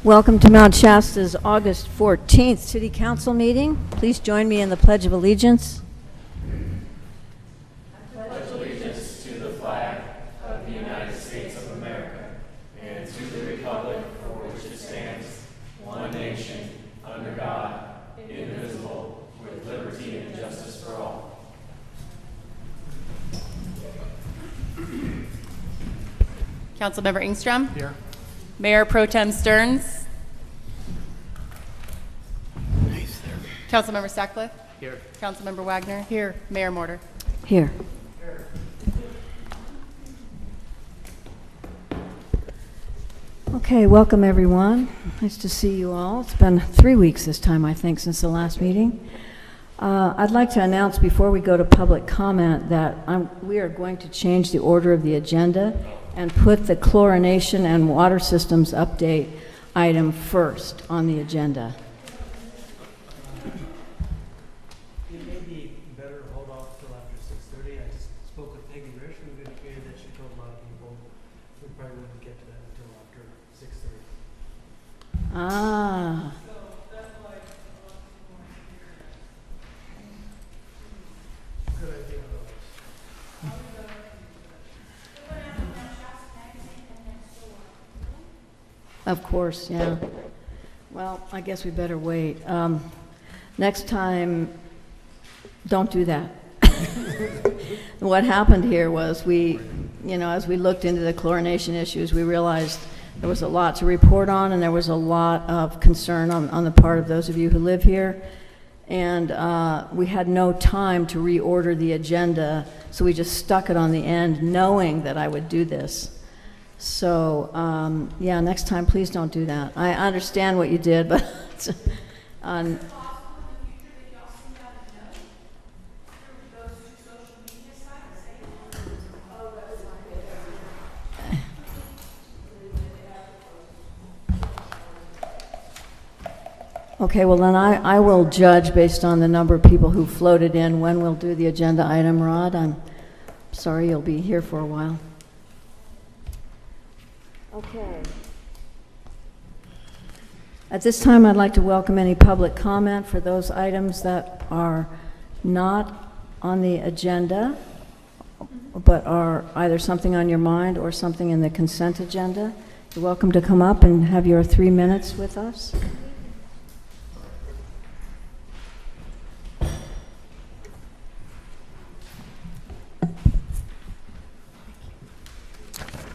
Welcome to Mount Shasta's August 14th City Council meeting. Please join me in the Pledge of Allegiance. I pledge allegiance to the flag of the United States of America and to the republic for which it stands, one nation, under God, indivisible, with liberty and justice for all. Councilmember Engstrom? Here. Mayor Pro Tem Stearns? Councilmember Sutcliffe? Here. Councilmember Wagner? Here. Mayor Mortar? Here. Okay, welcome everyone. Nice to see you all. It's been 3 weeks this time, I think, since the last meeting. I'd like to announce before we go to public comment that we are going to change the order of the agenda and put the chlorination and water systems update item first on the agenda. It may be better to hold off till after 6:30. I just spoke with Peggy Risch, who indicated that she told a lot of people we probably wouldn't get to that until after 6:30. Ah. Good idea. Of course, yeah. Well, I guess we better wait. Next time, don't do that. What happened here was as we looked into the chlorination issues, we realized there was a lot to report on, and there was a lot of concern on the part of those of you who live here. And we had no time to reorder the agenda, so we just stuck it on the end, knowing that I would do this. So, yeah, next time, please don't do that. I understand what you did, but okay, well then I will judge based on the number of people who floated in when we'll do the agenda item. Rod, I'm sorry you'll be here for a while. Okay. At this time, I'd like to welcome any public comment for those items that are not on the agenda, but are either something on your mind or something in the consent agenda. You're welcome to come up and have your 3 minutes with us.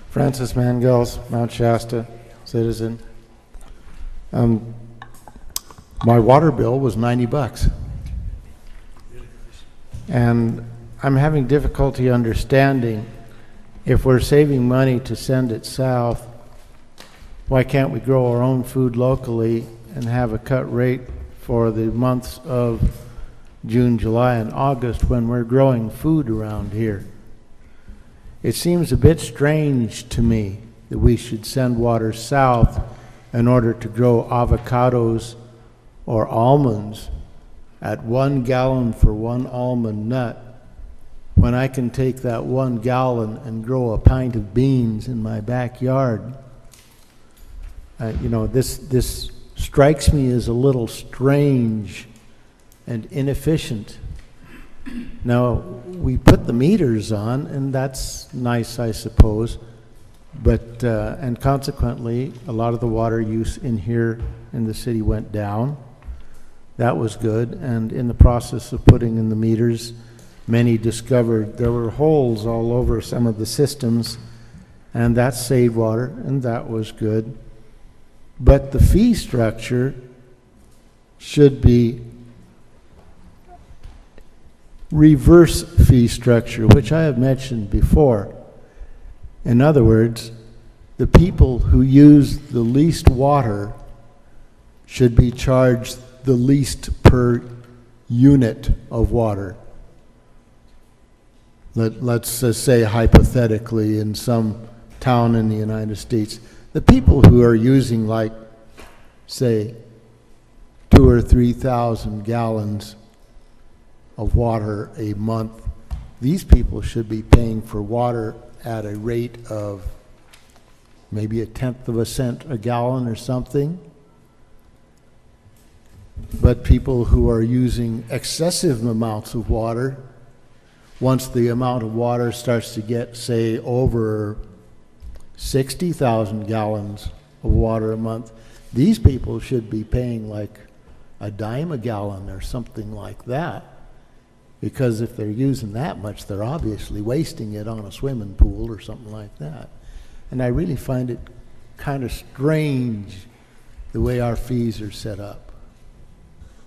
Francis Mangels, Mount Shasta citizen. My water bill was $90. And I'm having difficulty understanding, if we're saving money to send it south, why can't we grow our own food locally and have a cut rate for the months of June, July, and August when we're growing food around here? It seems a bit strange to me that we should send water south in order to grow avocados or almonds at 1 gallon for 1 almond nut, when I can take that 1 gallon and grow a pint of beans in my backyard. This strikes me as a little strange and inefficient. Now, we put the meters on, and that's nice, I suppose, but and consequently, a lot of the water use in here in the city went down. That was good, and in the process of putting in the meters, many discovered there were holes all over some of the systems, and that saved water, and that was good. But the fee structure should be reverse fee structure, which I have mentioned before. In other words, the people who use the least water should be charged the least per unit of water. Let's just say hypothetically in some town in the United States, the people who are using, like, say, 2,000 or 3,000 gallons of water a month, these people should be paying for water at a rate of maybe a tenth of a cent a gallon or something. But people who are using excessive amounts of water, once the amount of water starts to get, say, over 60,000 gallons of water a month, these people should be paying like a dime a gallon or something like that. Because if they're using that much, they're obviously wasting it on a swimming pool or something like that. And I really find it kind of strange the way our fees are set up.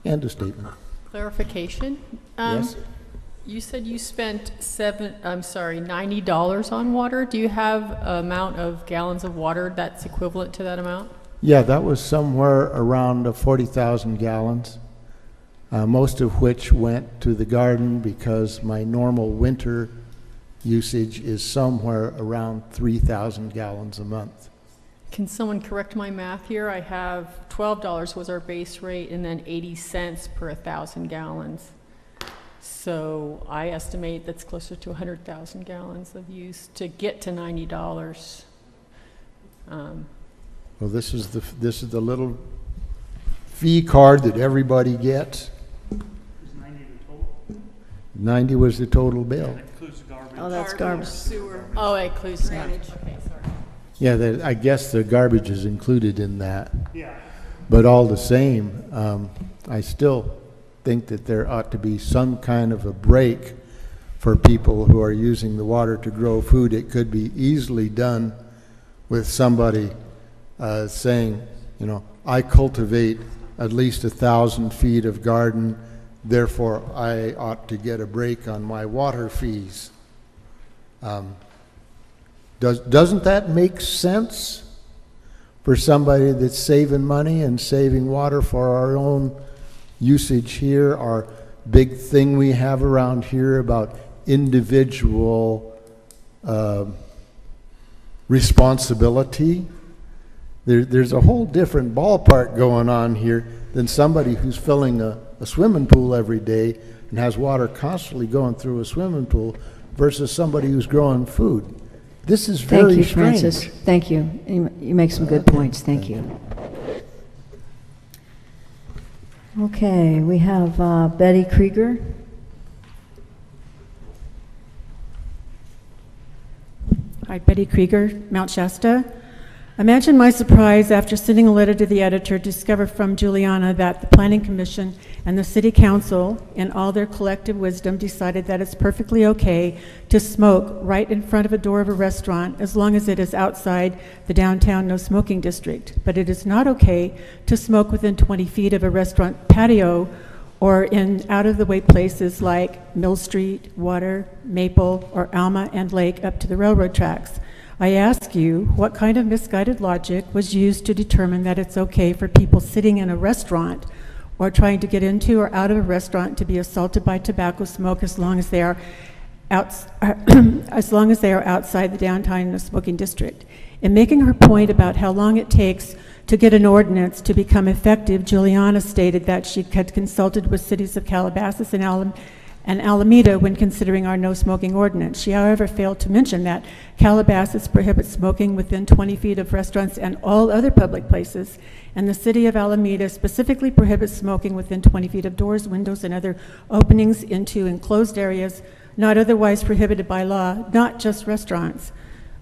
End of statement. Clarification? Yes? You said you spent $90 on water. Do you have an amount of gallons of water that's equivalent to that amount? Yeah, that was somewhere around 40,000 gallons, most of which went to the garden because my normal winter usage is somewhere around 3,000 gallons a month. Can someone correct my math here? I have $12 was our base rate and then 80 cents per 1,000 gallons. So I estimate that's closer to 100,000 gallons of use to get to $90. Well, this is the little fee card that everybody gets. Is 90 the total? 90 was the total bill. That includes the garbage. Oh, that's garbage. Sewer. Oh, it includes drainage. Okay, sorry. Yeah, I guess the garbage is included in that. Yeah. But all the same, I still think that there ought to be some kind of a break for people who are using the water to grow food. It could be easily done with somebody saying, you know, I cultivate at least 1,000 feet of garden, therefore I ought to get a break on my water fees. Doesn't that make sense for somebody that's saving money and saving water for our own usage here? Our big thing we have around here about individual responsibility. There's a whole different ballpark going on here than somebody who's filling a swimming pool every day and has water constantly going through a swimming pool versus somebody who's growing food. This is very Thank you, strange. Francis. Thank you. You make some good points. Thank you. Okay, we have Betty Krieger. Hi, Betty Krieger, Mount Shasta. Imagine my surprise after sending a letter to the editor to discover from Juliana that the Planning Commission and the City Council, in all their collective wisdom, decided that it's perfectly okay to smoke right in front of a door of a restaurant as long as it is outside the downtown no smoking district. But it is not okay to smoke within 20 feet of a restaurant patio or in out-of-the-way places like Mill Street, Water, Maple, or Alma and Lake up to the railroad tracks. I ask you, what kind of misguided logic was used to determine that it's okay for people sitting in a restaurant or trying to get into or out of a restaurant to be assaulted by tobacco smoke as long as they are outside the downtown no smoking district? In making her point about how long it takes to get an ordinance to become effective, Juliana stated that she had consulted with cities of Calabasas and Alameda when considering our no smoking ordinance. She, however, failed to mention that Calabasas prohibits smoking within 20 feet of restaurants and all other public places, and the city of Alameda specifically prohibits smoking within 20 feet of doors, windows, and other openings into enclosed areas not otherwise prohibited by law, not just restaurants.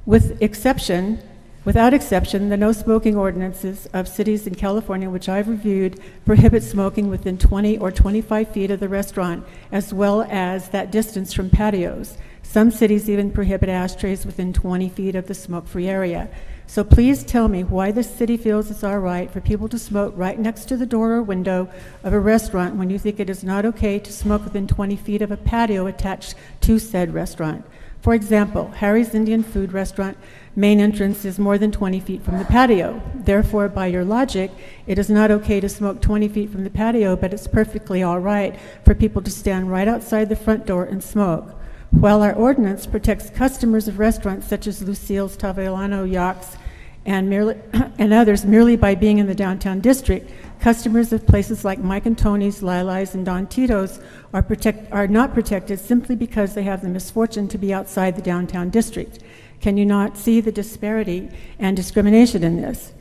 Without exception, the no smoking ordinances of cities in California, which I've reviewed, prohibit smoking within 20 or 25 feet of the restaurant, as well as that distance from patios. Some cities even prohibit ashtrays within 20 feet of the smoke-free area. So please tell me why the city feels it's all right for people to smoke right next to the door or window of a restaurant when you think it is not okay to smoke within 20 feet of a patio attached to said restaurant. For example, Harry's Indian Food Restaurant main entrance is more than 20 feet from the patio. Therefore, by your logic, it is not okay to smoke 20 feet from the patio, but it's perfectly all right for people to stand right outside the front door and smoke. While our ordinance protects customers of restaurants such as Lucille's, Tavellano, Yachts, and others merely by being in the downtown district, customers of places like Mike and Tony's, Lila's, and Don Tito's are not protected simply because they have the misfortune to be outside the downtown district. Can you not see the disparity and discrimination in this?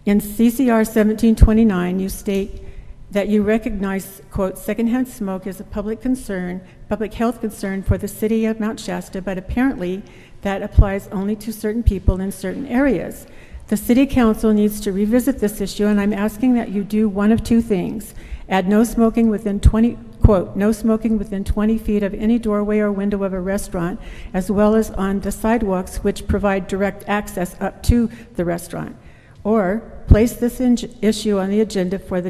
In CCR 1729, you state that you recognize, quote, secondhand smoke as a public health concern for the city of Mount Shasta, but apparently that applies only to certain people in certain areas. The city council needs to revisit this issue, and I'm asking that you do one of two things. Add no smoking within 20, quote, no smoking within 20 feet of any doorway or window of a restaurant, as well as on the sidewalks which provide direct access up to the restaurant. Or place this issue on the agenda for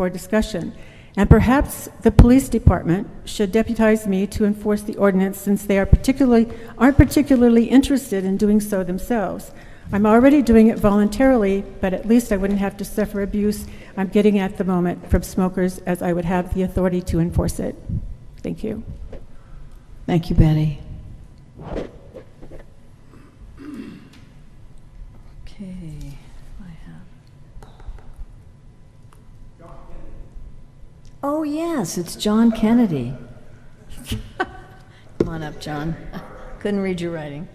discussion. And perhaps the police department should deputize me to enforce the ordinance, since they aren't particularly interested in doing so themselves. I'm already doing it voluntarily, but at least I wouldn't have to suffer abuse I'm getting at the moment from smokers, as I would have the authority to enforce it. Thank you. Thank you, Betty. Okay, I have. Oh, yes, it's John Kennedy. Come on up, John. Couldn't read your writing.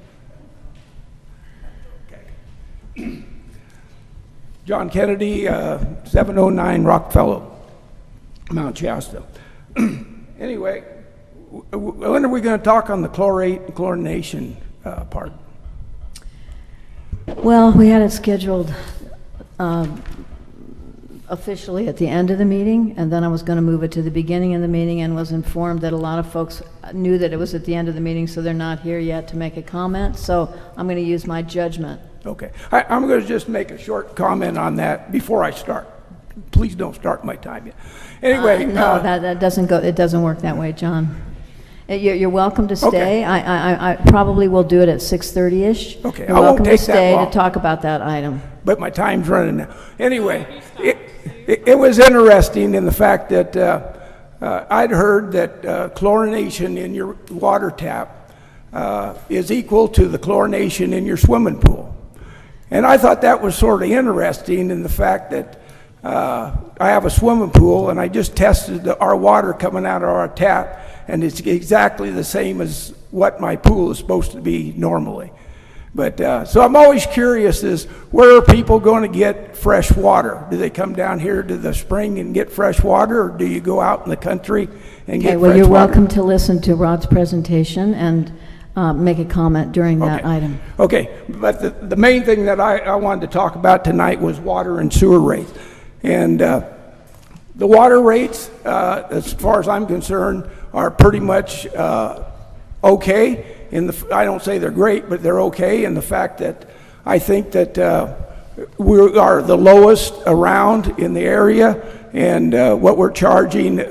John Kennedy, 709 Rockefeller, Mount Shasta. Anyway, when are we going to talk on the chlorination part? Well, we had it scheduled officially at the end of the meeting, and then I was going to move it to the beginning of the meeting, and was informed that a lot of folks knew that it was at the end of the meeting, so they're not here yet to make a comment. So I'm going to use my judgment. Okay. I'm going to just make a short comment on that before I start. Please don't start my time yet. Anyway. No, that doesn't go. It doesn't work that way, John. You're welcome to stay. Okay. I probably will do it at 6:30-ish. Okay, You're I won't welcome take to that stay long. to talk about that item. But my time's running now. Anyway, it was interesting in the fact that I'd heard that chlorination in your water tap is equal to the chlorination in your swimming pool. And I thought that was sort of interesting in the fact that I have a swimming pool, and I just tested our water coming out of our tap, and it's exactly the same as what my pool is supposed to be normally. But so I'm always curious is, where are people going to get fresh water? Do they come down here to the spring and get fresh water, or do you go out in the country and get fresh water? Well, you're welcome to listen to Rod's presentation and make a comment during that item. Okay, but the main thing that I wanted to talk about tonight was water and sewer rates. And the water rates, as far as I'm concerned, are pretty much okay. I don't say they're great, but they're okay in the fact that I think that we are the lowest around in the area, and what we're charging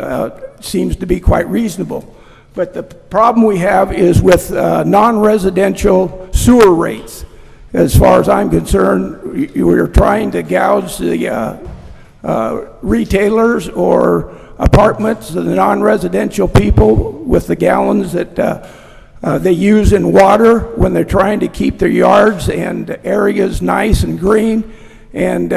seems to be quite reasonable. But the problem we have is with non-residential sewer rates. As far as I'm concerned, we're trying to gouge the retailers or apartments, the non-residential people, with the gallons that they use in water when they're trying to keep their yards and areas nice and green, and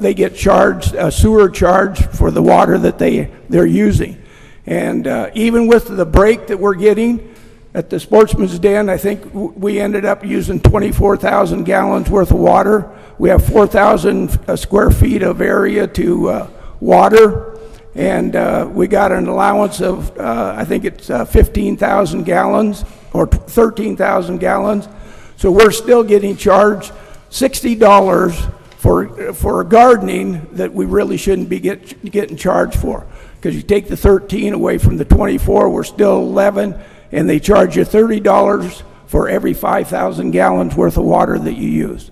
they get charged a sewer charge for the water that they're using. And even with the break that we're getting at the Sportsman's Den, I think we ended up using 24,000 gallons worth of water. We have 4,000 square feet of area to water, and we got an allowance of, I think it's 15,000 gallons or 13,000 gallons. So we're still getting charged $60 for gardening that we really shouldn't be getting charged for. Because you take the 13 away from the 24, we're still 11, and they charge you $30 for every 5,000 gallons worth of water that you use.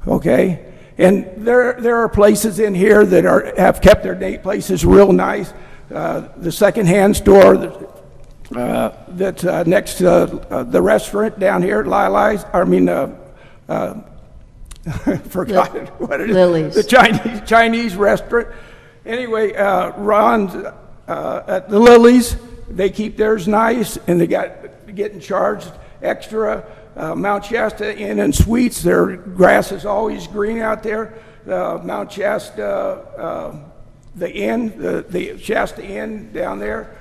Okay? And there are places in here that have kept their places real nice. The secondhand store that's next to the restaurant down here at Lily's, forgot what it is. Lily's. The Chinese restaurant. Anyway, Ron's at the Lily's, they keep theirs nice, and they got getting charged extra. Mount Shasta Inn and Suites, their grass is always green out there. Mount Shasta, the inn, the Shasta Inn down there,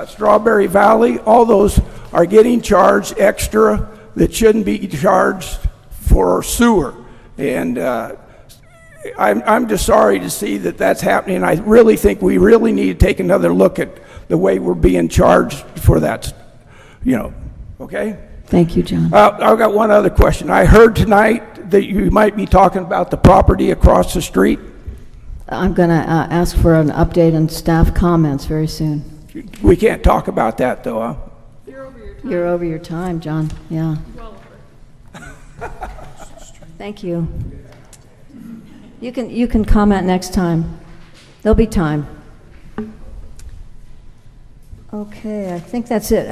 Strawberry Valley, all those are getting charged extra that shouldn't be charged for sewer. And I'm just sorry to see that that's happening. I really think we really need to take another look at the way we're being charged for that, okay? Thank you, John. I've got one other question. I heard tonight that you might be talking about the property across the street. I'm going to ask for an update on staff comments very soon. We can't talk about that, though, huh? You're over your time, John. Yeah. Thank you. You can comment next time. There'll be time. Okay, I think that's it.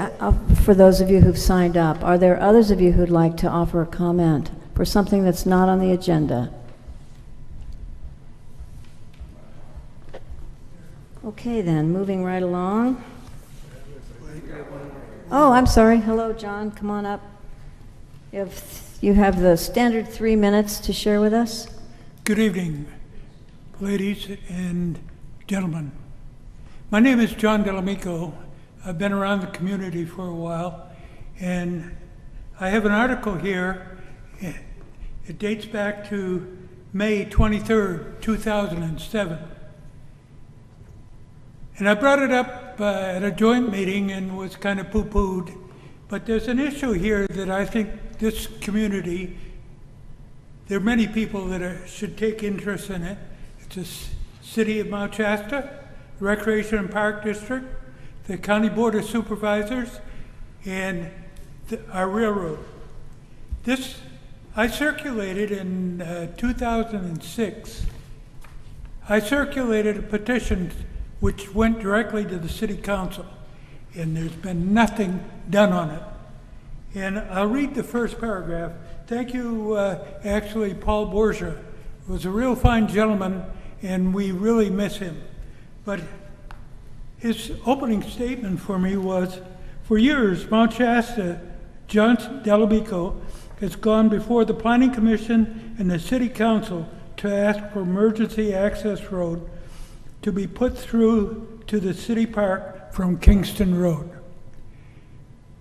For those of you who've signed up, are there others of you who'd like to offer a comment for something that's not on the agenda? Okay, then, moving right along. Oh, I'm sorry. Hello, John. Come on up. You have the standard 3 minutes to share with us. Good evening, ladies and gentlemen. My name is John Delamico. I've been around the community for a while, and I have an article here. It dates back to May 23rd, 2007. And I brought it up at a joint meeting and was kind of poo-pooed. But there's an issue here that I think this community, there are many people that should take interest in it. It's the City of Mount Shasta, Recreation and Park District, the County Board of Supervisors, and our railroad. I circulated in 2006. I circulated a petition which went directly to the City Council, and there's been nothing done on it. And I'll read the first paragraph. Thank you, actually, Paul Borgia. Was a real fine gentleman, and we really miss him. But his opening statement for me was, for years, Mount Shasta, John Delamico, has gone before the Planning Commission and the City Council to ask for emergency access road to be put through to the city park from Kingston Road.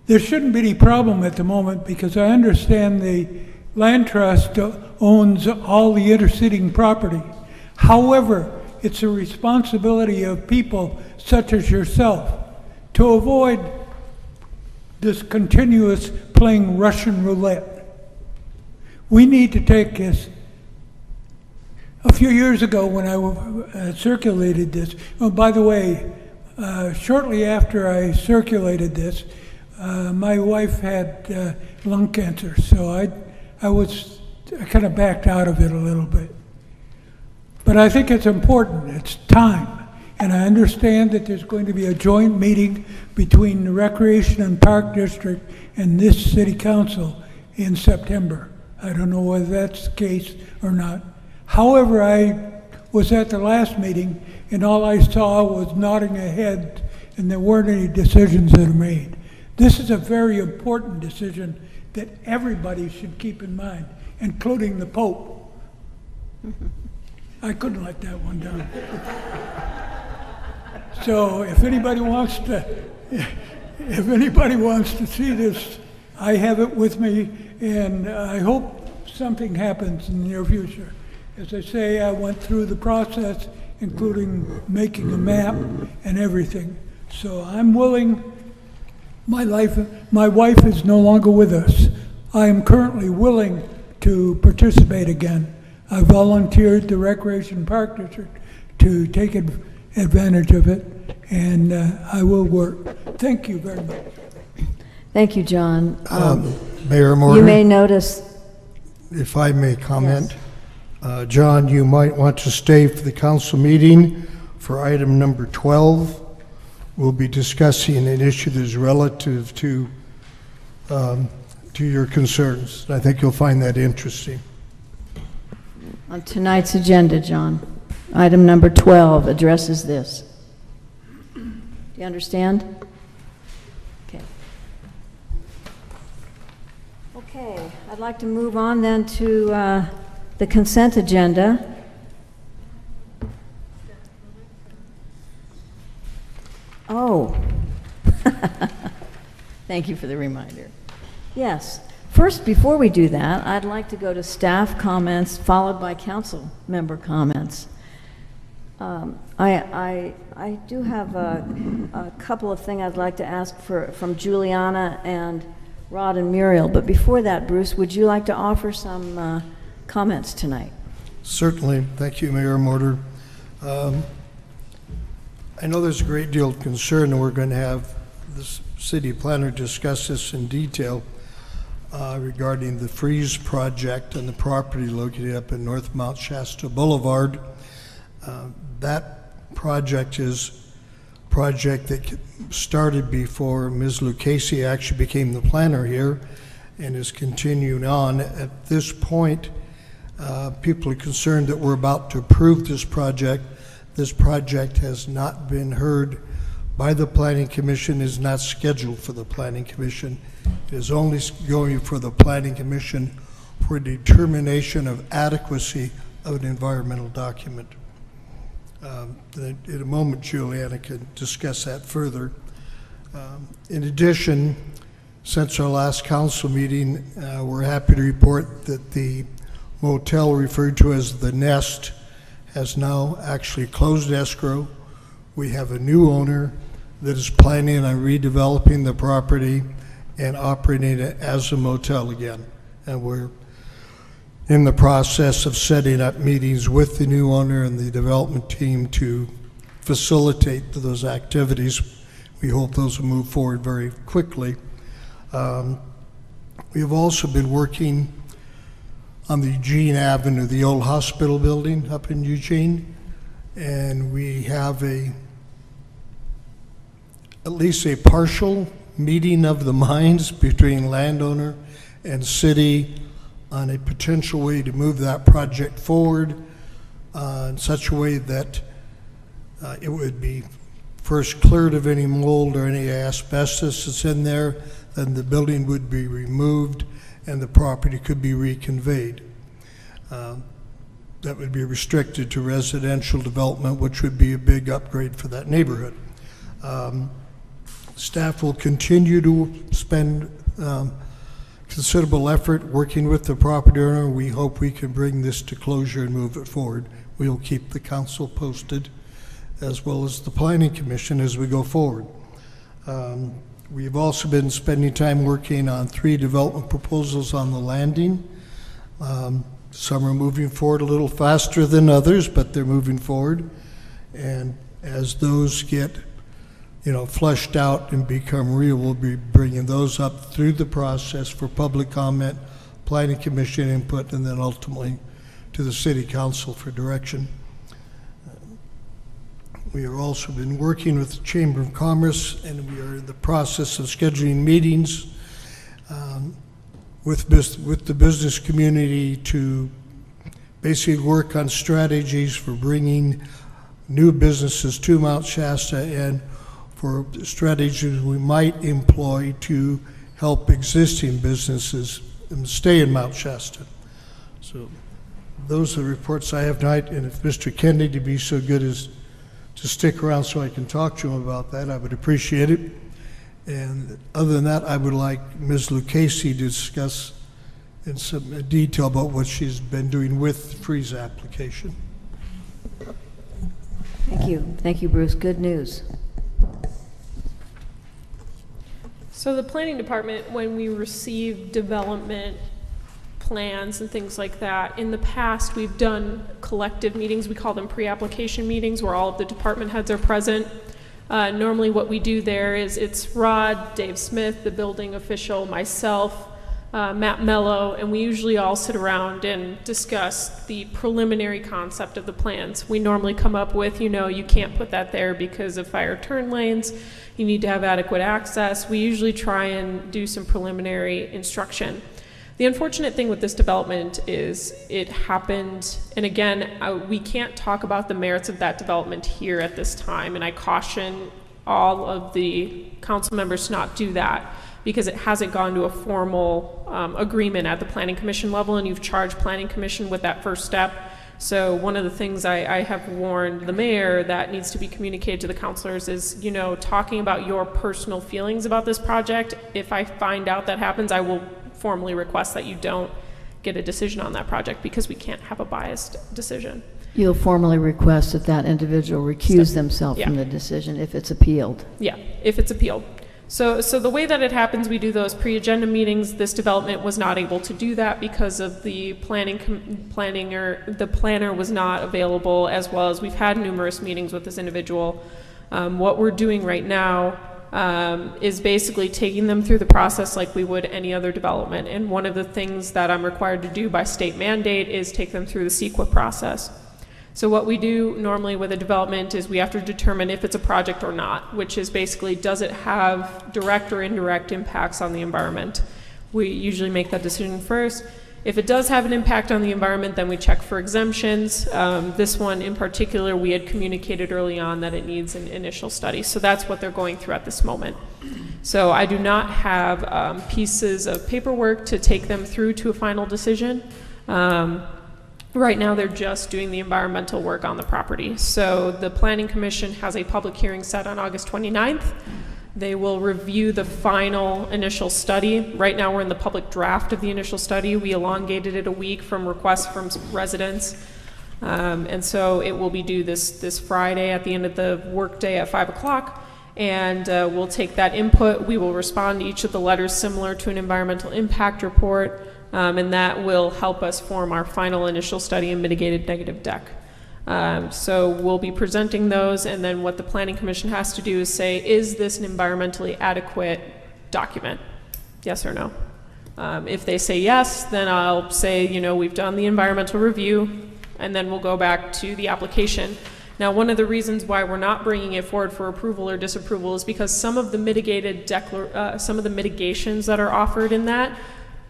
There shouldn't be any problem at the moment because I understand the land trust owns all the interceding property. However, it's a responsibility of people such as yourself to avoid this continuous playing Russian roulette. We need to take this. A few years ago when I circulated this, oh, by the way, shortly after I circulated this, my wife had lung cancer, so I kind of backed out of it a little bit. But I think it's important. It's time. And I understand that there's going to be a joint meeting between the Recreation and Park District and this City Council in September. I don't know whether that's the case or not. However, I was at the last meeting, and all I saw was nodding ahead, and there weren't any decisions that are made. This is a very important decision that everybody should keep in mind, including the Pope. I couldn't let that one down. So if anybody wants to see this, I have it with me, and I hope something happens in the near future. As I say, I went through the process, including making a map and everything. So I'm willing. My wife is no longer with us. I am currently willing to participate again. I volunteered the Recreation Park District to take advantage of it, and I will work. Thank you very much. Thank you, John. Mayor Morgan, you may notice. if I may comment. Yes. John, you might want to stay for the council meeting for item number 12. We'll be discussing an issue that is relative to your concerns. I think you'll find that interesting. On tonight's agenda, John, item number 12 addresses this. Do you understand? Okay. Okay, I'd like to move on then to the consent agenda. Oh, thank you for the reminder. Yes, First, before we do that, I'd like to go to staff comments followed by council member comments. I do have a couple of things I'd like to ask from Juliana and Rod and Muriel, but before that, Bruce, would you like to offer some comments tonight? Certainly. Thank you, Mayor Mortar. I know there's a great deal of concern, and we're going to have the city planner discuss this in detail regarding the freeze project and the property located up in North Mount Shasta Boulevard. That project is a project that started before Ms. Lucchese actually became the planner here and is continuing on. At this point, people are concerned that we're about to approve this project. This project has not been heard by the Planning Commission, is not scheduled for the Planning Commission. It is only going for the Planning Commission for determination of adequacy of an environmental document. In a moment, Juliana can discuss that further. In addition, since our last council meeting, we're happy to report that the motel referred to as the Nest has now actually closed escrow. We have a new owner that is planning on redeveloping the property and operating it as a motel again. And we're in the process of setting up meetings with the new owner and the development team to facilitate those activities. We hope those will move forward very quickly. We have also been working on the Eugene Avenue, the old hospital building up in Eugene, and we have at least a partial meeting of the minds between landowner and city on a potential way to move that project forward in such a way that it would be first cleared of any mold or any asbestos that's in there, then the building would be removed and the property could be reconveyed. That would be restricted to residential development, which would be a big upgrade for that neighborhood. Staff will continue to spend considerable effort working with the property owner. We hope we can bring this to closure and move it forward. We'll keep the council posted as well as the Planning Commission as we go forward. We've also been spending time working on 3 development proposals on the landing. Some are moving forward a little faster than others, but they're moving forward. And as those get fleshed out and become real, we'll be bringing those up through the process for public comment, Planning Commission input, and then ultimately to the City Council for direction. We have also been working with the Chamber of Commerce, and we are in the process of scheduling meetings with the business community to basically work on strategies for bringing new businesses to Mount Shasta and for strategies we might employ to help existing businesses stay in Mount Shasta. So those are the reports I have tonight, and if Mr. Kennedy would be so good as to stick around so I can talk to him about that, I would appreciate it. And other than that, I would like Ms. Lucchese to discuss in some detail about what she's been doing with the freeze application. Thank you, Bruce. Good news. So the planning department, when we receive development plans and things like that, in the past we've done collective meetings. We call them pre-application meetings where all of the department heads are present. Normally what we do there is it's Rod, Dave Smith, the building official, myself, Matt Mello, and we usually all sit around and discuss the preliminary concept of the plans. We normally come up with, you can't put that there because of fire turn lanes. You need to have adequate access. We usually try and do some preliminary instruction. The unfortunate thing with this development is it happened, and again, we can't talk about the merits of that development here at this time, and I caution all of the council members to not do that because it hasn't gone to a formal agreement at the Planning Commission level, and you've charged Planning Commission with that first step. So one of the things I have warned the mayor that needs to be communicated to the councilors is, talking about your personal feelings about this project. If I find out that happens, I will formally request that you don't get a decision on that project because we can't have a biased decision. You'll formally request that that individual recuse themselves Yeah. from the decision if it's appealed. Yeah, if it's appealed. So the way that it happens, we do those pre-agenda meetings. This development was not able to do that because of the the planner was not available, as well as we've had numerous meetings with this individual. What we're doing right now is basically taking them through the process like we would any other development. And one of the things that I'm required to do by state mandate is take them through the CEQA process. So what we do normally with a development is we have to determine if it's a project or not, which is basically, does it have direct or indirect impacts on the environment? We usually make that decision first. If it does have an impact on the environment, then we check for exemptions. This one in particular, we had communicated early on that it needs an initial study. So that's what they're going through at this moment. So I do not have pieces of paperwork to take them through to a final decision. Right now, they're just doing the environmental work on the property. So the Planning Commission has a public hearing set on August 29th. They will review the final initial study. Right now, we're in the public draft of the initial study. We elongated it a week from requests from residents. And so it will be due this Friday at the end of the workday at 5 o'clock. And we'll take that input. We will respond to each of the letters similar to an environmental impact report. And that will help us form our final initial study and mitigated negative deck. So we'll be presenting those, and then what the Planning Commission has to do is say, is this an environmentally adequate document? Yes or no? If they say yes, then I'll say, you know, we've done the environmental review, and then we'll go back to the application. Now, one of the reasons why we're not bringing it forward for approval or disapproval is because some of the mitigations that are offered in that,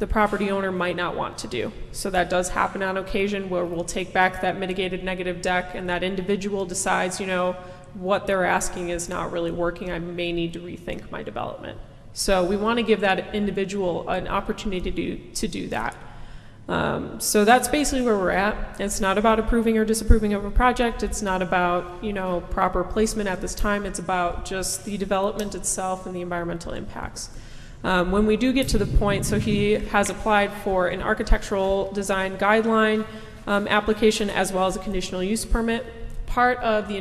the property owner might not want to do. So that does happen on occasion where we'll take back that mitigated negative deck and that individual decides, you know, what they're asking is not really working. I may need to rethink my development. So we want to give that individual an opportunity to do that. So that's basically where we're at. It's not about approving or disapproving of a project. It's not about, you know, proper placement at this time. It's about just the development itself and the environmental impacts. When we do get to the point, so he has applied for an architectural design guideline application as well as a conditional use permit. Part of the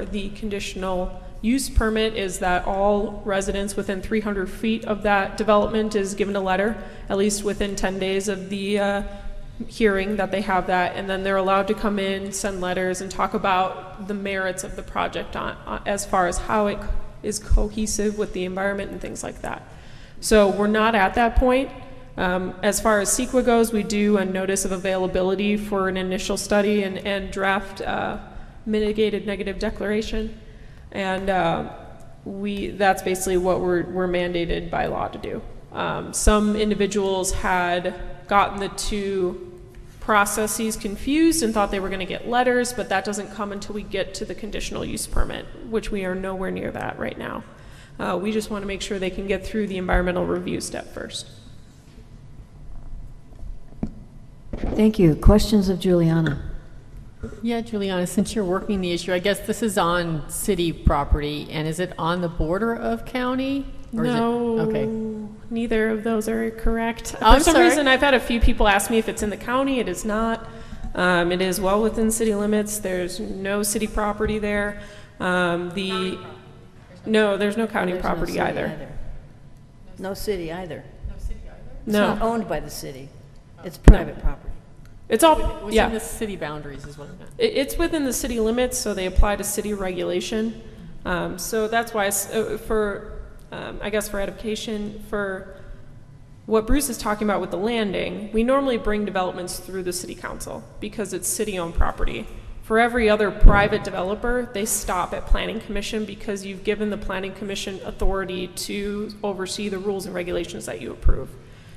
the conditional use permit is that all residents within 300 feet of that development is given a letter, at least within 10 days of the hearing that they have that, and then they're allowed to come in, send letters, and talk about the merits of the project as far as how it is cohesive with the environment and things like that. So we're not at that point. As far as CEQA goes, we do a notice of availability for an initial study and draft mitigated negative declaration. And that's basically what we're mandated by law to do. Some individuals had gotten the two processes confused and thought they were going to get letters, but that doesn't come until we get to the conditional use permit, which we are nowhere near that right now. We just want to make sure they can get through the environmental review step first. Thank you. Questions of Juliana? Yeah, Juliana, since you're working the issue, I guess this is on city property, and is it on the border of county? Or No, is it, okay. Neither of those are correct. I'm For some sorry. reason, I've had a few people ask me if it's in the county. It is not. It is well within city limits. There's no city property there. No, there's no county There's property no city either. No city either. It's No. not owned by the city. It's private property. It's all, Within yeah. the city boundaries is what I meant. It's within the city limits, so they apply to city regulation. So that's why, I guess for edification, for what Bruce is talking about with the landing, we normally bring developments through the city council because it's city-owned property. For every other private developer, they stop at Planning Commission because you've given the Planning Commission authority to oversee the rules and regulations that you approve.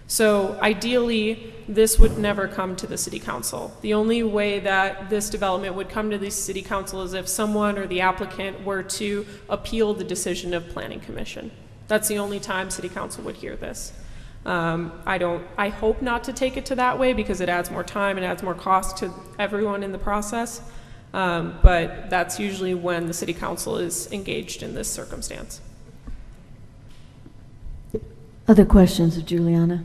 So ideally, this would never come to the city council. The only way that this development would come to the city council is if someone or the applicant were to appeal the decision of Planning Commission. That's the only time city council would hear this. I hope not to take it to that way because it adds more time and adds more cost to everyone in the process. But that's usually when the city council is engaged in this circumstance. Other questions of Juliana?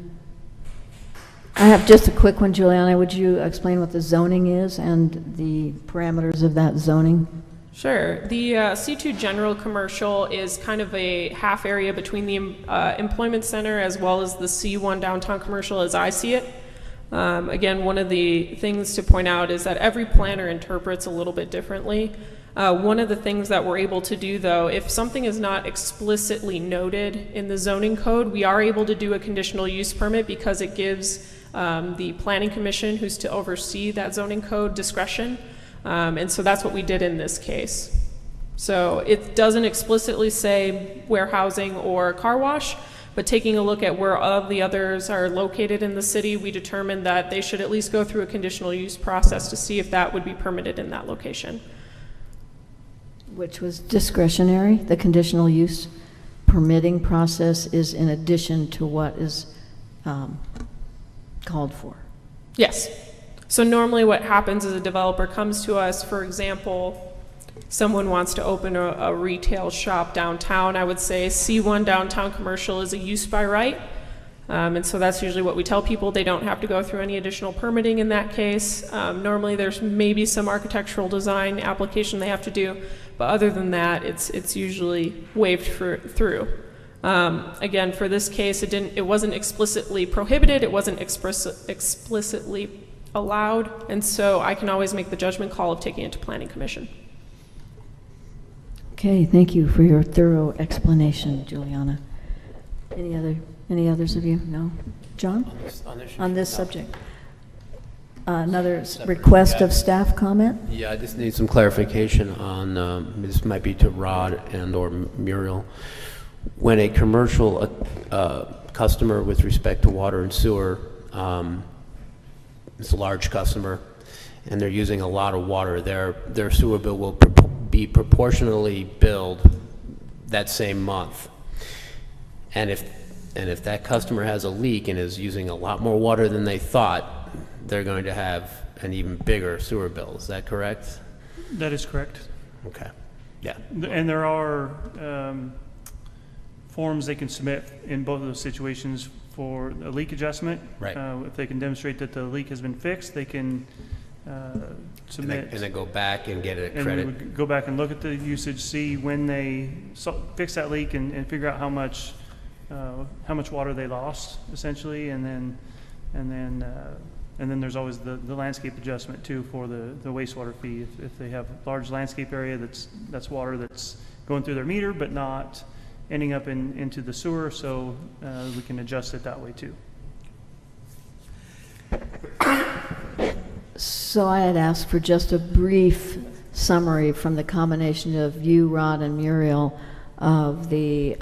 I have just a quick one, Juliana. Would you explain what the zoning is and the parameters of that zoning? Sure. The C2 general commercial is kind of a half area between the employment center as well as the C1 downtown commercial as I see it. Again, one of the things to point out is that every planner interprets a little bit differently. One of the things that we're able to do, though, if something is not explicitly noted in the zoning code, we are able to do a conditional use permit because it gives the planning commission, who's to oversee that zoning code, discretion. And so that's what we did in this case. So it doesn't explicitly say warehousing or car wash, but taking a look at where all the others are located in the city, we determined that they should at least go through a conditional use process to see if that would be permitted in that location. Which was discretionary. The conditional use permitting process is in addition to what is called for. Yes. So normally what happens is a developer comes to us, for example, someone wants to open a retail shop downtown. I would say C1 downtown commercial is a use by right. And so that's usually what we tell people. They don't have to go through any additional permitting in that case. Normally there's maybe some architectural design application they have to do, but other than that, it's usually waived through. Again, for this case, it wasn't explicitly prohibited, it wasn't explicitly allowed, and so I can always make the judgment call of taking it to Planning Commission. Okay, thank you for your thorough explanation, Juliana. Any others of you? No? John? On this subject. Another request of staff comment? Yeah, I just need some clarification on, this might be to Rod and or Muriel. When a commercial customer with respect to water and sewer, it's a large customer, and they're using a lot of water, their sewer bill will be proportionally billed that same month. And if that customer has a leak and is using a lot more water than they thought, they're going to have an even bigger sewer bill. Is that correct? That is correct. Okay. Yeah. And there are forms they can submit in both of those situations for a leak adjustment. Right. If they can demonstrate that the leak has been fixed, they can submit. And then go back and get a and credit. we would go back and look at the usage, see when they fix that leak, and figure out how much water they lost, essentially, and then there's always the landscape adjustment too for the wastewater fee. If they have a large landscape area that's water that's going through their meter but not ending up into the sewer, so we can adjust it that way too. So I had asked for just a brief summary from the combination of you, Rod, and Muriel of the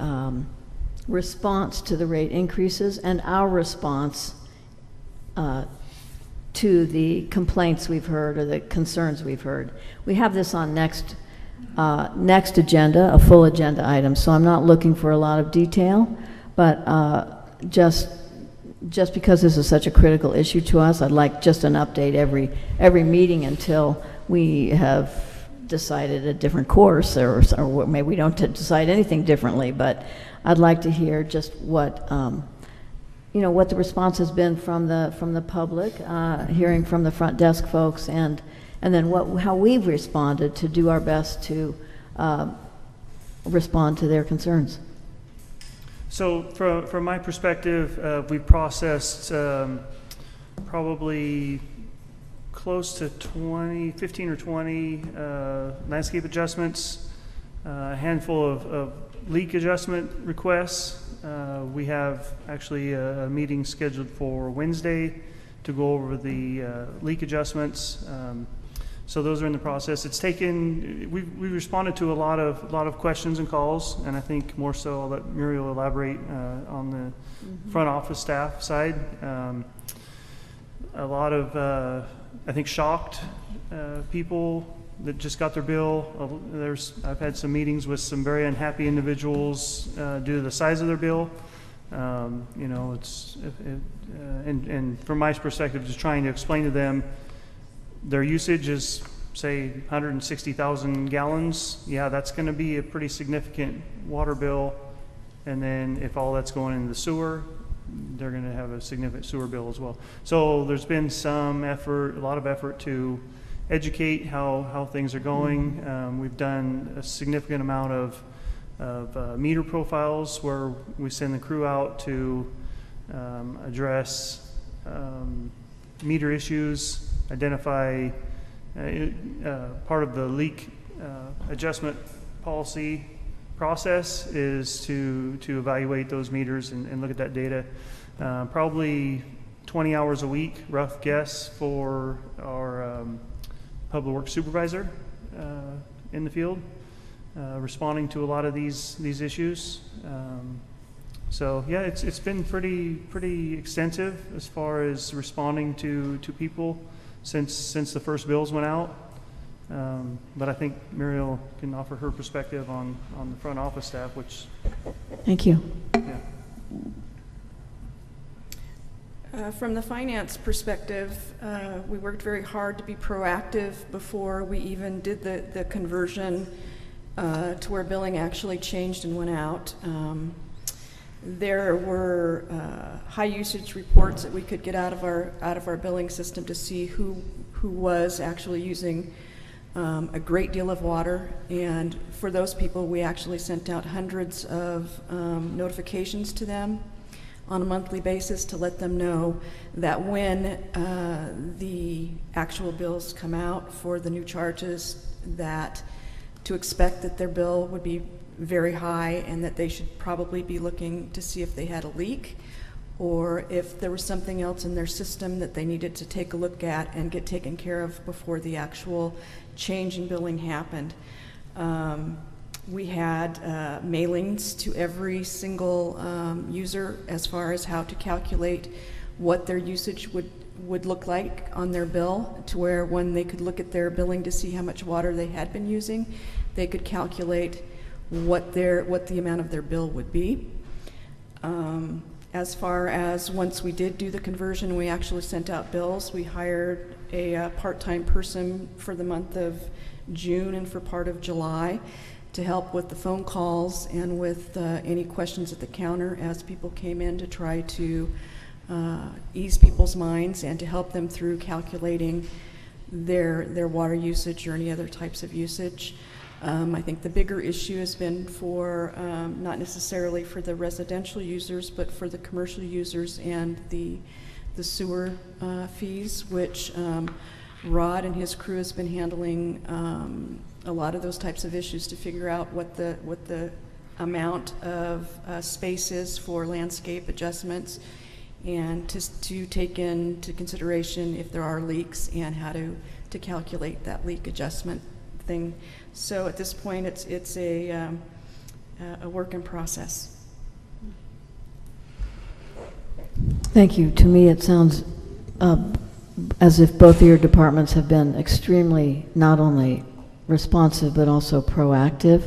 response to the rate increases and our response to the complaints we've heard or the concerns we've heard. We have this on next agenda, a full agenda item, so I'm not looking for a lot of detail, but just because this is such a critical issue to us, I'd like just an update every meeting until we have decided a different course, or maybe we don't decide anything differently, but I'd like to hear just what what the response has been from the public, hearing from the front desk folks, and then how we've responded to do our best to respond to their concerns. So from my perspective, we've processed probably close to 15 or 20 landscape adjustments, a handful of leak adjustment requests. We have actually a meeting scheduled for Wednesday to go over the leak adjustments. So those are in the process. It's taken, we responded to a lot of questions and calls, and I think more so I'll let Muriel elaborate on the front office staff side. A lot of, I think, shocked people that just got their bill. I've had some meetings with some very unhappy individuals due to the size of their bill. And from my perspective, just trying to explain to them their usage is, say, 160,000 gallons. Yeah, that's going to be a pretty significant water bill. And then if all that's going into the sewer, they're going to have a significant sewer bill as well. So there's been some effort, a lot of effort to educate how things are going. We've done a significant amount of meter profiles where we send the crew out to address meter issues, identify part of the leak adjustment policy process is to evaluate those meters and look at that data. Probably 20 hours a week, rough guess, for our public works supervisor in the field, responding to a lot of these issues. So yeah, it's been pretty extensive as far as responding to people since the first bills went out. But I think Muriel can offer her perspective on the front office staff, which. Thank you. Yeah. From the finance perspective, we worked very hard to be proactive before we even did the conversion to where billing actually changed and went out. There were high usage reports that we could get out of our billing system to see who was actually using a great deal of water, and for those people we actually sent out hundreds of notifications to them on a monthly basis to let them know that when the actual bills come out for the new charges, that to expect that their bill would be very high and that they should probably be looking to see if they had a leak or if there was something else in their system that they needed to take a look at and get taken care of before the actual change in billing happened. We had mailings to every single user as far as how to calculate what their usage would look like on their bill, to where when they could look at their billing to see how much water they had been using, they could calculate what the amount of their bill would be. As far as once we did do the conversion, we actually sent out bills. We hired a part-time person for the month of June and for part of July to help with the phone calls and with any questions at the counter as people came in, to try to ease people's minds and to help them through calculating their water usage or any other types of usage. I think the bigger issue has been for, not necessarily for the residential users, but for the commercial users and the sewer fees, which Rod and his crew has been handling a lot of those types of issues to figure out what the amount of space is for landscape adjustments, and to take into consideration if there are leaks and how to calculate that leak adjustment thing. So at this point, it's a work in process. Thank you. To me, it sounds as if both of your departments have been extremely not only responsive but also proactive.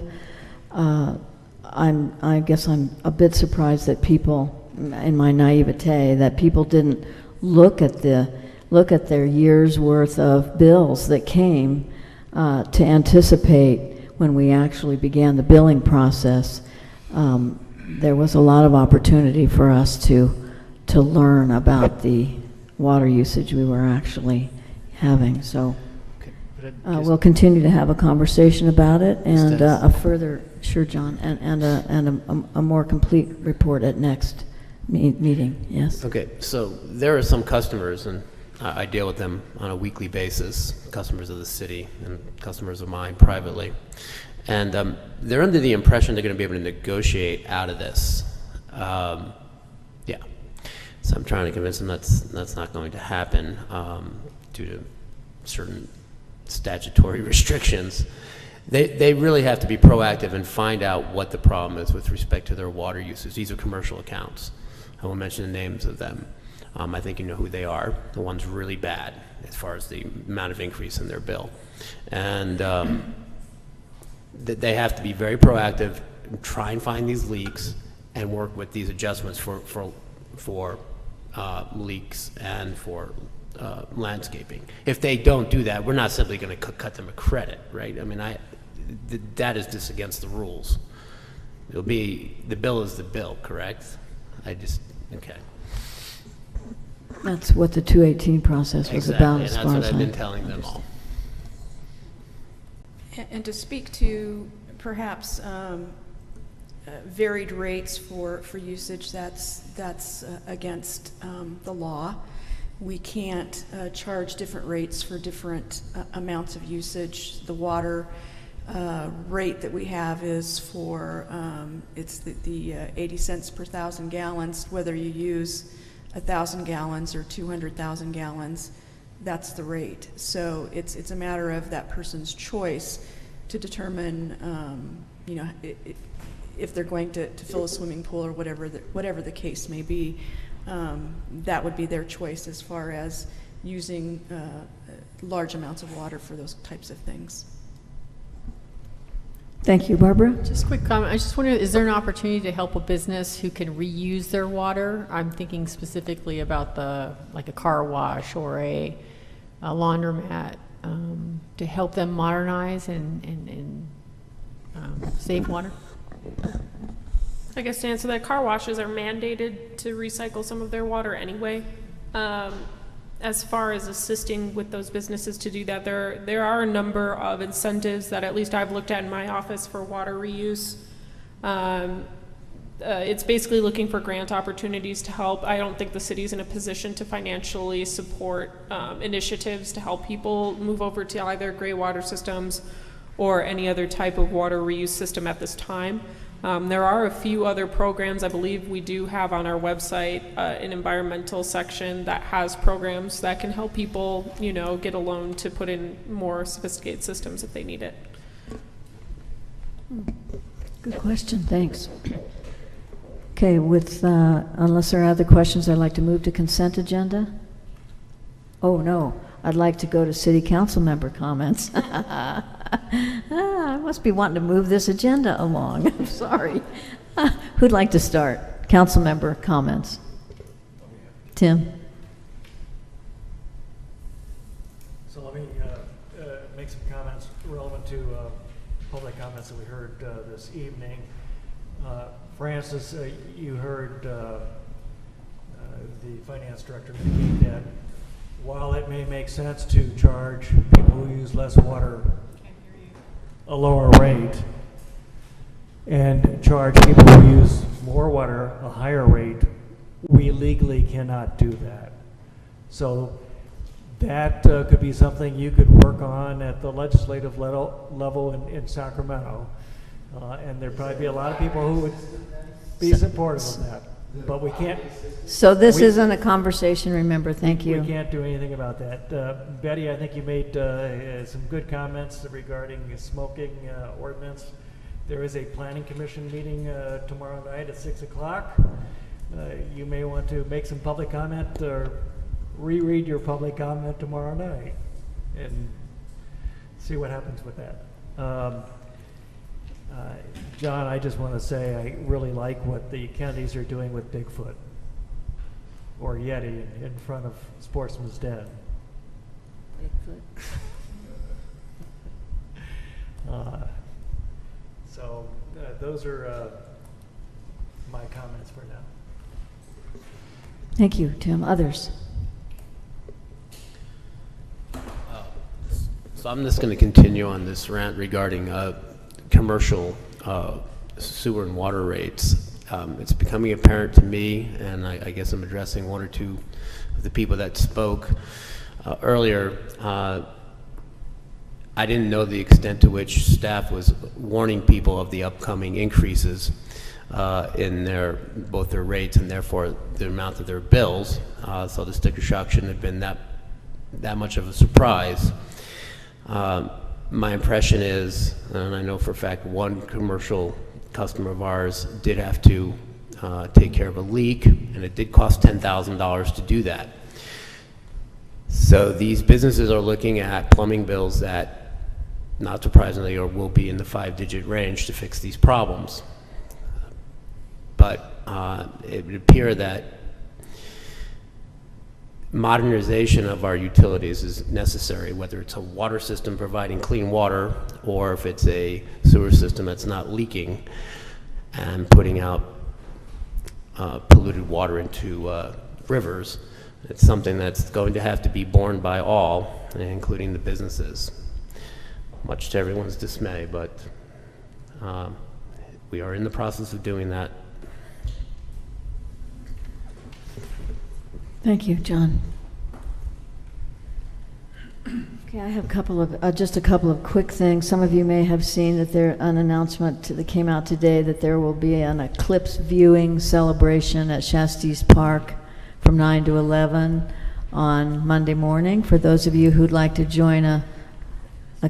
I guess I'm a bit surprised that people, in my naivete, that people didn't look at their year's worth of bills that came to anticipate when we actually began the billing process. There was a lot of opportunity for us to learn about the water usage we were actually having. So we'll continue to have a conversation about it and a further, sure, John, and a more complete report at next meeting. Yes. Okay, so there are some customers, and I deal with them on a weekly basis, customers of the city and customers of mine privately. And they're under the impression they're going to be able to negotiate out of this. Yeah. So I'm trying to convince them that's not going to happen due to certain statutory restrictions. They really have to be proactive and find out what the problem is with respect to their water usage. These are commercial accounts. I won't mention the names of them. I think you know who they are. The one's really bad as far as the amount of increase in their bill. And they have to be very proactive and try and find these leaks and work with these adjustments for leaks and for landscaping. If they don't do that, we're not simply going to cut them a credit, right? I mean, that is just against the rules. It'll be, the bill is the bill, correct? Okay. That's what the 218 process was about, Exactly, as and far that's as what I've I been telling them all. And to speak to perhaps varied rates for usage, that's against the law. We can't charge different rates for different amounts of usage. The water rate that we have is for, it's the 80 cents per 1,000 gallons, whether you use 1,000 gallons or 200,000 gallons, that's the rate. So it's a matter of that person's choice to determine, you know, if they're going to fill a swimming pool or whatever the case may be. That would be their choice as far as using large amounts of water for those types of things. Thank you, Barbara. Just a quick comment. I just wonder, is there an opportunity to help a business who can reuse their water? I'm thinking specifically about like a car wash or a laundromat, to help them modernize and save water. I guess to answer that, car washes are mandated to recycle some of their water anyway. As far as assisting with those businesses to do that, there are a number of incentives that at least I've looked at in my office for water reuse. It's basically looking for grant opportunities to help. I don't think the city's in a position to financially support initiatives to help people move over to either gray water systems or any other type of water reuse system at this time. There are a few other programs. I believe we do have on our website an environmental section that has programs that can help people, you know, get a loan to put in more sophisticated systems if they need it. Good question, thanks. Okay, unless there are other questions, I'd like to move to consent agenda. Oh, no, I'd like to go to city council member comments. I must be wanting to move this agenda along. I'm sorry. Who'd like to start? Council member comments. Tim? So let me make some comments relevant to public comments that we heard this evening. Francis, you heard the finance director indicate that while it may make sense to charge people who use less water a lower rate and charge people who use more water a higher rate, we legally cannot do that. So that could be something you could work on at the legislative level in Sacramento. And there'd probably be a lot of people who would be supportive of that. But we can't. So this isn't a conversation, remember, thank you. We can't do anything about that. Betty, I think you made some good comments regarding smoking ordinance. There is a planning commission meeting tomorrow night at 6 o'clock. You may want to make some public comment or reread your public comment tomorrow night and see what happens with that. John, I just want to say I really like what the Kennedys are doing with Bigfoot or Yeti in front of Sportsman's Den. Bigfoot. So those are my comments for now. Thank you, Tim. Others? So I'm just going to continue on this rant regarding commercial sewer and water rates. It's becoming apparent to me, and I guess I'm addressing one or two of the people that spoke earlier. I didn't know the extent to which staff was warning people of the upcoming increases in both their rates and therefore the amount of their bills. So the sticker shock shouldn't have been that much of a surprise. My impression is, and I know for a fact one commercial customer of ours did have to take care of a leak, and it did cost $10,000 to do that. So these businesses are looking at plumbing bills that, not surprisingly, will be in the 5-digit range to fix these problems. But it would appear that modernization of our utilities is necessary, whether it's a water system providing clean water or if it's a sewer system that's not leaking and putting out polluted water into rivers. It's something that's going to have to be borne by all, including the businesses, much to everyone's dismay, but we are in the process of doing that. Thank you, John. Okay, I have just a couple of quick things. Some of you may have seen that there an announcement that came out today that there will be an eclipse viewing celebration at Shasta Park from 9 to 11 on Monday morning. For those of you who'd like to join a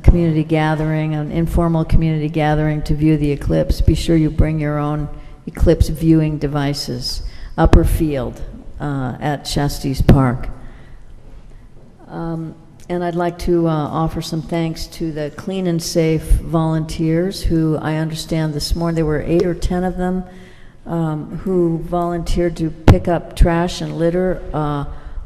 community gathering, an informal community gathering to view the eclipse, be sure you bring your own eclipse viewing devices. Upper Field at Shasta Park. And I'd like to offer some thanks to the Clean and Safe volunteers who I understand this morning, there were 8 or 10 of them who volunteered to pick up trash and litter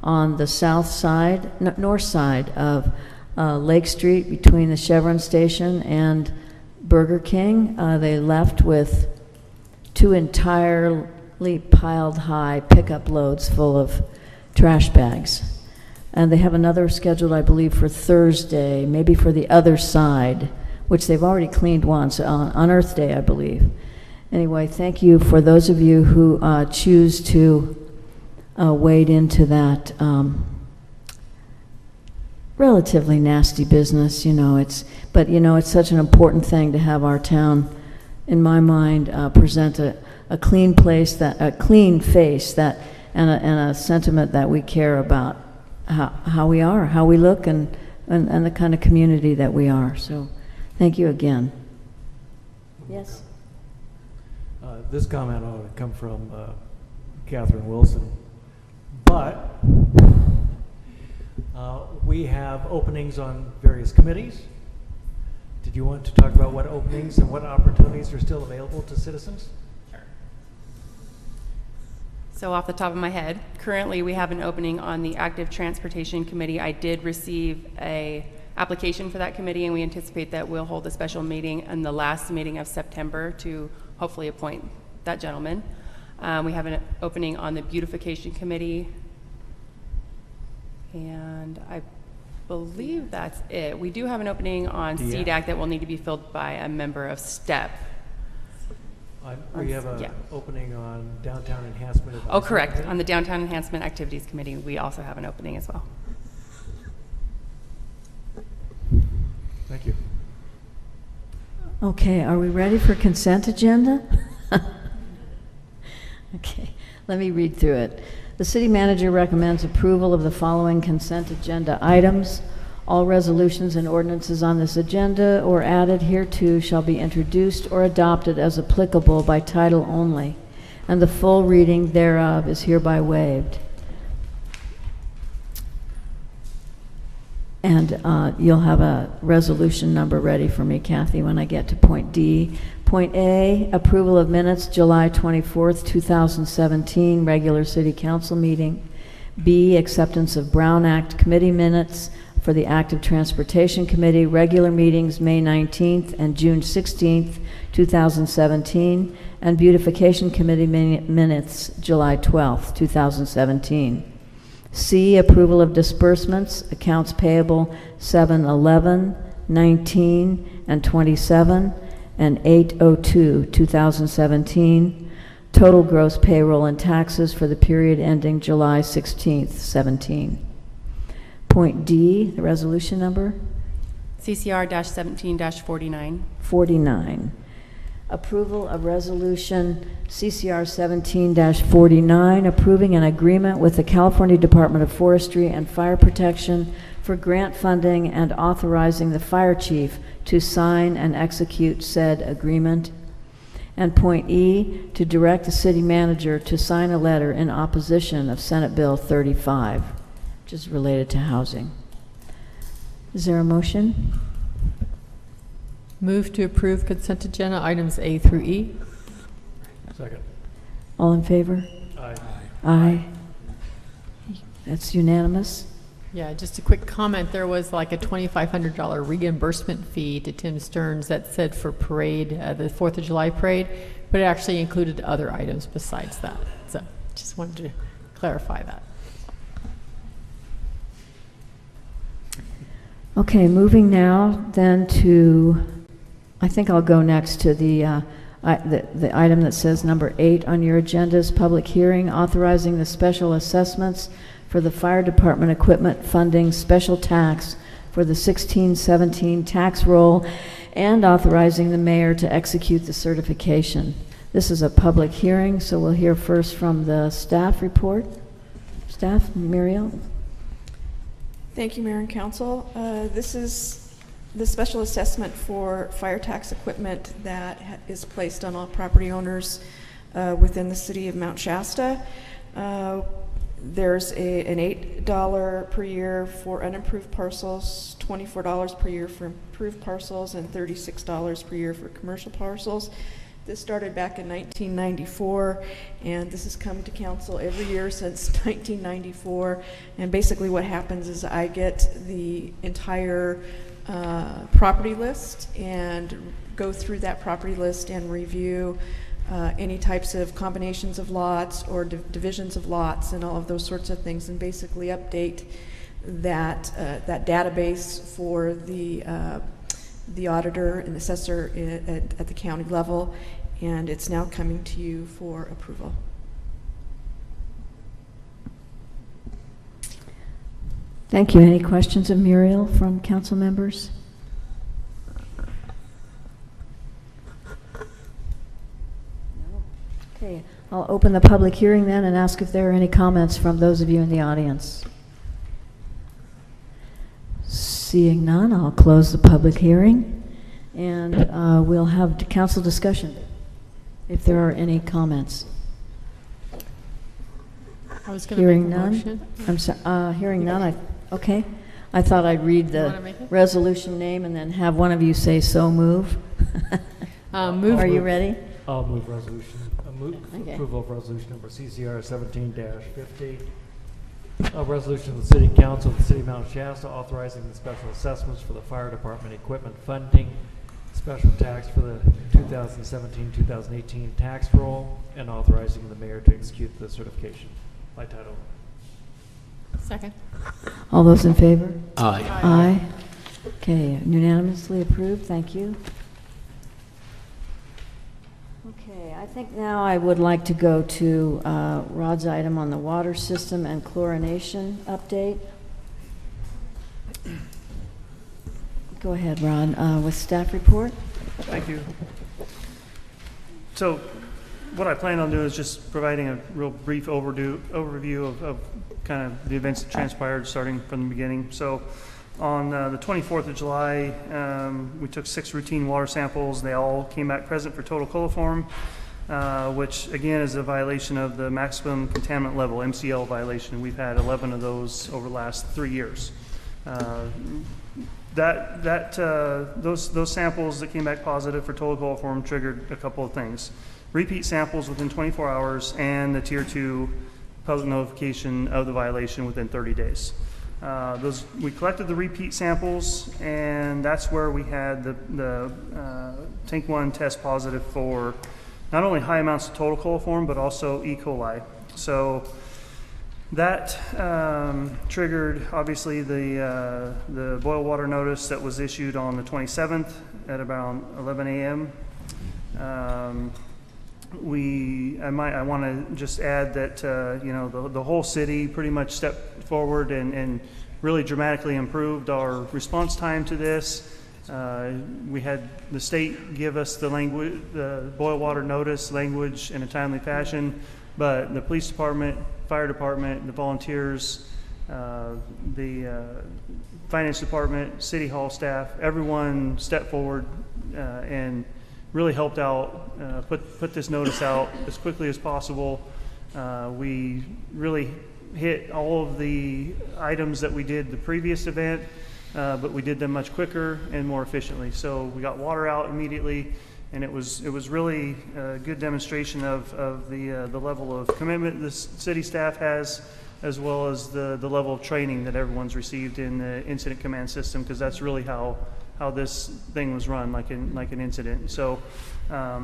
on the north side of Lake Street between the Chevron station and Burger King. They left with 2 entirely piled high pickup loads full of trash bags. And they have another scheduled, I believe, for Thursday, maybe for the other side, which they've already cleaned once, on Earth Day, I believe. Anyway, thank you for those of you who choose to wade into that relatively nasty business. It's such an important thing to have our town, in my mind, present a clean place, a clean face, and a sentiment that we care about how we are, how we look, and the kind of community that we are. So, thank you again. Yes. This comment ought to come from Catherine Wilson, but we have openings on various committees. Did you want to talk about what openings and what opportunities are still available to citizens? So off the top of my head, currently we have an opening on the Active Transportation Committee. I did receive a application for that committee, and we anticipate that we'll hold a special meeting in the last meeting of September to hopefully appoint that gentleman. We have an opening on the Beautification Committee, and I believe that's it. We do have an opening on CDAC that will need to be filled by a member of STEP. We have an opening on Downtown Enhancement Advisory Oh, correct. Committee. On the Downtown Enhancement Activities Committee, we also have an opening as well. Thank you. Okay, are we ready for consent agenda? Okay, let me read through it. The city manager recommends approval of the following consent agenda items. All resolutions and ordinances on this agenda or added hereto shall be introduced or adopted as applicable by title only, and the full reading thereof is hereby waived. And you'll have a resolution number ready for me, Kathy, when I get to point D. Point A, approval of minutes, July 24th, 2017, regular city council meeting. B, acceptance of Brown Act committee minutes for the Active Transportation Committee, regular meetings May 19th and June 16th, 2017, and Beautification Committee minutes July 12th, 2017. C, approval of disbursements, accounts payable 7/11, 19, and 27, and 8/02, 2017. Total gross payroll and taxes for the period ending July 16th, 17. Point D, the resolution number? CCR-17-49. 49. Approval of resolution CCR 17-49, approving an agreement with the California Department of Forestry and Fire Protection for grant funding and authorizing the fire chief to sign and execute said agreement. And point E, to direct the city manager to sign a letter in opposition of Senate Bill 35, which is related to housing. Is there a motion? Move to approve consent agenda items A through E. Second. All in favor? Aye. Aye. That's unanimous. Yeah, just a quick comment. There was like a $2,500 reimbursement fee to Tim Stearns that said for parade, the 4th of July parade. but it actually included other items besides that. So just wanted to clarify that. Okay, moving now then to, I think I'll go next to the item that says number 8 on your agenda's public hearing, authorizing the special assessments for the fire department equipment funding special tax for the 16-17 tax roll and authorizing the mayor to execute the certification. This is a public hearing, so we'll hear first from the staff report. Staff, Muriel? Thank you, Mayor and Council. This is the special assessment for fire tax equipment that is placed on all property owners within the city of Mount Shasta. There's an $8 per year for unimproved parcels, $24 per year for improved parcels, and $36 per year for commercial parcels. This started back in 1994, and this has come to council every year since 1994. And basically what happens is I get the entire property list and go through that property list and review any types of combinations of lots or divisions of lots and all of those sorts of things, and basically update that database for the auditor and assessor at the county level, and it's now coming to you for approval. Thank you. Any questions of Muriel from council members? Okay, I'll open the public hearing then and ask if there are any comments from those of you in the audience. Seeing none, I'll close the public hearing, and we'll have council discussion if there are any comments. I was going to Hearing make a none. motion. I'm sorry. Hearing none. Okay. I thought I'd read You wanna the make it? resolution name and then have one of you say so move. Move. Are you ready? I'll move resolution, Okay. approval of resolution number CCR 17-50. A resolution of the City Council of the City of Mount Shasta authorizing the special assessments for the fire department equipment funding, special tax for the 2017-2018 tax roll, and authorizing the mayor to execute the certification by title. Second. All those in favor? Aye. Aye. Okay, unanimously approved. Thank you. Okay, I think now I would like to go to Rod's item on the water system and chlorination update. Go ahead, Rod, with staff report. Thank you. So what I plan on doing is just providing a real brief overview of kind of the events that transpired starting from the beginning. So on the 24th of July, we took 6 routine water samples. They all came back present for total coliform, which again is a violation of the maximum contaminant level, MCL violation. We've had 11 of those over the last 3 years. Those samples that came back positive for total coliform triggered a couple of things. Repeat samples within 24 hours and the Tier 2 public notification of the violation within 30 days. We collected the repeat samples, and that's where we had the tank 1 test positive for not only high amounts of total coliform, but also E. coli. So that triggered, obviously, the boil water notice that was issued on the 27th at about 11 a.m. I want to just add that the whole city pretty much stepped forward and really dramatically improved our response time to this. We had the state give us the boil water notice language in a timely fashion, but the police department, fire department, the volunteers, the finance department, city hall staff, everyone stepped forward and really helped out, put this notice out as quickly as possible. We really hit all of the items that we did the previous event, but we did them much quicker and more efficiently. So we got water out immediately, and it was really a good demonstration of the level of commitment the city staff has, as well as the level of training that everyone's received in the incident command system, because that's really how how this thing was run, like an incident. So I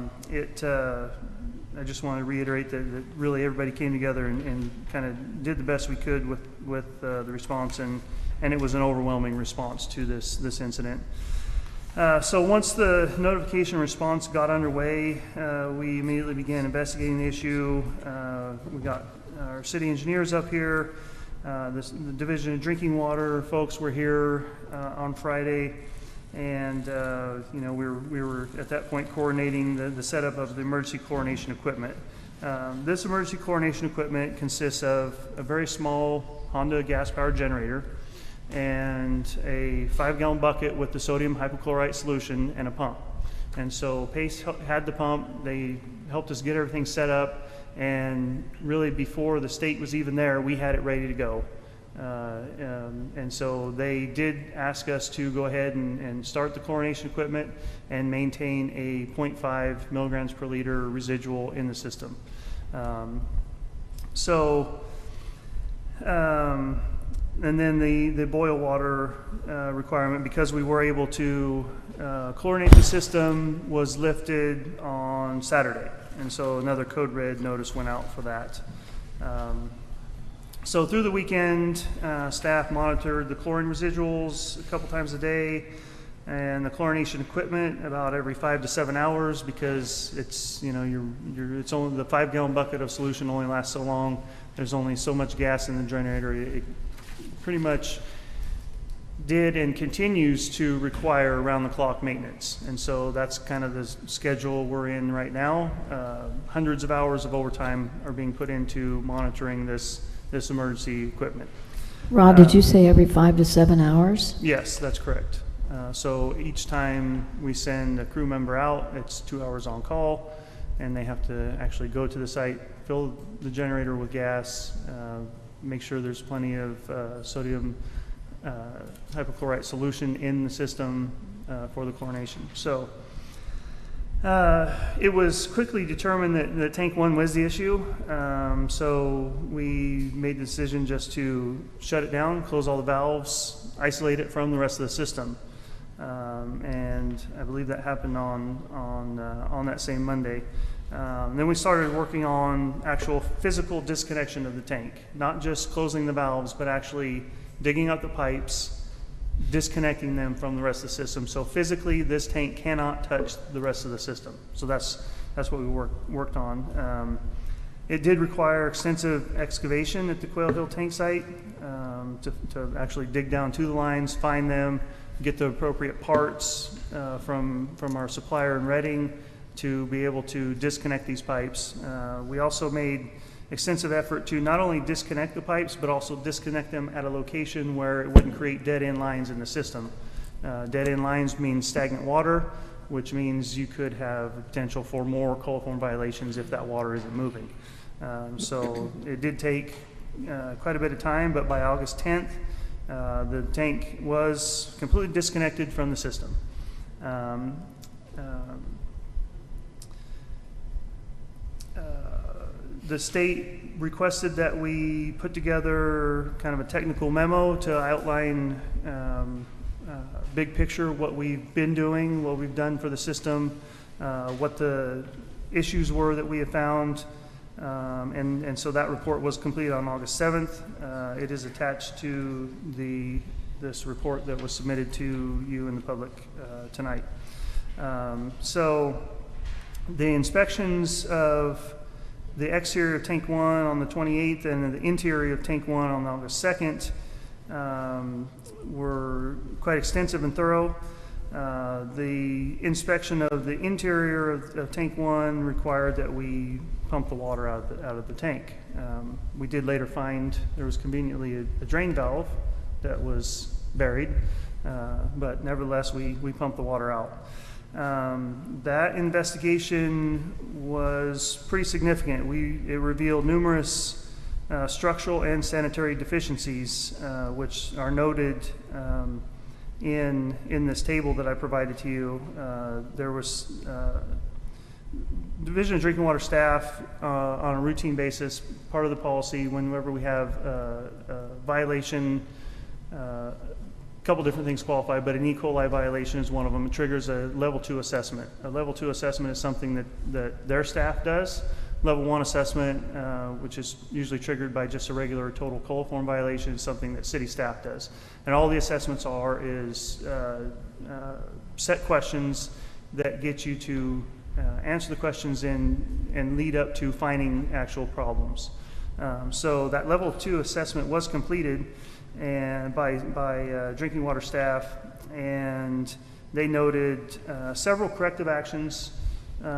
just want to reiterate that really everybody came together and kind of did the best we could with the response, and it was an overwhelming response to this incident. So once the notification response got underway, we immediately began investigating the issue. We got our city engineers up here. The Division of Drinking Water folks were here on Friday, and we were at that point coordinating the setup of the emergency chlorination equipment. This emergency chlorination equipment consists of a very small Honda gas-powered generator and a 5-gallon bucket with the sodium hypochlorite solution and a pump. And so Pace had the pump. They helped us get everything set up, and really before the state was even there, we had it ready to go. And so they did ask us to go ahead and start the chlorination equipment and maintain a 0.5 milligrams per liter residual in the system. And then the boil water requirement, because we were able to chlorinate the system, was lifted on Saturday. And so another code red notice went out for that. So through the weekend, staff monitored the chlorine residuals a couple times a day, and the chlorination equipment about every 5 to 7 hours, because it's it's only the 5-gallon bucket of solution only lasts so long. There's only so much gas in the generator. It pretty much did and continues to require around-the-clock maintenance, and so that's kind of the schedule we're in right now. Hundreds of hours of overtime are being put into monitoring this emergency equipment. Rod, did you say every 5 to 7 hours? Yes, that's correct. So each time we send a crew member out, it's 2 hours on call, and they have to actually go to the site, fill the generator with gas, make sure there's plenty of sodium hypochlorite solution in the system for the chlorination. So it was quickly determined that tank 1 was the issue. So we made the decision just to shut it down, close all the valves, isolate it from the rest of the system. And I believe that happened on that same Monday. Then we started working on actual physical disconnection of the tank, not just closing the valves, but actually digging up the pipes, disconnecting them from the rest of the system. So physically, this tank cannot touch the rest of the system. So that's what we worked on. It did require extensive excavation at the Quail Hill tank site to actually dig down to the lines, find them, get the appropriate parts from our supplier in Reading to be able to disconnect these pipes. We also made extensive effort to not only disconnect the pipes, but also disconnect them at a location where it wouldn't create dead-end lines in the system. Dead-end lines means stagnant water, which means you could have potential for more coliform violations if that water isn't moving. So it did take quite a bit of time, but by August 10th, the tank was completely disconnected from the system. The state requested that we put together kind of a technical memo to outline big picture what we've been doing, what we've done for the system, what the issues were that we have found, and so that report was completed on August 7th. It is attached to this report that was submitted to you and the public tonight. So the inspections of the exterior of tank 1 on the 28th and the interior of tank 1 on August 2nd were quite extensive and thorough. The inspection of the interior of tank 1 required that we pump the water out of the tank. We did later find there was conveniently a drain valve that was buried, but nevertheless we pumped the water out. That investigation was pretty significant. It revealed numerous structural and sanitary deficiencies, which are noted in this table that I provided to you. There was Division of Drinking Water staff on a routine basis, part of the policy, whenever we have a violation couple different things qualify, but an E. coli violation is one of them. It triggers a level 2 assessment. A level 2 assessment is something that their staff does. Level 1 assessment, which is usually triggered by just a regular total coliform violation, is something that city staff does. And all the assessments is set questions that get you to answer the questions and lead up to finding actual problems. So that level 2 assessment was completed and by drinking water staff, and they noted several corrective actions,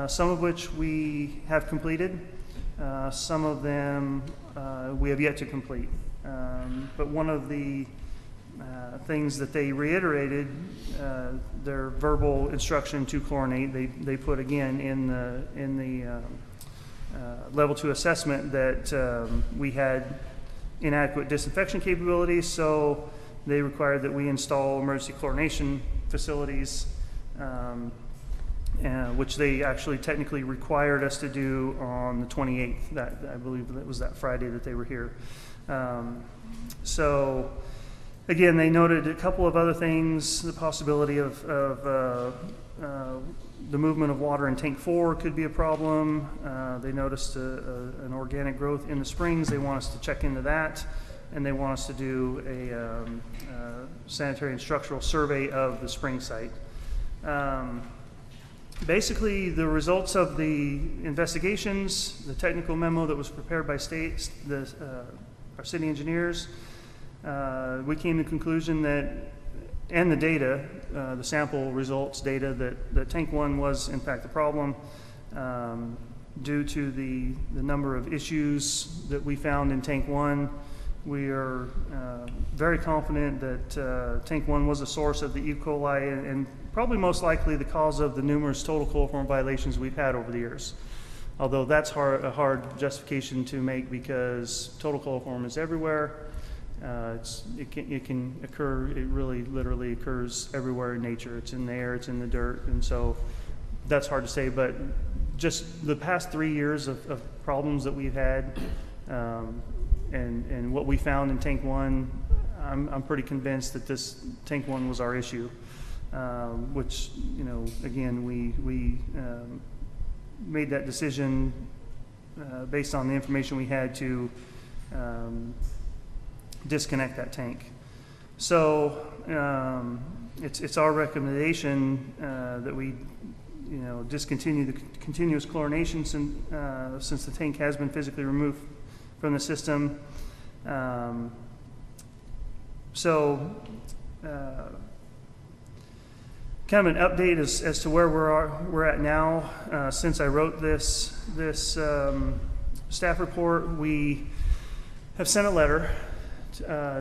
some of which we have completed, some of them we have yet to complete. But one of the things that they reiterated, their verbal instruction to chlorinate, they put again in the level 2 assessment that we had inadequate disinfection capabilities, so they required that we install emergency chlorination facilities, which they actually technically required us to do on the 28th. That, I believe that was that Friday that they were here. So again, they noted a couple of other things, the possibility of the movement of water in tank 4 could be a problem. They noticed an organic growth in the springs. They want us to check into that, and they want us to do a sanitary and structural survey of the spring site. Basically, the results of the investigations, the technical memo that was prepared by our city engineers, we came to the conclusion that, and the data, the sample results data, that tank 1 was in fact the problem due to the number of issues that we found in tank 1. We are very confident that tank 1 was a source of the E. coli and probably most likely the cause of the numerous total coliform violations we've had over the years. Although that's a hard justification to make because total coliform is everywhere. It can occur, it really literally occurs everywhere in nature. It's in the air, it's in the dirt, and so that's hard to say, but just the past 3 years of problems that we've had and what we found in tank 1, I'm pretty convinced that this tank 1 was our issue, which, you know, again, we made that decision based on the information we had to disconnect that tank. So it's our recommendation that we, you know, discontinue the continuous chlorination since the tank has been physically removed from the system. Kind of an update as to where we're at now. Since I wrote this staff report, we have sent a letter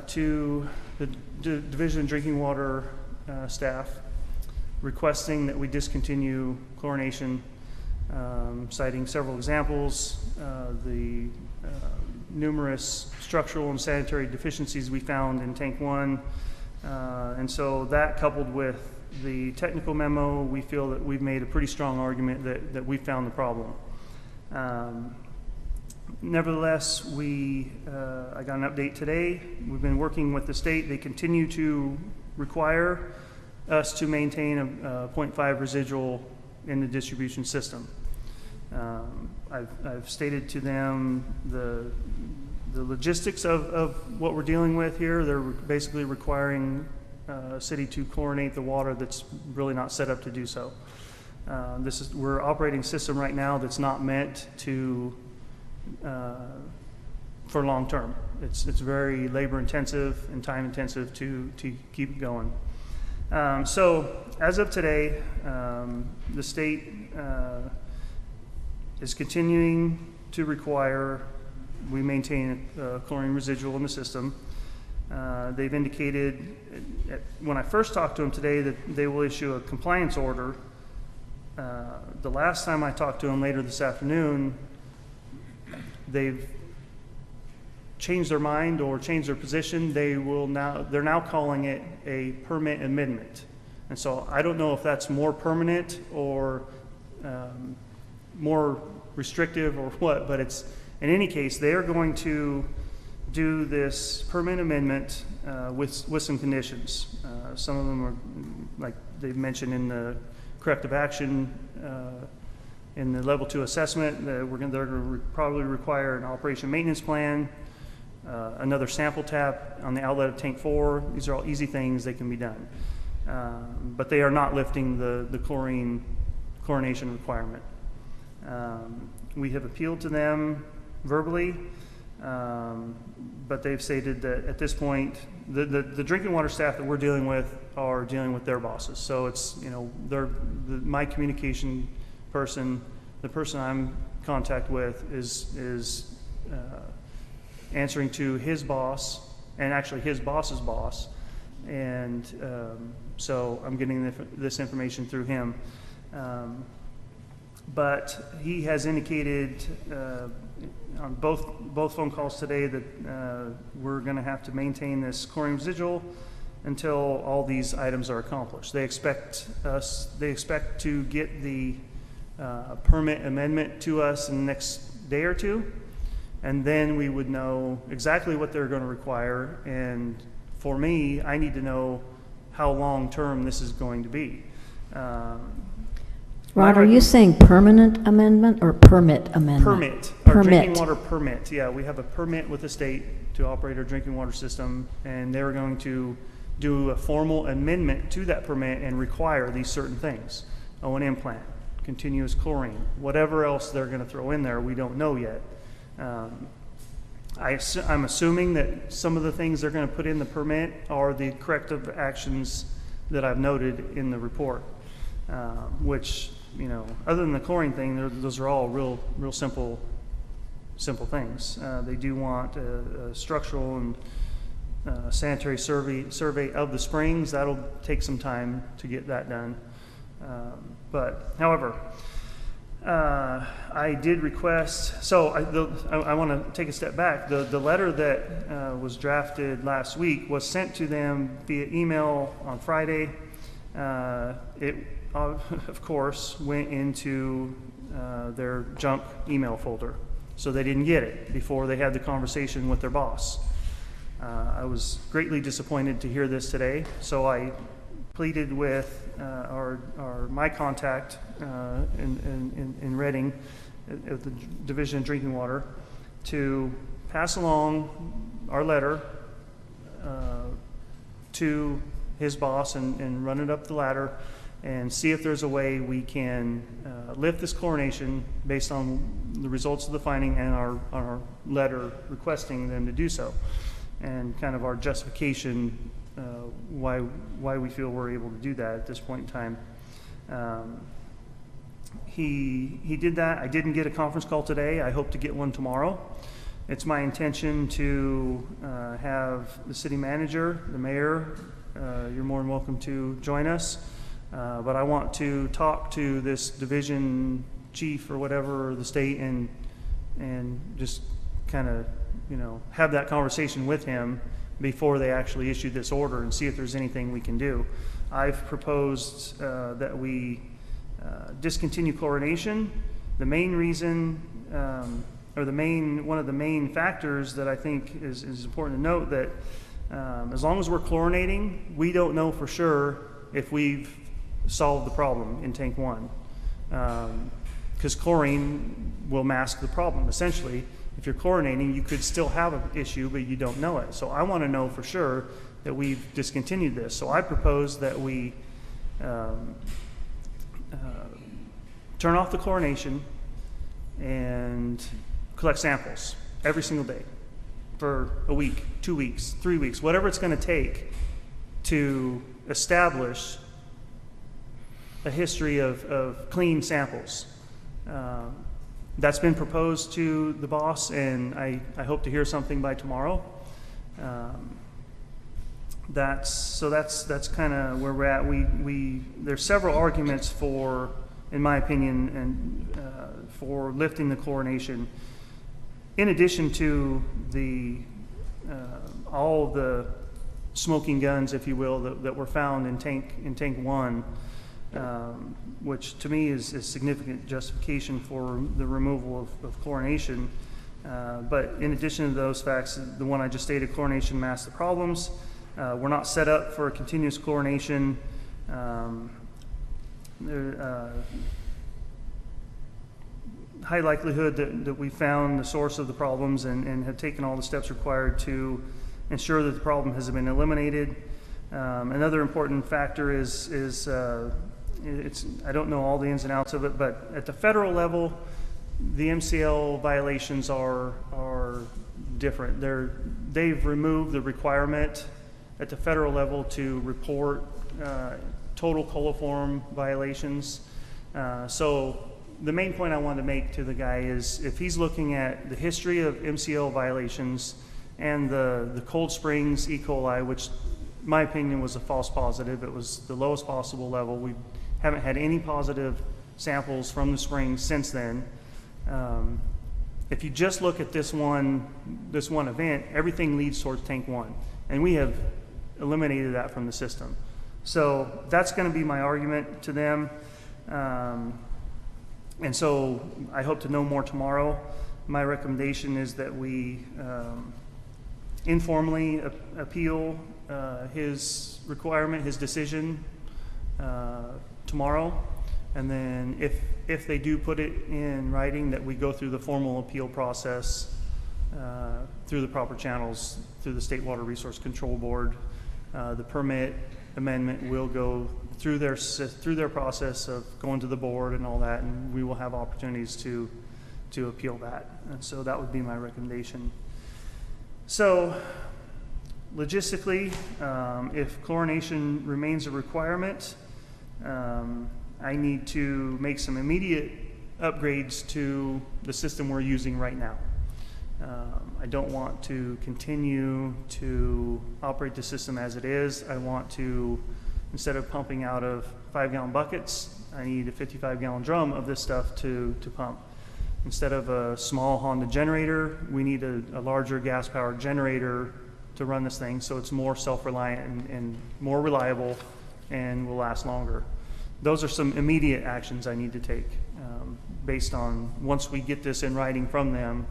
to the Division of Drinking Water staff requesting that we discontinue chlorination, citing several examples, the numerous structural and sanitary deficiencies we found in tank 1. And so that, coupled with the technical memo, we feel that we've made a pretty strong argument that we found the problem. Nevertheless, I got an update today. We've been working with the state. They continue to require us to maintain a 0.5 residual in the distribution system. I've stated to them the logistics of what we're dealing with here. They're basically requiring city to chlorinate the water that's really not set up to do so. We're operating a system right now that's not meant to for long term. It's very labor intensive and time intensive to keep it going. So as of today, the state is continuing to require we maintain a chlorine residual in the system. They've indicated, when I first talked to them today, that they will issue a compliance order. The last time I talked to them later this afternoon, they've changed their mind or changed their position. They're now calling it a permit amendment. And so I don't know if that's more permanent or more restrictive or what, but it's, in any case, they are going to do this permit amendment with some conditions. Some of them are, like they've mentioned in the corrective action, in the level 2 assessment, they're going to probably require an operation maintenance plan, another sample tap on the outlet of tank 4. These are all easy things that can be done. But they are not lifting the chlorination requirement. We have appealed to them verbally, but they've stated that at this point, the drinking water staff that we're dealing with are dealing with their bosses. So it's, you know, my communication person, the person I'm in contact with is answering to his boss, and actually his boss's boss. And so I'm getting this information through him. But he has indicated on both phone calls today that we're going to have to maintain this chlorine residual until all these items are accomplished. They expect to get the permit amendment to us in the next day or two, and then we would know exactly what they're going to require. And for me, I need to know how long term this is going to be. Rod, are you saying permanent amendment or permit amendment? Permit. Our drinking water permit. Yeah, we have a permit with the state to operate our drinking water system, and they're going to do a formal amendment to that permit and require these certain things. O&M plant, continuous chlorine, whatever else they're going to throw in there, we don't know yet. I'm assuming that some of the things they're going to put in the permit are the corrective actions that I've noted in the report, which, you know, other than the chlorine thing, those are all real simple things. They do want a structural and sanitary survey of the springs. That'll take some time to get that done. But however, I did request, so I want to take a step back. The letter that was drafted last week was sent to them via email on Friday. It, of course, went into their junk email folder, so they didn't get it before they had the conversation with their boss. I was greatly disappointed to hear this today, so I pleaded with my contact in Reading at the Division of Drinking Water to pass along our letter to his boss and run it up the ladder and see if there's a way we can lift this chlorination based on the results of the finding and our letter requesting them to do so, and kind of our justification why we feel we're able to do that at this point in time. He did that. I didn't get a conference call today. I hope to get one tomorrow. It's my intention to have the city manager, the mayor, you're more than welcome to join us. But I want to talk to this division chief or whatever, or the state, and just kind of, you know, have that conversation with him before they actually issue this order and see if there's anything we can do. I've proposed that we discontinue chlorination. The main reason, or one of the main factors that I think is important to note, that as long as we're chlorinating, we don't know for sure if we've solved the problem in tank 1, because chlorine will mask the problem. Essentially, if you're chlorinating, you could still have an issue, but you don't know it. So I want to know for sure that we've discontinued this. So I propose that we turn off the chlorination and collect samples every single day for a week, 2 weeks, 3 weeks, whatever it's going to take to establish a history of clean samples. That's been proposed to the boss, and I hope to hear something by tomorrow. That's kind of where we're at. There's several arguments for, in my opinion, and for lifting the chlorination. In addition to all the smoking guns, if you will, that were found in tank 1. Which to me is significant justification for the removal of chlorination. But in addition to those facts, the one I just stated, chlorination masks the problems. We're not set up for continuous chlorination. High likelihood that we found the source of the problems and have taken all the steps required to ensure that the problem has been eliminated. Another important factor is I don't know all the ins and outs of it, but at the federal level, the MCL violations are different. They've removed the requirement at the federal level to report total coliform violations. So the main point I want to make to the guy is if he's looking at the history of MCL violations and the Cold Springs E. coli, which in my opinion was a false positive, it was the lowest possible level. We haven't had any positive samples from the springs since then. If you just look at this one event, everything leads towards tank 1, and we have eliminated that from the system. So that's going to be my argument to them. And so I hope to know more tomorrow. My recommendation is that we informally appeal his requirement, his decision tomorrow. And then if they do put it in writing, that we go through the formal appeal process through the proper channels, through the State Water Resource Control Board. The permit amendment will go through their process of going to the board and all that, and we will have opportunities to appeal that. And so that would be my recommendation. So logistically, if chlorination remains a requirement, I need to make some immediate upgrades to the system we're using right now. I don't want to continue to operate the system as it is. I want to, instead of pumping out of 5-gallon buckets, I need a 55-gallon drum of this stuff to pump. Instead of a small Honda generator, we need a larger gas-powered generator to run this thing so it's more self-reliant and more reliable and will last longer. Those are some immediate actions I need to take based on once we get this in writing from them,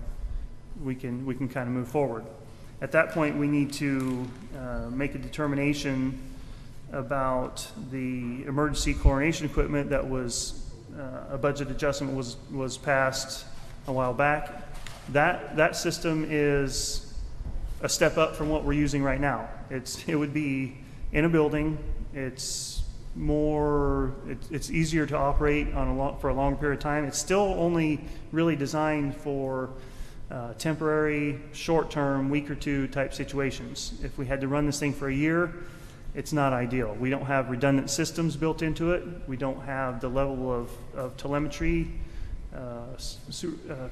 we can kind of move forward. At that point, we need to make a determination about the emergency chlorination equipment that was a budget adjustment was passed a while back. That system is a step up from what we're using right now. It would be in a building. It's easier to operate for a long period of time. It's still only really designed for temporary, short-term, week or two type situations. If we had to run this thing for a year, it's not ideal. We don't have redundant systems built into it. We don't have the level of telemetry,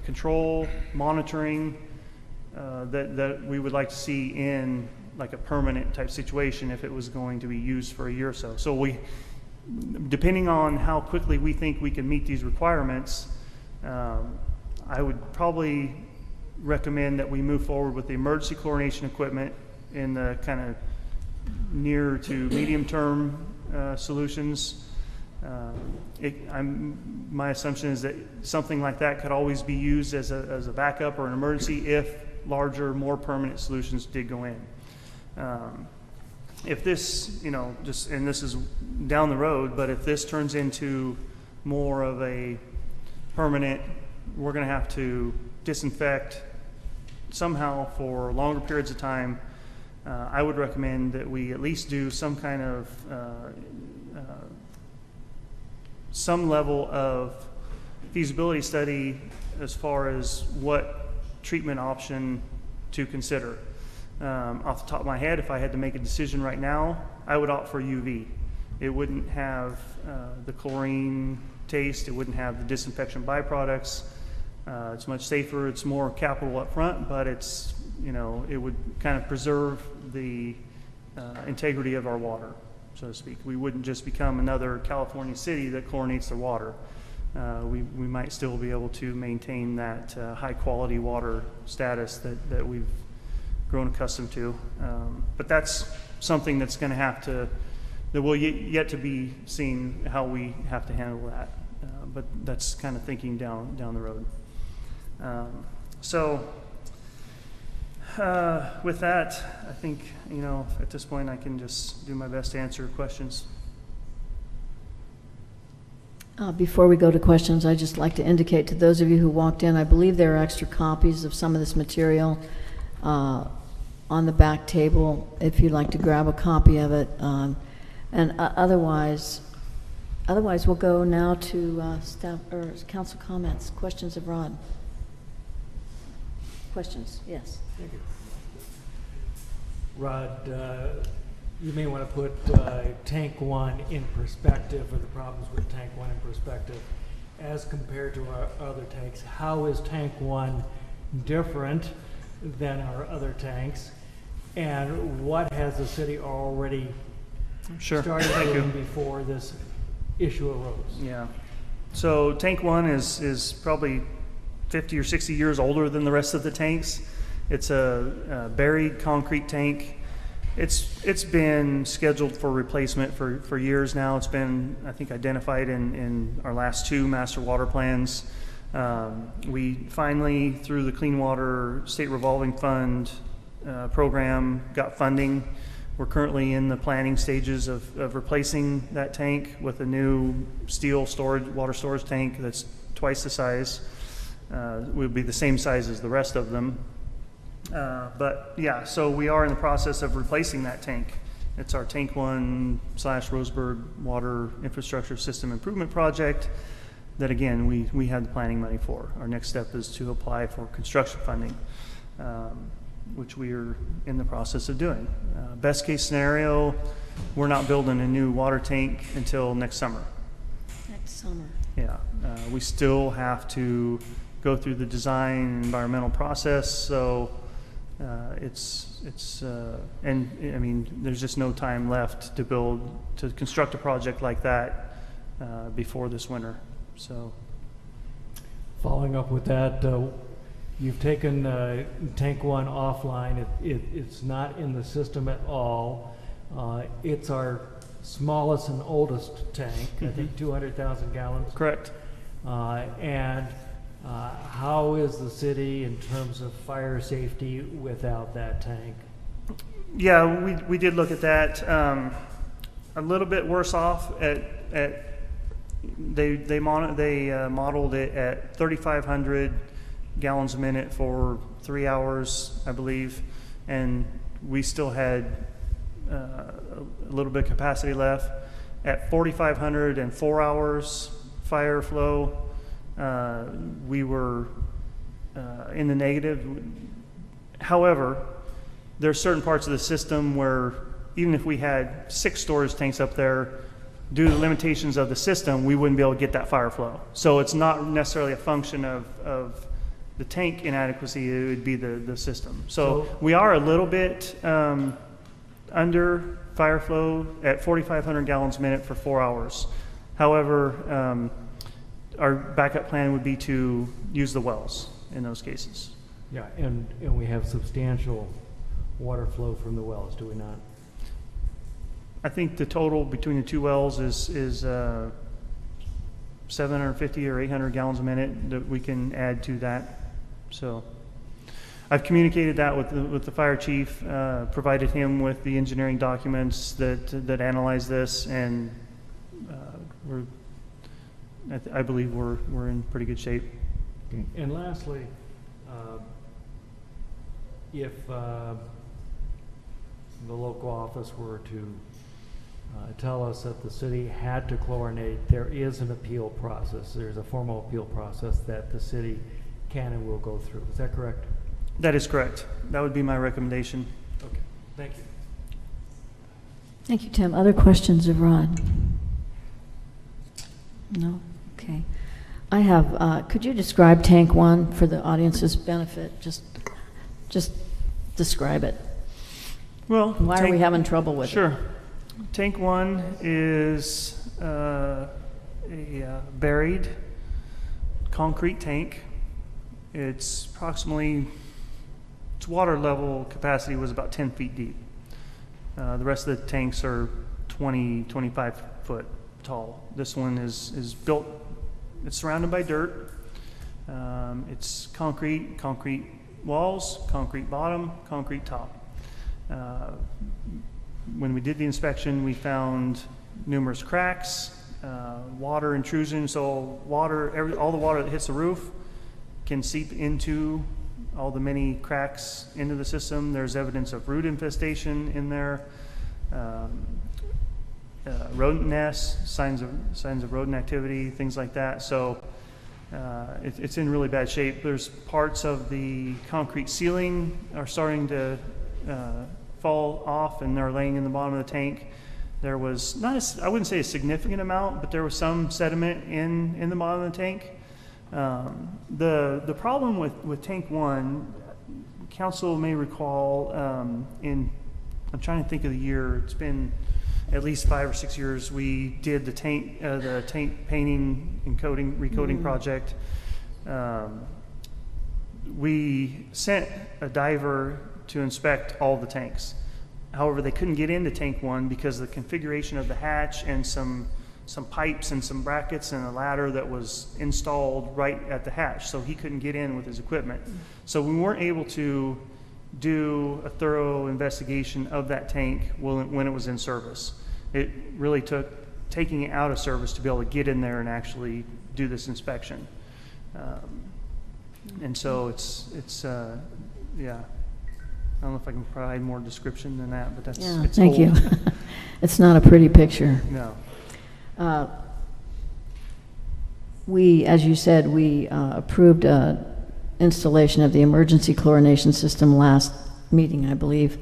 control, monitoring that we would like to see in like a permanent type situation if it was going to be used for a year or so. So depending on how quickly we think we can meet these requirements, I would probably recommend that we move forward with the emergency chlorination equipment in the kind of near to medium term solutions. My assumption is that something like that could always be used as a backup or an emergency if larger, more permanent solutions did go in. If this, and this is down the road, but if this turns into more of a permanent, we're going to have to disinfect somehow for longer periods of time, I would recommend that we at least do some kind of some level of feasibility study as far as what treatment option to consider. Off the top of my head, if I had to make a decision right now, I would opt for UV. It wouldn't have the chlorine taste, it wouldn't have the disinfection byproducts. It's much safer, it's more capital up front, but it's, it would kind of preserve the integrity of our water, so to speak. We wouldn't just become another California city that chlorinates their water. We might still be able to maintain that high quality water status that we've grown accustomed to. But that's something that's going to that will yet to be seen how we have to handle that. But that's kind of thinking down the road. So with that, I think, at this point I can just do my best to answer questions. Before we go to questions, I'd just like to indicate to those of you who walked in, I believe there are extra copies of some of this material on the back table, if you'd like to grab a copy of it. And otherwise, we'll go now to staff or council comments. Questions of Rod? Questions? Yes. Thank you. Rod, you may want to put Tank 1 in perspective, or the problems with Tank 1 in perspective, as compared to our other tanks. How is Tank 1 different than our other tanks? And what has the city already started doing before this issue arose? Yeah. So Tank 1 is probably 50 or 60 years older than the rest of the tanks. It's a buried concrete tank. It's been scheduled for replacement for years now. It's been, I think, identified in our last 2 master water plans. We finally, through the Clean Water State Revolving Fund program, got funding. We're currently in the planning stages of replacing that tank with a new steel water storage tank that's twice the size. Will be the same size as the rest of them. But yeah, so we are in the process of replacing that tank. It's our Tank 1 / Roseburg Water Infrastructure System Improvement Project that, again, we had the planning money for. Our next step is to apply for construction funding, which we are in the process of doing. Best case scenario, we're not building a new water tank until next summer. Next summer. Yeah, we still have to go through the design and environmental process, so and I mean, there's just no time left to construct a project like that before this winter. So, following up with that, you've taken Tank 1 offline. It's not in the system at all. It's our smallest and oldest tank, I think 200,000 gallons. Correct. And how is the city in terms of fire safety without that tank? Yeah, we did look at that. A little bit worse off they modeled it at 3,500 gallons a minute for 3 hours, I believe, and we still had a little bit of capacity left. At 4,500 and 4 hours fire flow, we were in the negative. However, there are certain parts of the system where even if we had 6 storage tanks up there, due to the limitations of the system, we wouldn't be able to get that fire flow. So it's not necessarily a function of the tank inadequacy, it would be the system. So we are a little bit under fire flow at 4,500 gallons a minute for 4 hours. However, our backup plan would be to use the wells in those cases. Yeah, and we have substantial water flow from the wells, do we not? I think the total between the 2 wells is 750 or 800 gallons a minute that we can add to that. So I've communicated that with the fire chief, provided him with the engineering documents that analyze this, and I believe we're in pretty good shape. Okay. And lastly, if the local office were to tell us that the city had to chlorinate, there is an appeal process. There's a formal appeal process that the city can and will go through. Is that correct? That is correct. That would be my recommendation. Okay. Thank you. Thank you, Tim. Other questions of Rod? No? Okay. I have, could you describe Tank 1 for the audience's benefit? Just describe it. Well, why are we having trouble with it? Sure. Tank 1 is a buried concrete tank. It's approximately, its water level capacity was about 10 feet deep. The rest of the tanks are 25 foot tall. This one is built, it's surrounded by dirt. It's concrete walls, concrete bottom, concrete top. When we did the inspection, we found numerous cracks, water intrusion, so all the water that hits the roof can seep into all the many cracks into the system. There's evidence of root infestation in there, rodent nests, signs of rodent activity, things like that. So it's in really bad shape. There's parts of the concrete ceiling are starting to fall off, and they're laying in the bottom of the tank. There was I wouldn't say a significant amount, but there was some sediment in the bottom of the tank. The problem with tank 1, council may recall, I'm trying to think of the year, it's been at least 5 or 6 years, we did the tank painting and recoating project. We sent a diver to inspect all the tanks. However, they couldn't get into tank 1 because of the configuration of the hatch and some pipes and some brackets and a ladder that was installed right at the hatch, so he couldn't get in with his equipment. So we weren't able to do a thorough investigation of that tank when it was in service. It really took taking it out of service to be able to get in there and actually do this inspection. And so it's yeah. I don't know if I can provide more description than that, but it's thank old. you. It's not a pretty picture. No. As you said, we approved installation of the emergency chlorination system last meeting, I believe.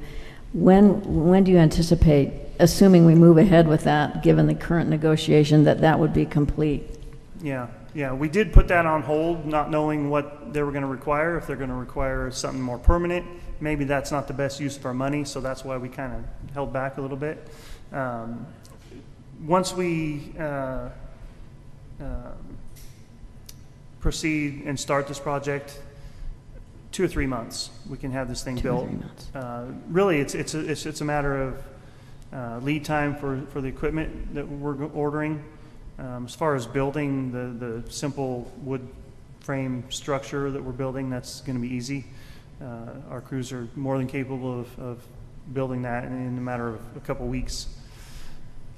When do you anticipate, assuming we move ahead with that, given the current negotiation, that would be complete? Yeah, we did put that on hold, not knowing what they were going to require. If they're going to require something more permanent, maybe that's not the best use of our money, so that's why we kind of held back a little bit. Once we proceed and start this project, 2 or 3 months, we can have this thing built. 2 or 3 months. Really, it's a matter of lead time for the equipment that we're ordering. As far as building the simple wood frame structure that we're building, that's going to be easy. Our crews are more than capable of building that in a matter of a couple weeks.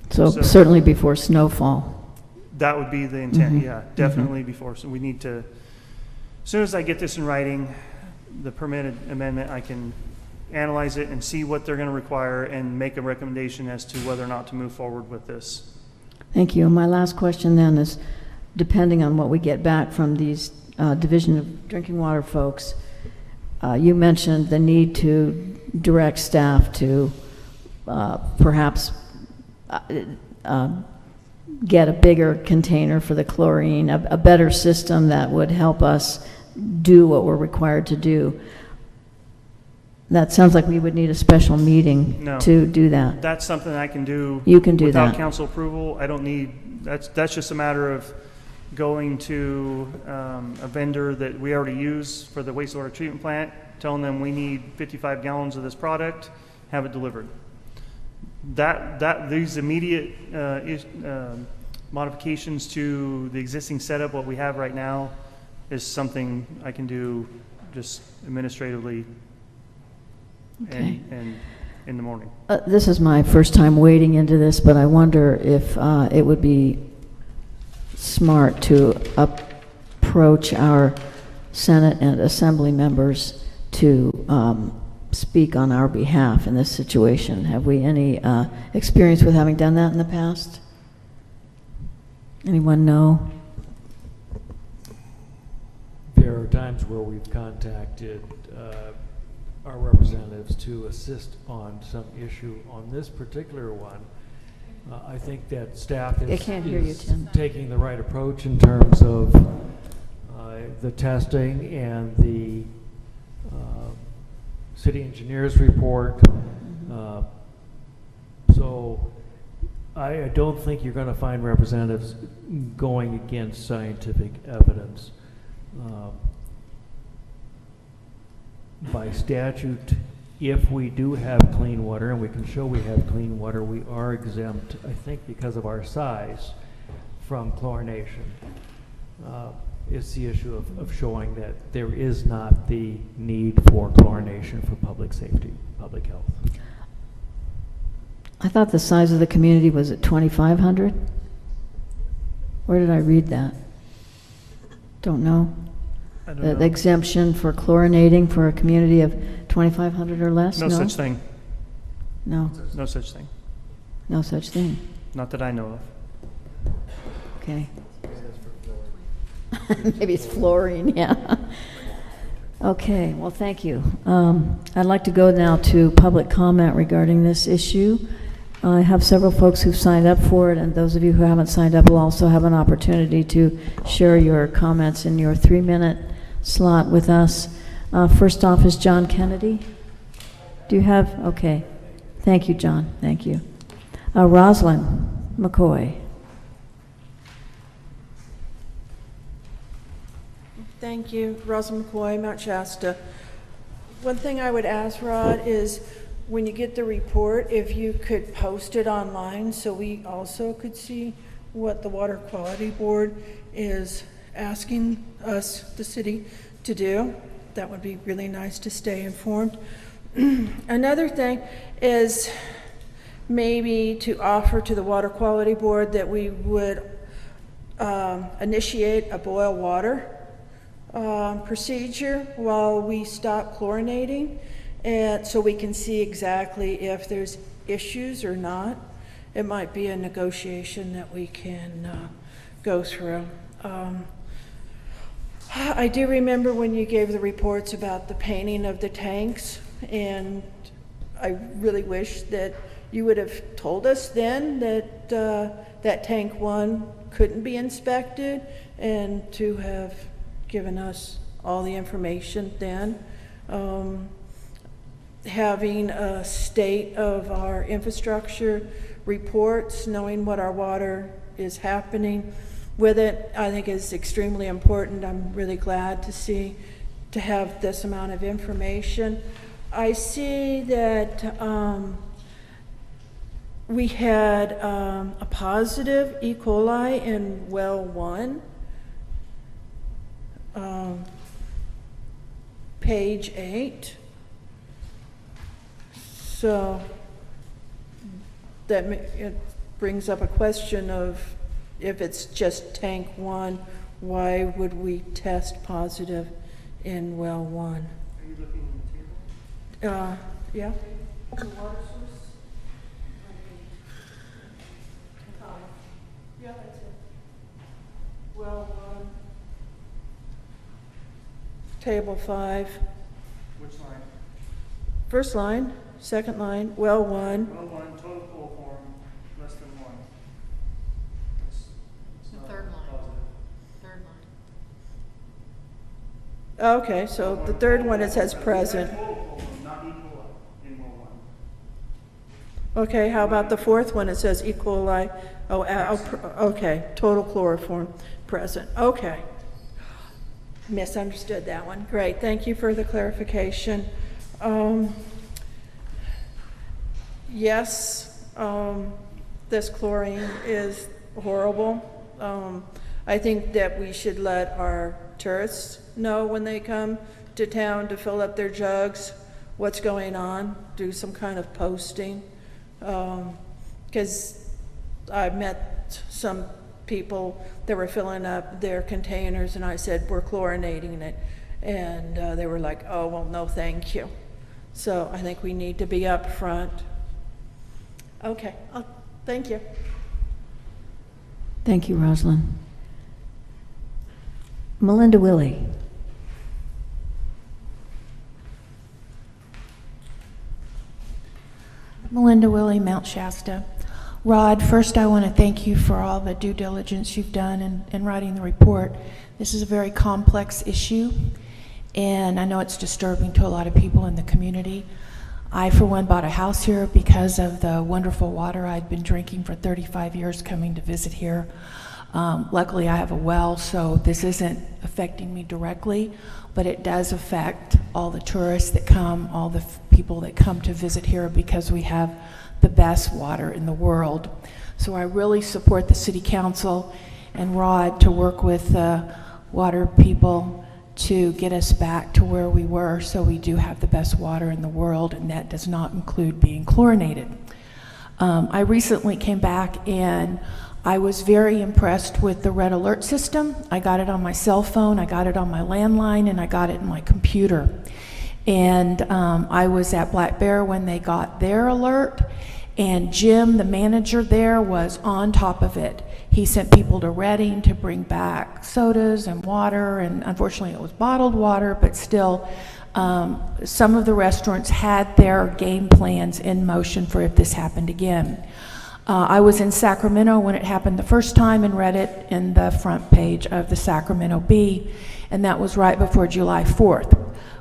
So certainly before snowfall. That would be the intent, yeah, definitely before. So we need to, as soon as I get this in writing, the permitted amendment, I can analyze it and see what they're going to require and make a recommendation as to whether or not to move forward with this. Thank you. My last question then is, depending on what we get back from these Division of Drinking Water folks, you mentioned the need to direct staff to perhaps get a bigger container for the chlorine, a better system that would help us do what we're required to do. That sounds like we would need a special meeting to do that. That's something I can do. You can do without that. council approval. I don't need, that's just a matter of going to a vendor that we already use for the wastewater treatment plant, telling them we need 55 gallons of this product, have it delivered. These immediate modifications to the existing setup, what we have right now, is something I can do just administratively. Okay. And in the morning. This is my first time wading into this, but I wonder if it would be smart to approach our Senate and Assembly members to speak on our behalf in this situation. Have we any experience with having done that in the past? Anyone know? There are times where we've contacted our representatives to assist on some issue. On this particular one, I think that staff is taking the right approach in terms of the testing and the city engineer's report. So I don't think you're going to find representatives going against scientific evidence. By statute, if we do have clean water, and we can show we have clean water, we are exempt, I think because of our size, from chlorination. is the issue of showing that there is not the need for chlorination for public safety, public health. I thought the size of the community was at 2,500. Where did I read that? Don't know. I don't The know. exemption for chlorinating for a community of 2,500 or less? No such thing. No, No such thing. no such thing. Not that I know of. Okay. Maybe it's fluorine, yeah. Okay, well, thank you. I'd like to go now to public comment regarding this issue. I have several folks who've signed up for it, and those of you who haven't signed up will also have an opportunity to share your comments in your 3-minute slot with us. First off is John Kennedy. Do you have? Okay. Thank you, John. Thank you. Rosalind McCoy. Thank you, Rosalind McCoy, Mount Shasta. One thing I would ask, Rod, is when you get the report, if you could post it online so we also could see what the Water Quality Board is asking us, the city, to do. That would be really nice to stay informed. Another thing is maybe to offer to the Water Quality Board that we would initiate a boil water procedure while we stop chlorinating, and so we can see exactly if there's issues or not. It might be a negotiation that we can go through. I do remember when you gave the reports about the painting of the tanks, and I really wish that you would have told us then that that tank 1 couldn't be inspected, and to have given us all the information then. Having a state of our infrastructure reports, knowing what our water is happening with it, I think is extremely important. I'm really glad to have this amount of information. I see that we had a positive E. coli in well 1. Page 8. So that it brings up a question of, if it's just tank 1, why would we test positive in well 1? Are you looking at the table? Yeah. Yeah, that's it. Well 1. Table 5. Which line? First line, second line, well 1. Well, 1, total coliform, less than 1. It's not Third line. positive. Third line. Okay, so the third one, it says present. Total coliform, not E. coli in well 1. Okay, how about the fourth one? It says E. coli. Okay, total chloroform present. Okay. Misunderstood that one. Great, thank you for the clarification. Yes, this chlorine is horrible. I think that we should let our tourists know when they come to town to fill up their jugs what's going on, do some kind of posting. Because I've met some people that were filling up their containers, and I said, we're chlorinating it. And they were like, oh, well, no, thank you. So I think we need to be up front. Okay, thank you. Thank you, Rosalind. Melinda Willie. Melinda Willie, Mount Shasta. Rod, first I want to thank you for all the due diligence you've done in writing the report. This is a very complex issue, and I know it's disturbing to a lot of people in the community. I, for one, bought a house here because of the wonderful water I'd been drinking for 35 years coming to visit here. Luckily, I have a well, so this isn't affecting me directly, but it does affect all the tourists that come, all the people that come to visit here, because we have the best water in the world. So I really support the City Council and Rod to work with water people to get us back to where we were, so we do have the best water in the world, and that does not include being chlorinated. I recently came back and I was very impressed with the red alert system. I got it on my cell phone, I got it on my landline, and I got it in my computer. And I was at Black Bear when they got their alert, and Jim, the manager there, was on top of it. He sent people to Reading to bring back sodas and water, and unfortunately it was bottled water, but still, some of the restaurants had their game plans in motion for if this happened again. I was in Sacramento when it happened the first time and read it in the front page of the Sacramento Bee, and that was right before July 4th,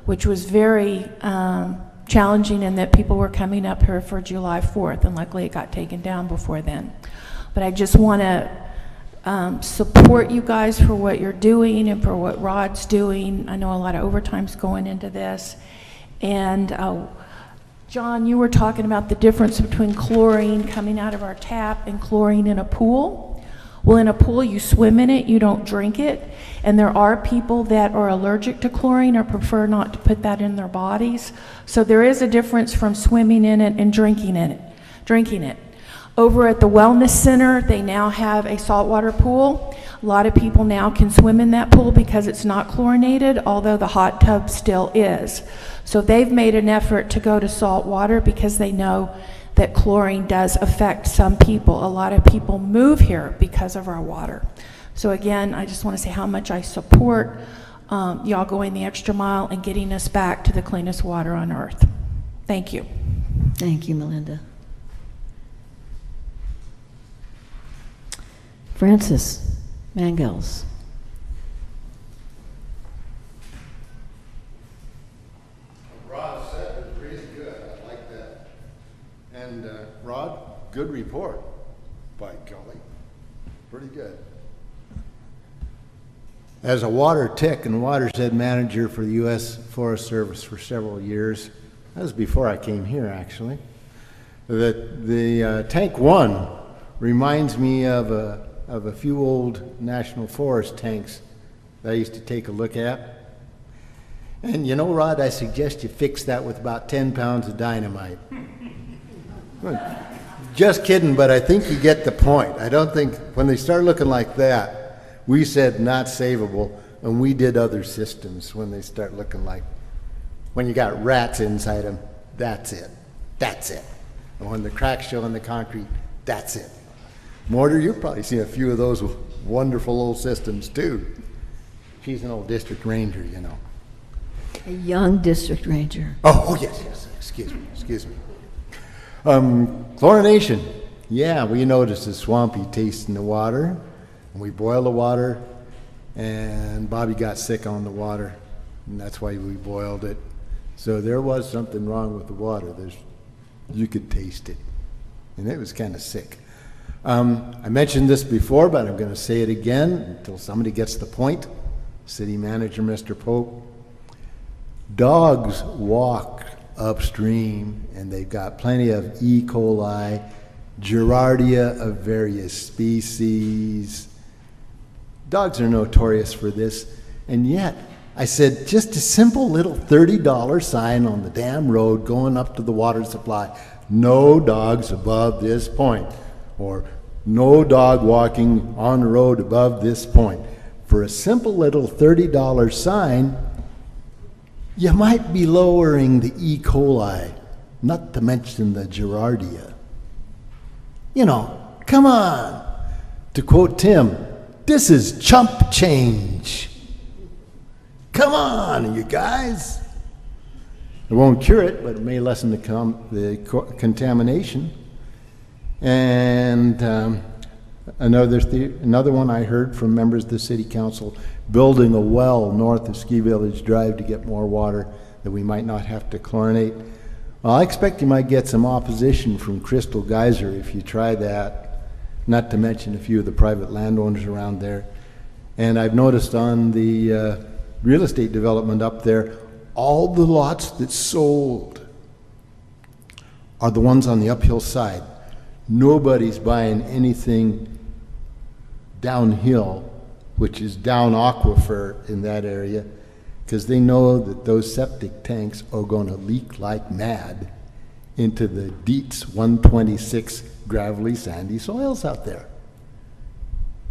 which was very challenging in that people were coming up here for July 4th, and luckily it got taken down before then. But I just want to support you guys for what you're doing and for what Rod's doing. I know a lot of overtime's going into this. And John, you were talking about the difference between chlorine coming out of our tap and chlorine in a pool. Well, in a pool, you swim in it, you don't drink it. And there are people that are allergic to chlorine or prefer not to put that in their bodies. So there is a difference from swimming in it and drinking it. Over at the Wellness Center, they now have a saltwater pool. A lot of people now can swim in that pool because it's not chlorinated, although the hot tub still is. So they've made an effort to go to salt water because they know that chlorine does affect some people. A lot of people move here because of our water. So again, I just want to say how much I support y'all going the extra mile and getting us back to the cleanest water on earth. Thank you. Thank you, Melinda. Francis Mangels. Rod said it was really good. I like that. And Rod, good report by Kelly. Pretty good. As a water tech and watershed manager for the U.S. Forest Service for several years, that was before I came here actually, that the Tank 1 reminds me of a few old National Forest tanks that I used to take a look at. And you know, Rod, I suggest you fix that with about 10 pounds of dynamite. Just kidding, but I think you get the point. I don't think, when they start looking like that, we said not savable, and we did other systems when they start looking like, when you got rats inside them, that's it. That's it. And when the cracks show in the concrete, that's it. Mortar, you've probably seen a few of those wonderful old systems too. She's an old district ranger, you know. A young district ranger. Oh yes, excuse me. Chlorination. Yeah, we noticed a swampy taste in the water. And we boiled the water, and Bobby got sick on the water, and that's why we boiled it. So there was something wrong with the water. You could taste it, and it was kind of sick. I mentioned this before, but I'm going to say it again until somebody gets the point. City Manager Mr. Pope. Dogs walk upstream, and they've got plenty of E. coli, Giardia of various species. Dogs are notorious for this, and yet I said just a simple little $30 sign on the damn road going up to the water supply. No dogs above this point, or no dog walking on the road above this point. For a simple little $30 sign, you might be lowering the E. coli, not to mention the Giardia. You know, come on. To quote Tim, this is chump change. Come on, you guys. It won't cure it, but it may lessen the contamination. And another one I heard from members of the City Council, building a well north of Ski Village Drive to get more water that we might not have to chlorinate. Well, I expect you might get some opposition from Crystal Geyser if you try that, not to mention a few of the private landowners around there. And I've noticed on the real estate development up there, all the lots that sold are the ones on the uphill side. Nobody's buying anything downhill which is down aquifer in that area, because they know that those septic tanks are going to leak like mad into the Dietz 126 gravelly sandy soils out there.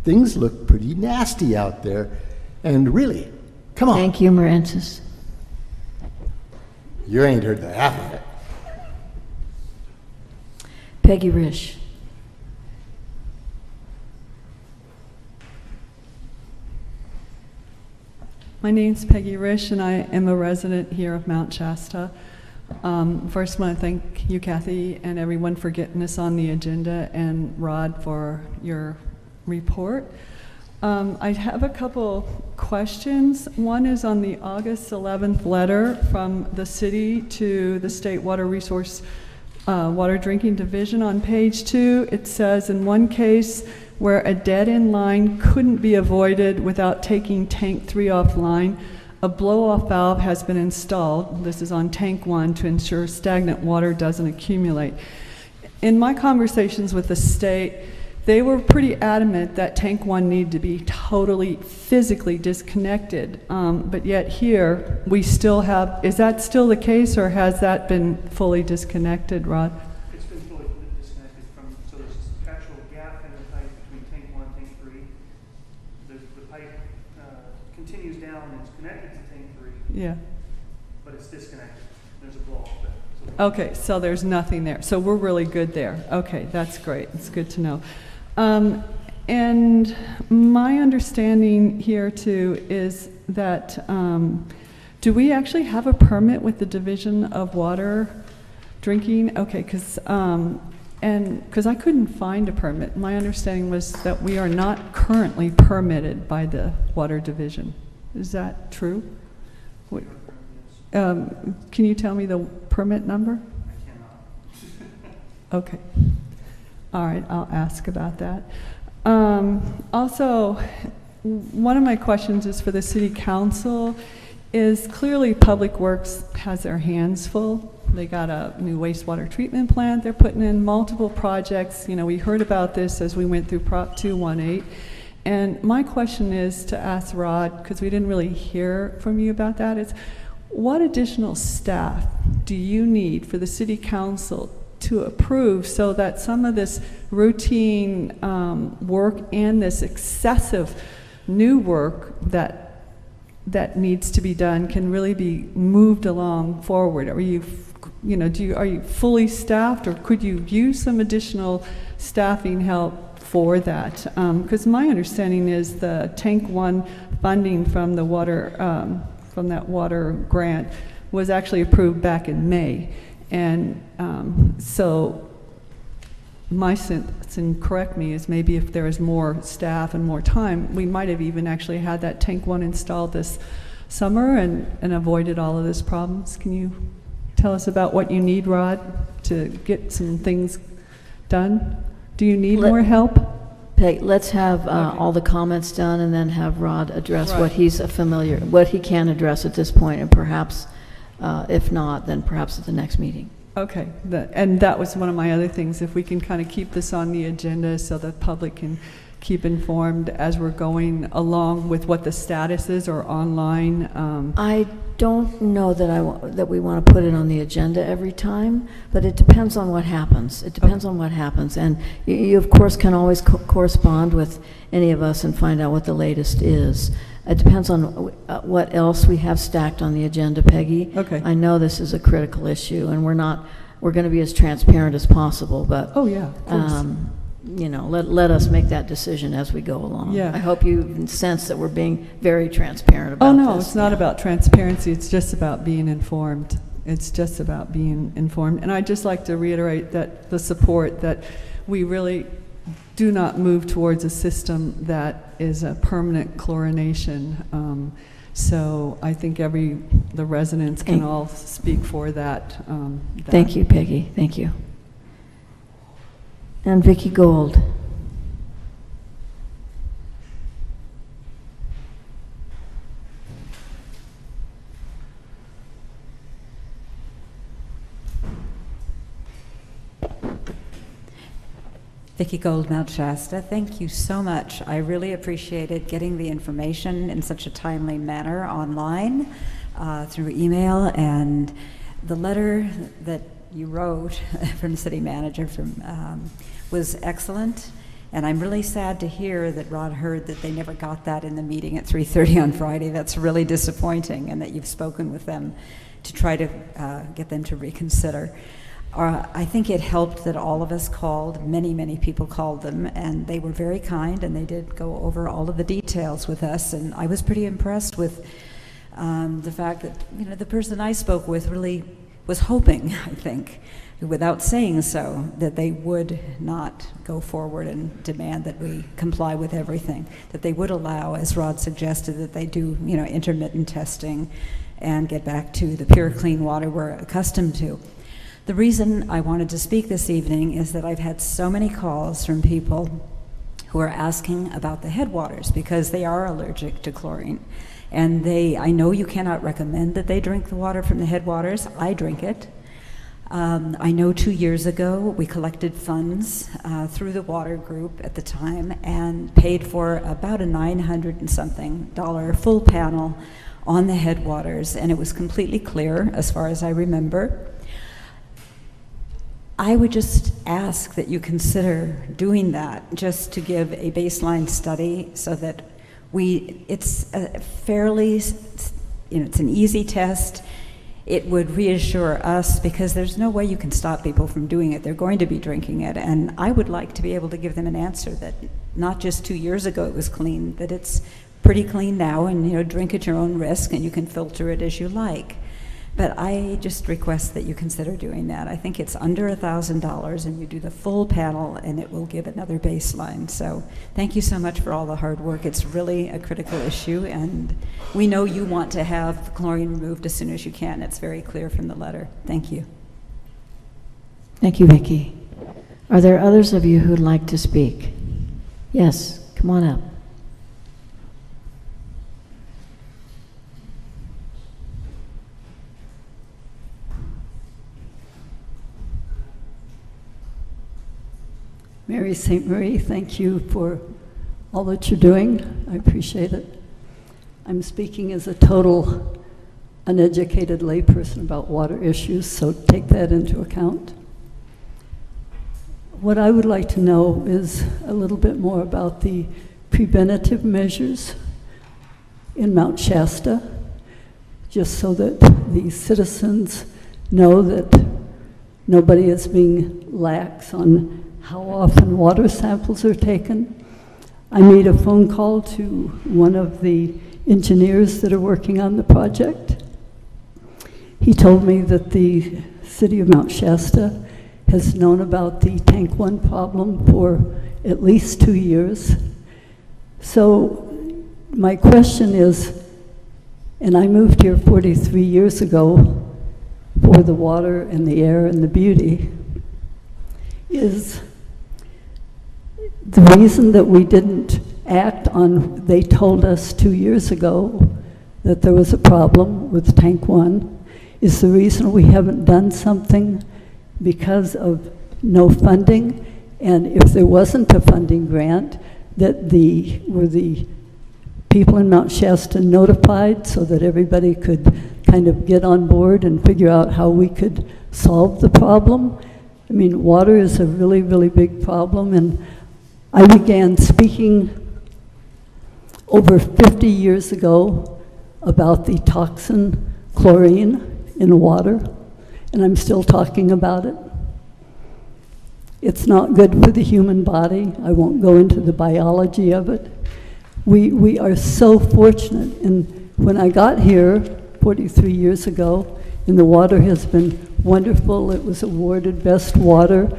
Things look pretty nasty out there, and really, come on. Thank you, Morentis. You ain't heard the half of it. Peggy Risch. My name's Peggy Risch, and I am a resident here of Mount Shasta. First, I want to thank you, Kathy, and everyone for getting this on the agenda, and Rod for your report. I have a couple questions. One is on the August 11th letter from the city to the State Water Resource Water Drinking Division. On page 2, it says, in one case where a dead-end line couldn't be avoided without taking tank 3 offline, a blow-off valve has been installed. This is on tank 1 to ensure stagnant water doesn't accumulate. In my conversations with the state, they were pretty adamant that tank 1 needed to be totally physically disconnected. But yet here, we still have, is that still the case, or has that been fully disconnected, Rod? It's been fully disconnected from, so there's an actual gap in the pipe between tank 1 and tank 3. The pipe continues down and is connected to tank 3. Yeah. But it's disconnected. There's a blow-off there. Okay, so there's nothing there. So we're really good there. Okay, that's great. It's good to know. And my understanding here too is that do we actually have a permit with the Division of Water Drinking? Okay, because I couldn't find a permit. My understanding was that we are not currently permitted by the Water Division. Is that true? What, can you tell me the permit number? I cannot. Okay. All right, I'll ask about that. Also, one of my questions is for the City Council. Is clearly Public Works has their hands full. They got a new wastewater treatment plant. They're putting in multiple projects. You know, we heard about this as we went through Prop 218. And my question is to ask Rod, because we didn't really hear from you about that, is what additional staff do you need for the City Council to approve so that some of this routine work and this excessive new work that needs to be done can really be moved along forward? Are you, are you fully staffed, or could you use some additional staffing help for that? Because my understanding is the Tank 1 funding from the water, from that water grant was actually approved back in May. And so my sense, and correct me, is maybe if there is more staff and more time, we might have even actually had that tank 1 installed this summer and avoided all of these problems. Can you tell us about what you need, Rod, to get some things done? Do you need more help? Peg, let's have all the comments done and then have Rod address what he's what he can address at this point, and perhaps if not, then perhaps at the next meeting. Okay, and that was one of my other things. If we can kind of keep this on the agenda so the public can keep informed as we're going along with what the status is, or online. I don't know that we want to put it on the agenda every time, but it depends on what happens. It depends on what happens, and you of course can always correspond with any of us and find out what the latest is. It depends on what else we have stacked on the agenda, Peggy. Okay. I know this is a critical issue, and we're going to be as transparent as possible, but oh yeah, of course. Let us make that decision as we go along. Yeah. I hope you sense that we're being very transparent about this. Oh no, it's not about transparency. It's just about being informed. It's just about being informed. And I'd just like to reiterate that the support that we really do not move towards a system that is a permanent chlorination. So I think the residents can all speak for that. Thank you, Peggy. Thank you. And Vicki Gold. Vicki Gold, Mount Shasta. Thank you so much. I really appreciated getting the information in such a timely manner online through email, and the letter that you wrote from the city manager was excellent. And I'm really sad to hear that Rod heard that they never got that in the meeting at 3:30 on Friday. That's really disappointing, and that you've spoken with them to try to get them to reconsider. I think it helped that all of us called. Many people called them, and they were very kind, and they did go over all of the details with us. And I was pretty impressed with the fact that, you know, the person I spoke with really was hoping, I think, without saying so, that they would not go forward and demand that we comply with everything, that they would allow, as Rod suggested, that they do, you know, intermittent testing and get back to the pure, clean water we're accustomed to. The reason I wanted to speak this evening is that I've had so many calls from people who are asking about the headwaters because they are allergic to chlorine. And I know you cannot recommend that they drink the water from the headwaters. I drink it. I know 2 years ago we collected funds through the water group at the time and paid for about a $900 and something full panel on the headwaters, and it was completely clear as far as I remember. I would just ask that you consider doing that, just to give a baseline study so that it's a fairly, you know, it's an easy test. It would reassure us, because there's no way you can stop people from doing it. They're going to be drinking it, and I would like to be able to give them an answer that not just 2 years ago it was clean, that it's pretty clean now, and, you know, drink at your own risk, and you can filter it as you like. But I just request that you consider doing that. I think it's under $1,000, and you do the full panel, and it will give another baseline. So thank you so much for all the hard work. It's really a critical issue, and we know you want to have the chlorine removed as soon as you can. It's very clear from the letter. Thank you. Thank you, Vicki. Are there others of you who'd like to speak? Yes, come on up. Mary St. Marie, thank you for all that you're doing. I appreciate it. I'm speaking as a total uneducated layperson about water issues, so take that into account. What I would like to know is a little bit more about the preventative measures in Mount Shasta, just so that the citizens know that nobody is being lax on how often water samples are taken. I made a phone call to one of the engineers that are working on the project. He told me that the city of Mount Shasta has known about the Tank 1 problem for at least 2 years. So my question is, and I moved here 43 years ago for the water and the air and the beauty, is the reason that we didn't act on, they told us 2 years ago that there was a problem with Tank 1, is the reason we haven't done something because of no funding. And if there wasn't a funding grant, that were the people in Mount Shasta notified so that everybody could kind of get on board and figure out how we could solve the problem? I mean, water is a really, really big problem, and I began speaking over 50 years ago about the toxin chlorine in water, and I'm still talking about it. It's not good for the human body. I won't go into the biology of it. We are so fortunate, and when I got here 43 years ago, and the water has been wonderful. It was awarded best water.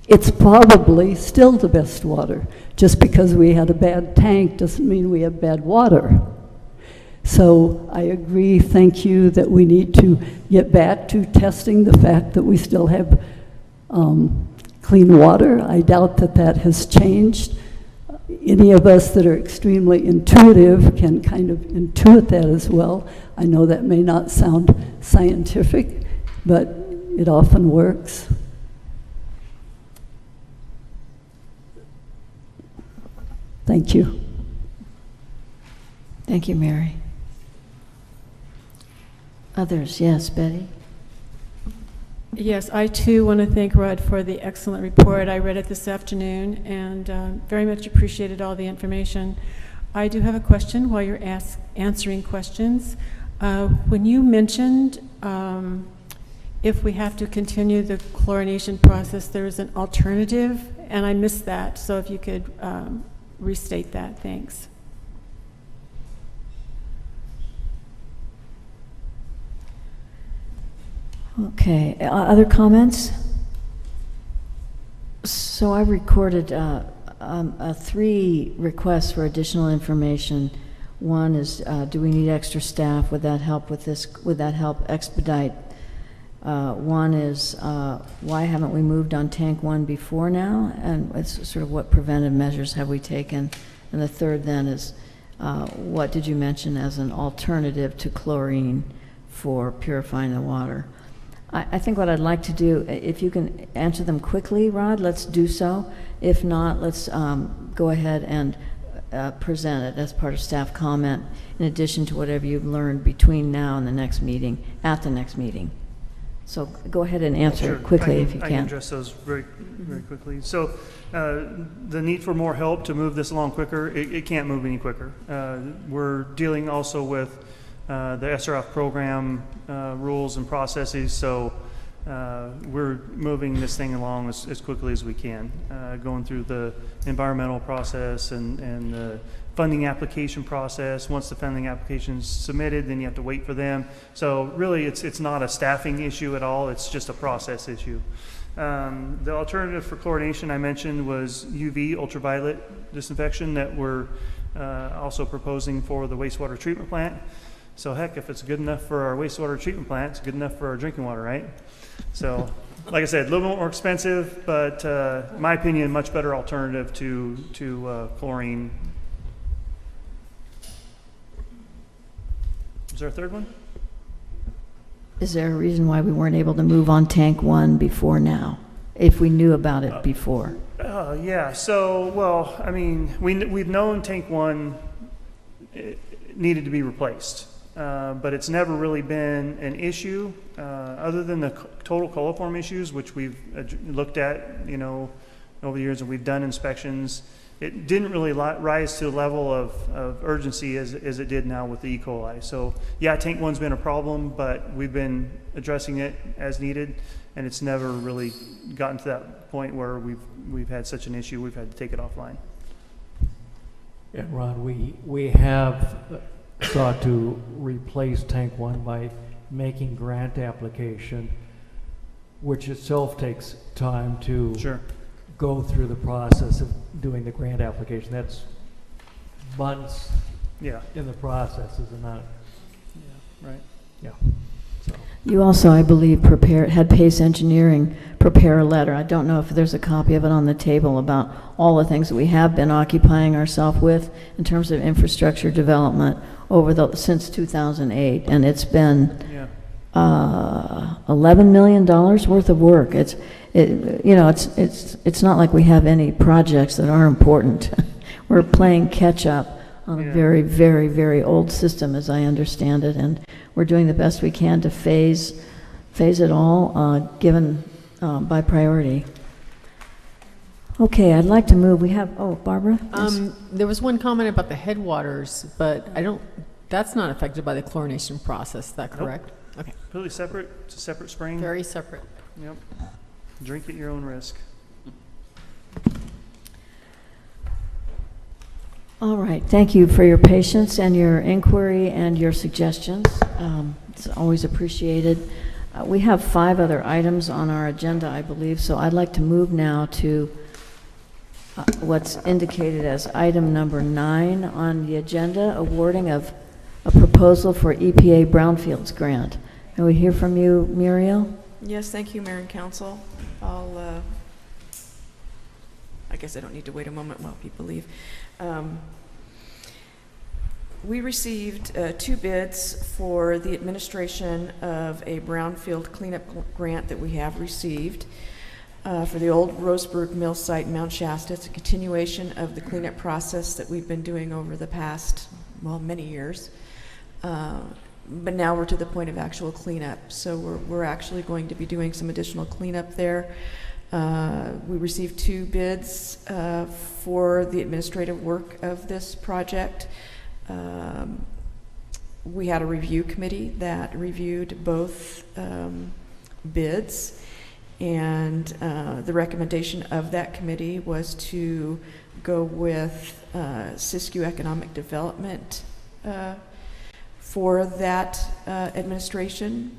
It's probably still the best water. Just because we had a bad tank doesn't mean we have bad water. So I agree, thank you, that we need to get back to testing the fact that we still have clean water. I doubt that that has changed. Any of us that are extremely intuitive can kind of intuit that as well. I know that may not sound scientific, but it often works. Thank you. Thank you, Mary. Others? Yes, Betty? Yes, I too want to thank Rod for the excellent report. I read it this afternoon and very much appreciated all the information. I do have a question while you're answering questions. When you mentioned if we have to continue the chlorination process, there is an alternative, and I missed that. So if you could restate that, thanks. Okay, other comments? So I recorded 3 requests for additional information. One is, do we need extra staff? Would that help with this? Would that help expedite? One is, why haven't we moved on tank 1 before now? And it's sort of what preventive measures have we taken? And the third then is, what did you mention as an alternative to chlorine for purifying the water? I think what I'd like to do, if you can answer them quickly, Rod, let's do so. If not, let's go ahead and present it as part of staff comment in addition to whatever you've learned between now and the next meeting, at the next meeting. So go ahead and answer quickly if you can. I can address those very quickly. So the need for more help to move this along quicker, it can't move any quicker. We're dealing also with the SRF program rules and processes, so we're moving this thing along as quickly as we can, going through the environmental process and the funding application process. Once the funding application is submitted, then you have to wait for them. So really, it's not a staffing issue at all. It's just a process issue. The alternative for chlorination I mentioned was UV, ultraviolet disinfection, that we're also proposing for the wastewater treatment plant. So heck, if it's good enough for our wastewater treatment plant, it's good enough for our drinking water, right? So, like I said, a little bit more expensive, but in my opinion, much better alternative to chlorine. Is there a third one? Is there a reason why we weren't able to move on tank 1 before now, if we knew about it before? Yeah, so, well, I mean, we've known tank 1 needed to be replaced. But it's never really been an issue, other than the total coliform issues, which we've looked at, you know, over the years, and we've done inspections. It didn't really rise to the level of urgency as it did now with the E. coli. So yeah, tank 1's been a problem, but we've been addressing it as needed, and it's never really gotten to that point where we've had such an issue we've had to take it offline. And Ron, we have sought to replace tank 1 by making grant application, which itself takes time to go through the process of doing the grant application. That's months in the process, is it not? Yeah, right. Yeah. So. You also, I believe, had Pace Engineering prepare a letter. I don't know if there's a copy of it on the table about all the things that we have been occupying ourselves with in terms of infrastructure development since 2008, and it's been $11 million worth of work. It's not like we have any projects that are important. We're playing catch up on a very, very, very old system, as I understand it, and we're doing the best we can to phase it all, given by priority. Okay, I'd like to move. We have, Barbara? Yes. There was one comment about the headwaters, but that's not affected by the chlorination process, is that correct? Nope. Okay. Completely separate. It's a separate spring. Very separate. Yep. Drink at your own risk. All right, thank you for your patience and your inquiry and your suggestions. It's always appreciated. We have 5 other items on our agenda, I believe, so I'd like to move now to what's indicated as item number 9 on the agenda, awarding of a proposal for EPA Brownfields grant. May we hear from you, Muriel? Yes, thank you, Mayor and Council. I guess I don't need to wait a moment while people leave. We received 2 bids for the administration of a brownfield cleanup grant that we have received. for the old Rosebrook Mill site in Mount Shasta. It's a continuation of the cleanup process that we've been doing over the past, well, many years. But now we're to the point of actual cleanup. So we're actually going to be doing some additional cleanup there. We received 2 bids for the administrative work of this project. We had a review committee that reviewed both bids, and the recommendation of that committee was to go with Siskiyou Economic Development for that administration.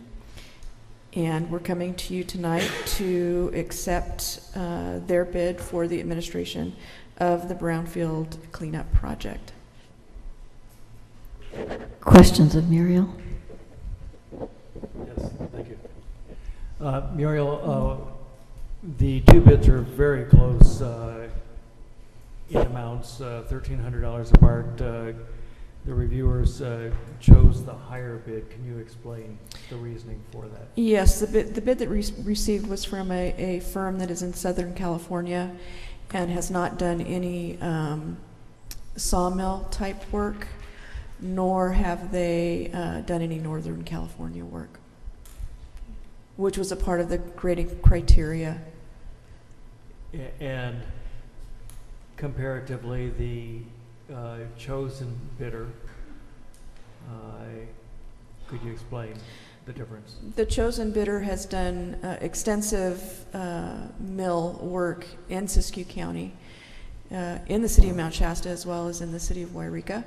And we're coming to you tonight to accept their bid for the administration of the Brownfield cleanup project. Questions of Muriel? Yes, thank you. Muriel, the 2 bids are very close in amounts, $1,300 apart. The reviewers chose the higher bid. Can you explain the reasoning for that? Yes, the bid that received was from a firm that is in Southern California and has not done any sawmill type work, nor have they done any Northern California work, which was a part of the grading criteria. And comparatively, the chosen bidder, could you explain the difference? The chosen bidder has done extensive mill work in Siskiyou County, in the city of Mount Shasta, as well as in the city of Wairika.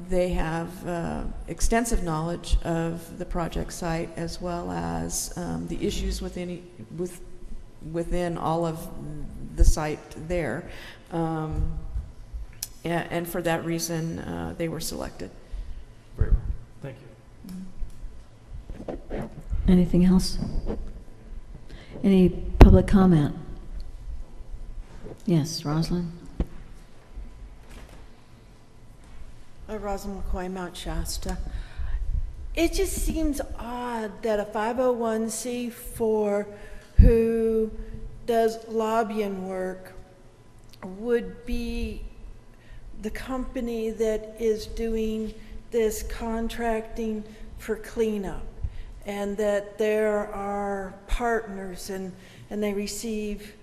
They have extensive knowledge of the project site, as well as the issues within all of the site there. And for that reason, they were selected. Very well. Thank you. Anything else? Any public comment? Yes, Rosalind? Rosalind McCoy, Mount Shasta. It just seems odd that a 501c4 who does lobbying work would be the company that is doing this contracting for cleanup, and that there are partners, and they receive,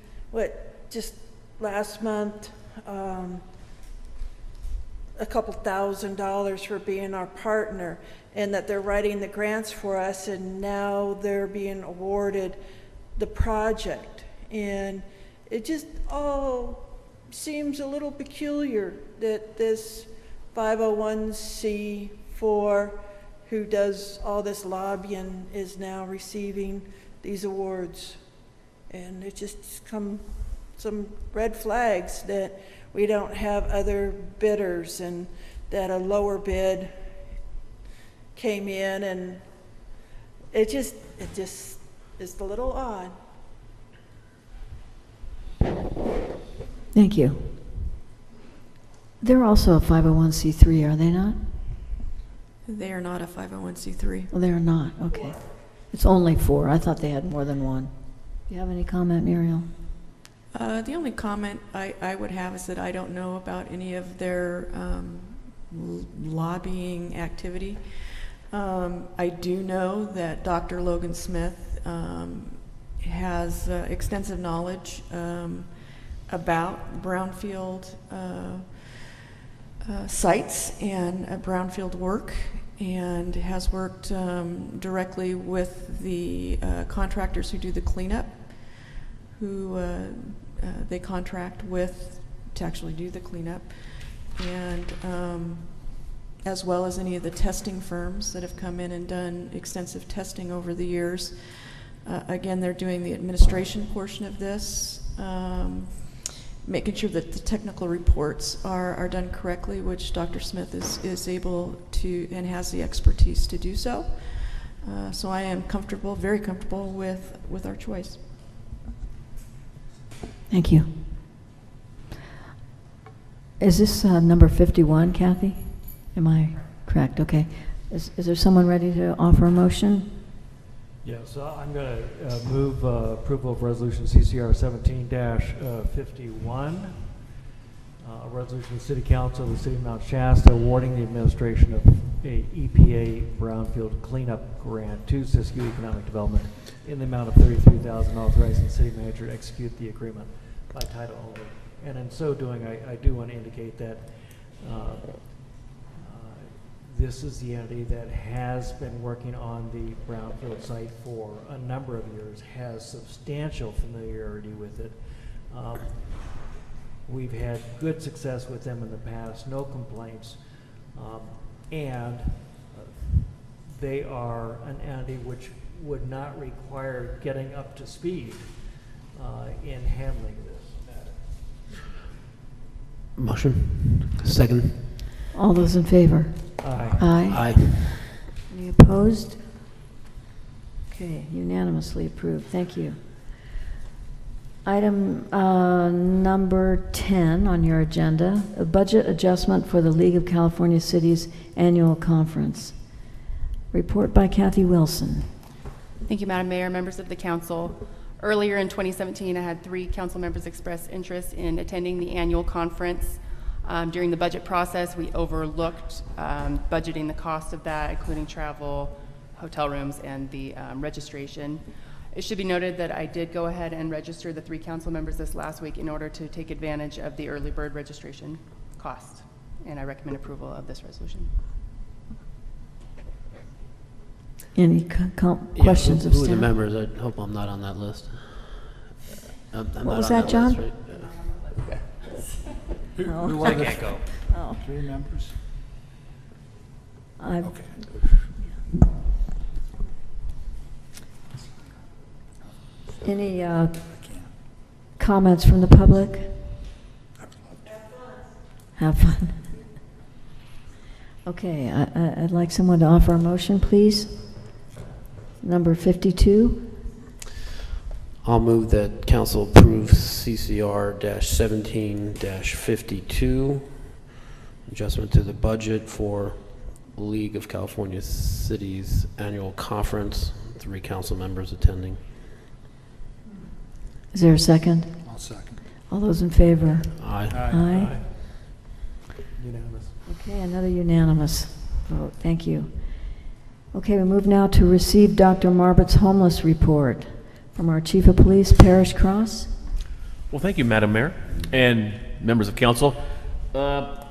just last month, a couple $1,000s for being our partner, and that they're writing the grants for us, and now they're being awarded the project. And it just all seems a little peculiar that this 501c4 who does all this lobbying is now receiving these awards. And it just come some red flags that we don't have other bidders, and that a lower bid came in, and it just is a little odd. Thank you. They're also a 501c3, are they not? They are not a 501c3. Well, they're not. Okay. It's only 4. I thought they had more than one. Do you have any comment, Muriel? The only comment I would have is that I don't know about any of their lobbying activity. I do know that Dr. Logan Smith has extensive knowledge about brownfield sites and brownfield work, and has worked directly with the contractors who do the cleanup, who they contract with to actually do the cleanup, and as well as any of the testing firms that have come in and done extensive testing over the years. Again, they're doing the administration portion of this, making sure that the technical reports are done correctly, which Dr. Smith is able to and has the expertise to do so. So I am comfortable, very comfortable with our choice. Thank you. Is this number 51, Kathy? Am I correct? Okay. Is there someone ready to offer a motion? Yeah, so I'm going to move approval of resolution CCR 17-51. A resolution of the City Council of the City of Mount Shasta awarding the administration of a EPA brownfield cleanup grant to Siskiyou Economic Development in the amount of $33,000, authorizing the city manager to execute the agreement by title only. And in so doing, I do want to indicate that this is the entity that has been working on the brownfield site for a number of years, has substantial familiarity with it. We've had good success with them in the past, no complaints, and they are an entity which would not require getting up to speed in handling this matter. Motion. Second. All those in favor? Aye. Aye. Any opposed? Okay, unanimously approved. Thank you. Item number 10 on your agenda, a budget adjustment for the League of California Cities Annual Conference. Report by Kathy Wilson. Thank you, Madam Mayor, members of the council. Earlier in 2017, I had 3 council members express interest in attending the annual conference. During the budget process, we overlooked budgeting the cost of that, including travel, hotel rooms, and the registration. It should be noted that I did go ahead and register the 3 council members this last week in order to take advantage of the early bird registration cost, and I recommend approval of this resolution. Any questions of Who are staff? the members? I hope I'm not on that list. What was that, John? List, right? No. I can't go. Oh. 3 members? Okay. Any comments from the public? Have fun. Okay, I'd like someone to offer a motion, please. Number 52. I'll move that council approve CCR-17-52, adjustment to the budget for League of California Cities Annual Conference, 3 council members attending. Is there a second? I'll second. All those in favor? Aye. Aye. Unanimous. Okay, another unanimous vote. Thank you. Okay, we move now to receive Dr. Marbott's homeless report from our Chief of Police, Parish Cross. Well, thank you, Madam Mayor and members of council. The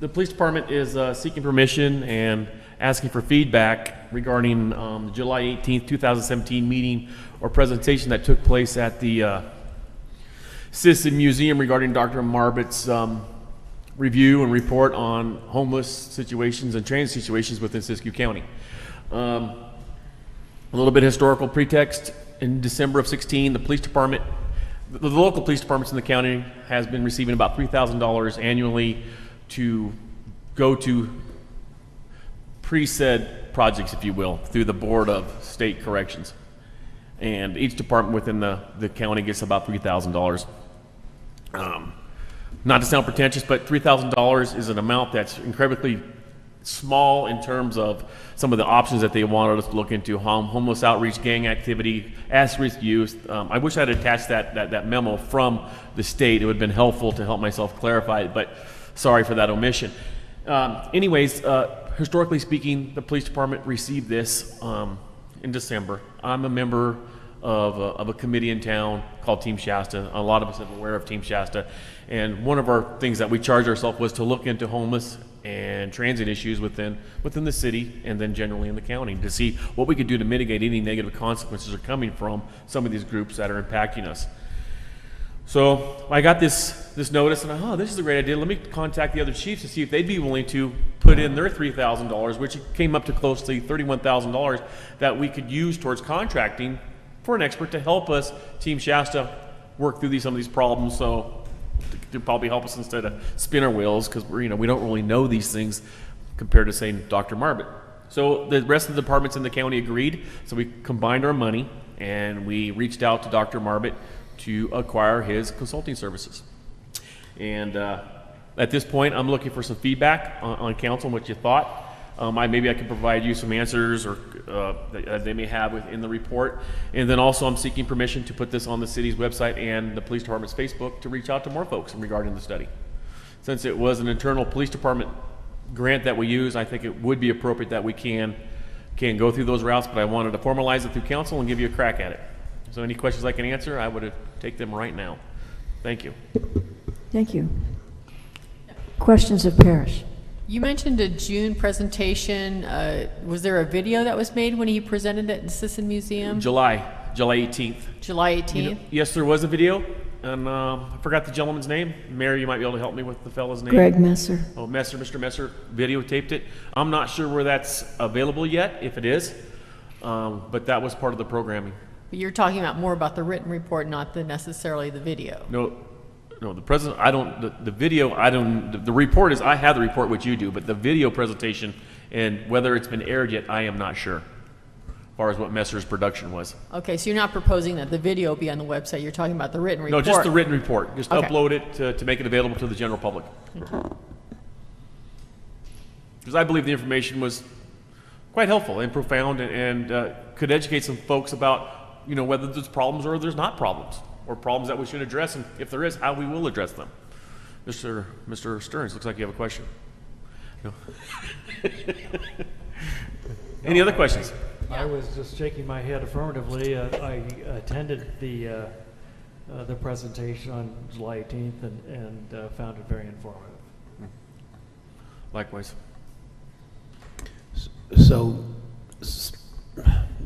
police department is seeking permission and asking for feedback regarding the July 18th, 2017 meeting or presentation that took place at the Citizen Museum regarding Dr. Marbott's review and report on homeless situations and transit situations within Siskiyou County. A little bit of historical pretext. In December of 16, the police department, the local police departments in the county has been receiving about $3,000 annually to go to pre-said projects, if you will, through the Board of State Corrections. And each department within the county gets about $3,000. Not to sound pretentious, but $3,000 is an amount that's incredibly small in terms of some of the options that they wanted us to look into: homeless outreach, gang activity, at-risk youth. I wish I had attached that memo from the state. It would have been helpful to help myself clarify it, but sorry for that omission. Anyways, historically speaking, the police department received this in December. I'm a member of a committee in town called Team Shasta. A lot of us are aware of Team Shasta. And one of our things that we charged ourselves was to look into homeless and transit issues within the city and then generally in the county to see what we could do to mitigate any negative consequences that are coming from some of these groups that are impacting us. So I got this notice and this is a great idea. Let me contact the other chiefs to see if they'd be willing to put in their $3,000, which came up to close to $31,000 that we could use towards contracting for an expert to help us, Team Shasta, work through some of these problems. So to probably help us instead of spin our wheels, because we don't really know these things compared to saying Dr. Marbott. So the rest of the departments in the county agreed. So we combined our money and we reached out to Dr. Marbott to acquire his consulting services. And at this point, I'm looking for some feedback on council and what you thought. Maybe I can provide you some answers or that they may have within the report. And then also I'm seeking permission to put this on the city's website and the police department's Facebook to reach out to more folks regarding the study. Since it was an internal police department grant that we use, I think it would be appropriate that we can go through those routes, but I wanted to formalize it through council and give you a crack at it. So any questions I can answer, I would take them right now. Thank you. Thank you. Questions of Parrish? You mentioned a June presentation. Was there a video that was made when he presented it at the Sisson Museum? July 18th. July 18th? You know, yes, there was a video, and I forgot the gentleman's name. Mary, you might be able to help me with the fellow's name. Greg Messer. Oh, Mr. Messer videotaped it. I'm not sure where that's available yet, if it is, but that was part of the programming. But you're talking about more about the written report, not necessarily the video. No, the president, the video, the report is, I have the report, which you do, but the video presentation and whether it's been aired yet, I am not sure, as far as what Messer's production was. Okay, so you're not proposing that the video be on the website, you're talking about the written report? No, just the written report. Just okay. Upload it to make it available to the general public. Because I believe the information was quite helpful and profound and could educate some folks about, you know, whether there's problems or there's not problems, or problems that we should address, and if there is, how we will address them. Mr. Stearns, looks like you have a question. No. Any other questions? I was just shaking my head affirmatively. I attended the presentation on July 18th and found it very informative. Likewise. So,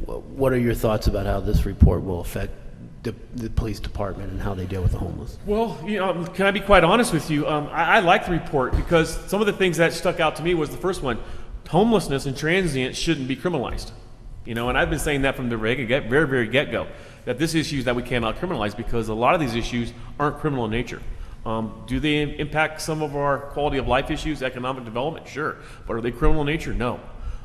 what are your thoughts about how this report will affect the police department and how they deal with the homeless? Well, you know, can I be quite honest with you? I like the report because some of the things that stuck out to me was the first one: homelessness and transient shouldn't be criminalized. You know, and I've been saying that from the very get-go, that this issue that we cannot criminalize because a lot of these issues aren't criminal in nature. Do they impact some of our quality of life issues, economic development? Sure. But are they criminal in nature? No.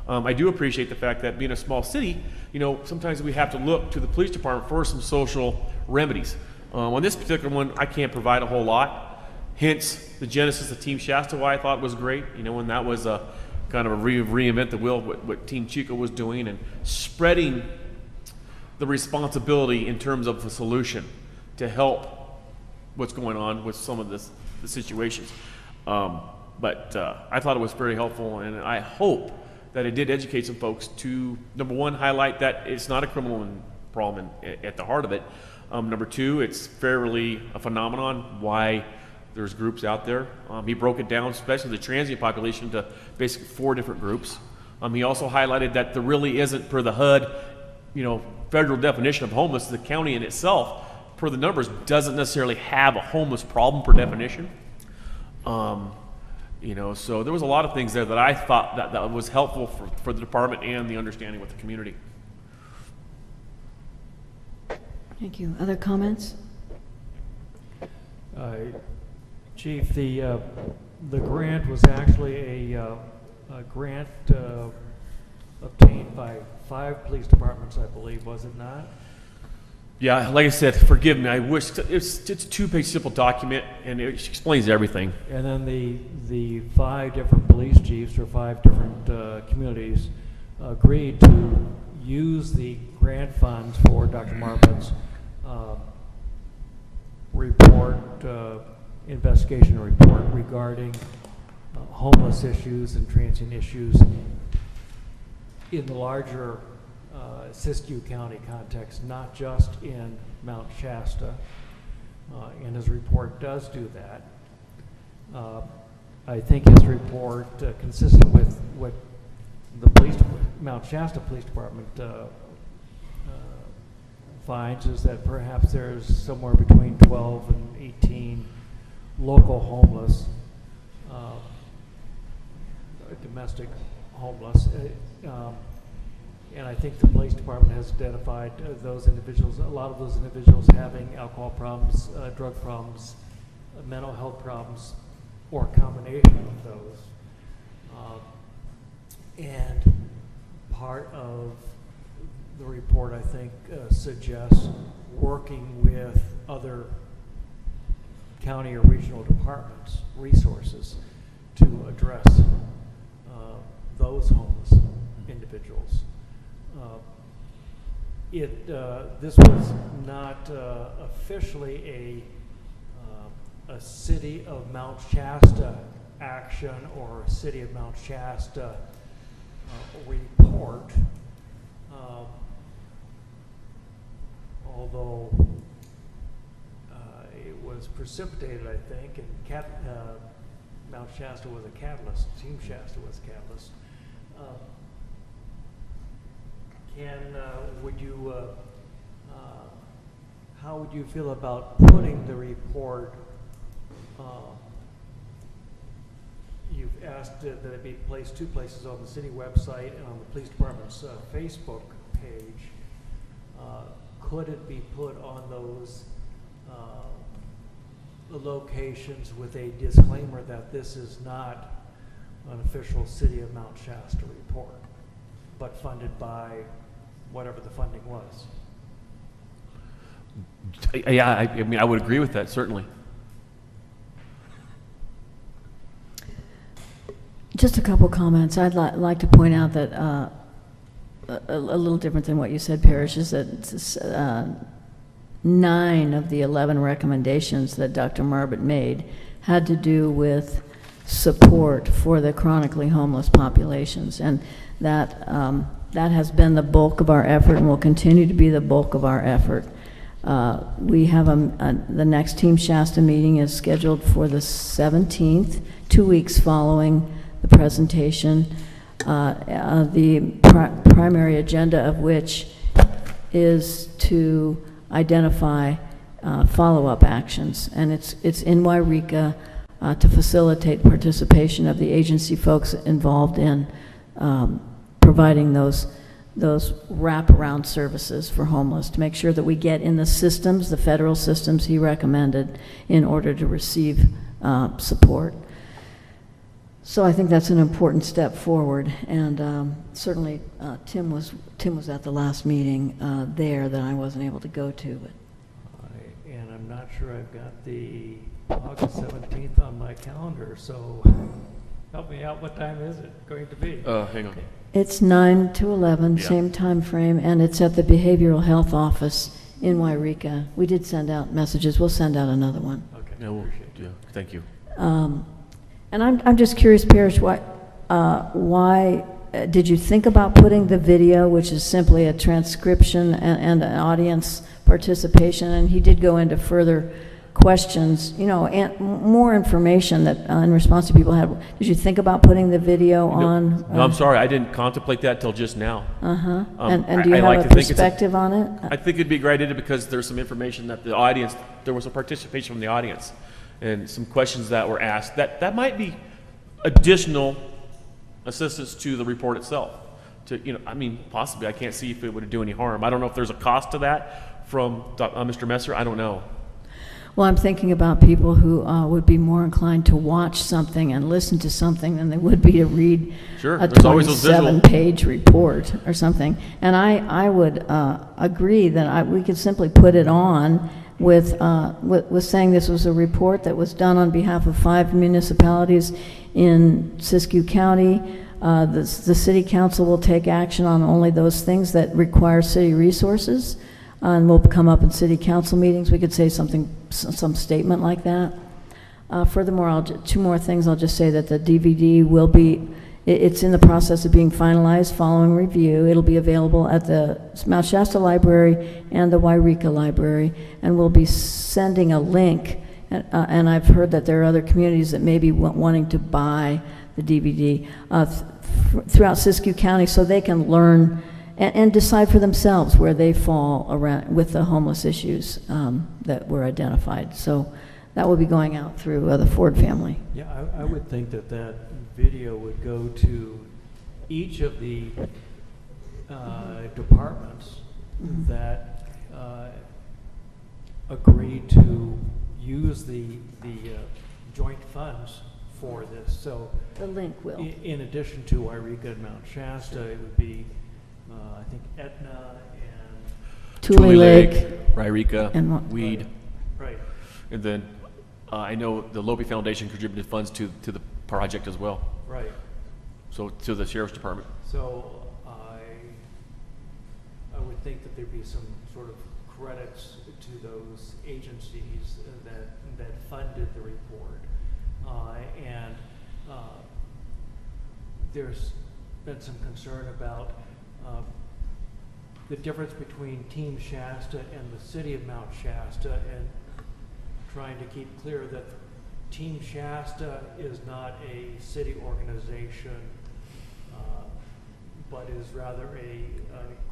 I do appreciate the fact that being a small city, you know, sometimes we have to look to the police department for some social remedies. On this particular one, I can't provide a whole lot. Hence, the genesis of Team Shasta, why I thought was great. You know, when that was a kind of a reinvent the wheel, what Team Chico was doing, and spreading the responsibility in terms of the solution to help what's going on with some of the situations. But I thought it was very helpful, and I hope that it did educate some folks to, number one, highlight that it's not a criminal problem at the heart of it. Number two, it's fairly a phenomenon why there's groups out there. He broke it down, especially the transient population, to basically 4 different groups. He also highlighted that there really isn't, per the HUD, you know, federal definition of homeless, the county in itself, per the numbers, doesn't necessarily have a homeless problem per definition. You know, so there was a lot of things there that I thought that was helpful for the department and the understanding with the community. Thank you. Other comments? Chief, the grant was actually a grant obtained by 5 police departments, I believe, was it not? Yeah, like I said, forgive me. I wish it's a 2-page simple document, and it explains everything. And then the 5 different police chiefs for 5 different communities agreed to use the grant funds for Dr. Marpet's report, investigation report regarding homeless issues and transient issues in the larger Siskiyou County context, not just in Mount Shasta, and his report does do that. I think his report, consistent with what the Mount Shasta Police Department finds, is that perhaps there's somewhere between 12 and 18 local homeless, domestic homeless. And I think the police department has identified those individuals, a lot of those individuals having alcohol problems, drug problems, mental health problems, or a combination of those. And part of the report, I think, suggests working with other county or regional departments, resources, to address those homeless individuals. This was not officially a City of Mount Shasta action or a City of Mount Shasta report, although it was precipitated, I think, and Mount Shasta was a catalyst, Team Shasta was a catalyst. How would you feel about putting the report, you've asked that it be placed two places, on the city website and on the police department's Facebook page. Could it be put on those locations with a disclaimer that this is not an official City of Mount Shasta report, but funded by whatever the funding was? Yeah, I mean, I would agree with that, certainly. Just a couple comments. I'd like to point out that a little different than what you said, Parrish, is that 9 of the 11 recommendations that Dr. Marbut made had to do with support for the chronically homeless populations, and that has been the bulk of our effort and will continue to be the bulk of our effort. We have the next Team Shasta meeting is scheduled for the 17th, 2 weeks following the presentation, the primary agenda of which is to identify follow-up actions, and it's in Wairika to facilitate participation of the agency folks involved in providing those wraparound services for homeless, to make sure that we get in the systems, the federal systems he recommended, in order to receive support. So I think that's an important step forward, and certainly Tim was at the last meeting there that I wasn't able to go to. But and I'm not sure I've got the August 17th on my calendar, so help me out. What time is it going to be? Hang on. it's 9 to 11, Yeah. same time frame, and it's at the Behavioral Health Office in Wairika. We did send out messages. We'll send out another one. Okay. Yeah, thank you. And I'm just curious, Parrish, why did you think about putting the video, which is simply a transcription and an audience participation? And he did go into further questions, you know, and more information that in response to people had. Did you think about putting the video on? No, I'm sorry, I didn't contemplate that till just now. And do you have a perspective on it? I think it'd be a great idea because there's some information that the audience, there was some participation from the audience and some questions that were asked that might be additional assistance to the report itself. To, you know, I mean, possibly, I can't see if it would do any harm. I don't know if there's a cost to that from Mr. Messer. I don't know. Well, I'm thinking about people who would be more inclined to watch something and listen to something than they would be to read a 27-page report or something. And I would agree that we could simply put it on with saying this was a report that was done on behalf of 5 municipalities in Siskiyou County. The city council will take action on only those things that require city resources, and will come up in city council meetings. We could say something, some statement like that. Furthermore, 2 more things. I'll just say that the DVD will be, it's in the process of being finalized following review. It'll be available at the Mount Shasta Library and the Wairika Library, and we'll be sending a link. And I've heard that there are other communities that may be wanting to buy the DVD throughout Siskiyou County, so they can learn and decide for themselves where they fall around with the homeless issues that were identified. So that will be going out through the Ford family. Yeah, I would think that that video would go to each of the departments that agreed to use the joint funds for this. So the link will. In addition to Wairika and Mount Shasta, it would be I think Etna and Tule Lake, Wairika, and Weed. Right. And then I know the Lope Foundation contributed funds to the project as well. Right. So to the Sheriff's Department. So I think that there'd be some sort of credits to those agencies that funded the report. There's been some concern about the difference between Team Shasta and the city of Mount Shasta, and trying to keep clear that Team Shasta is not a city organization, but is rather a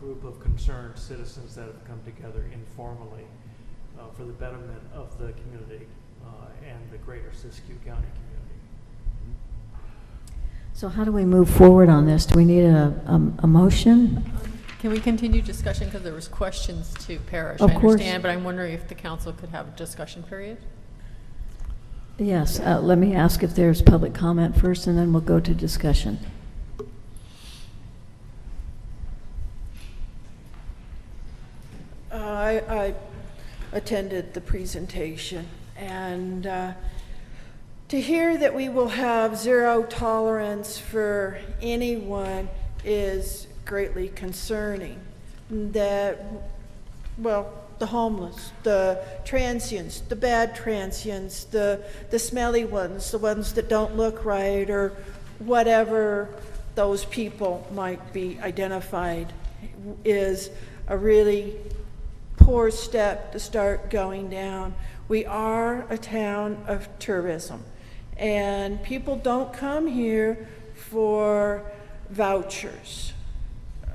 group of concerned citizens that have come together informally for the betterment of the community and the greater Siskiyou County community. So how do we move forward on this? Do we need a motion? Can we continue discussion, because there was questions to Parrish? Of I course. understand, but I'm wondering if the council could have a discussion period? Yes, let me ask if there's public comment first, and then we'll go to discussion. I attended the presentation, and to hear that we will have zero tolerance for anyone is greatly concerning. That, well, the homeless, the transients, the bad transients, the smelly ones, the ones that don't look right, or whatever those people might be identified, is a really poor step to start going down. We are a town of tourism, and people don't come here for vouchers.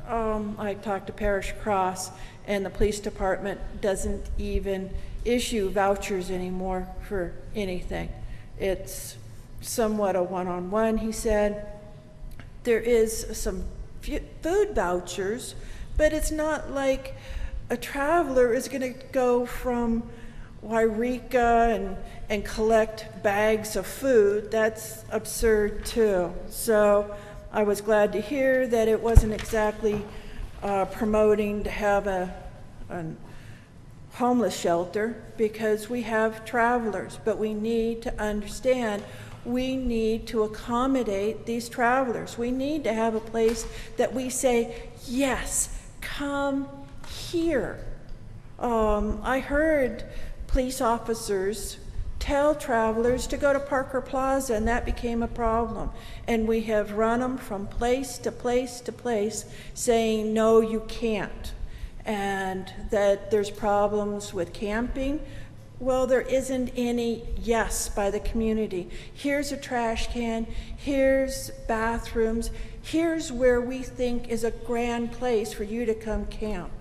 I talked to Parish Cross, and the police department doesn't even issue vouchers anymore for anything. It's somewhat a one-on-one, he said. There is some food vouchers, but it's not like a traveler is going to go from Wairika and collect bags of food. That's absurd too. So I was glad to hear that it wasn't exactly promoting to have a homeless shelter, because we have travelers, but we need to understand we need to accommodate these travelers. We need to have a place that we say, yes, come here. I heard police officers tell travelers to go to Parker Plaza, and that became a problem. And we have run them from place to place to place saying, no, you can't. And that there's problems with camping. Well, there isn't any yes by the community. Here's a trash can, here's bathrooms, here's where we think is a grand place for you to come camp.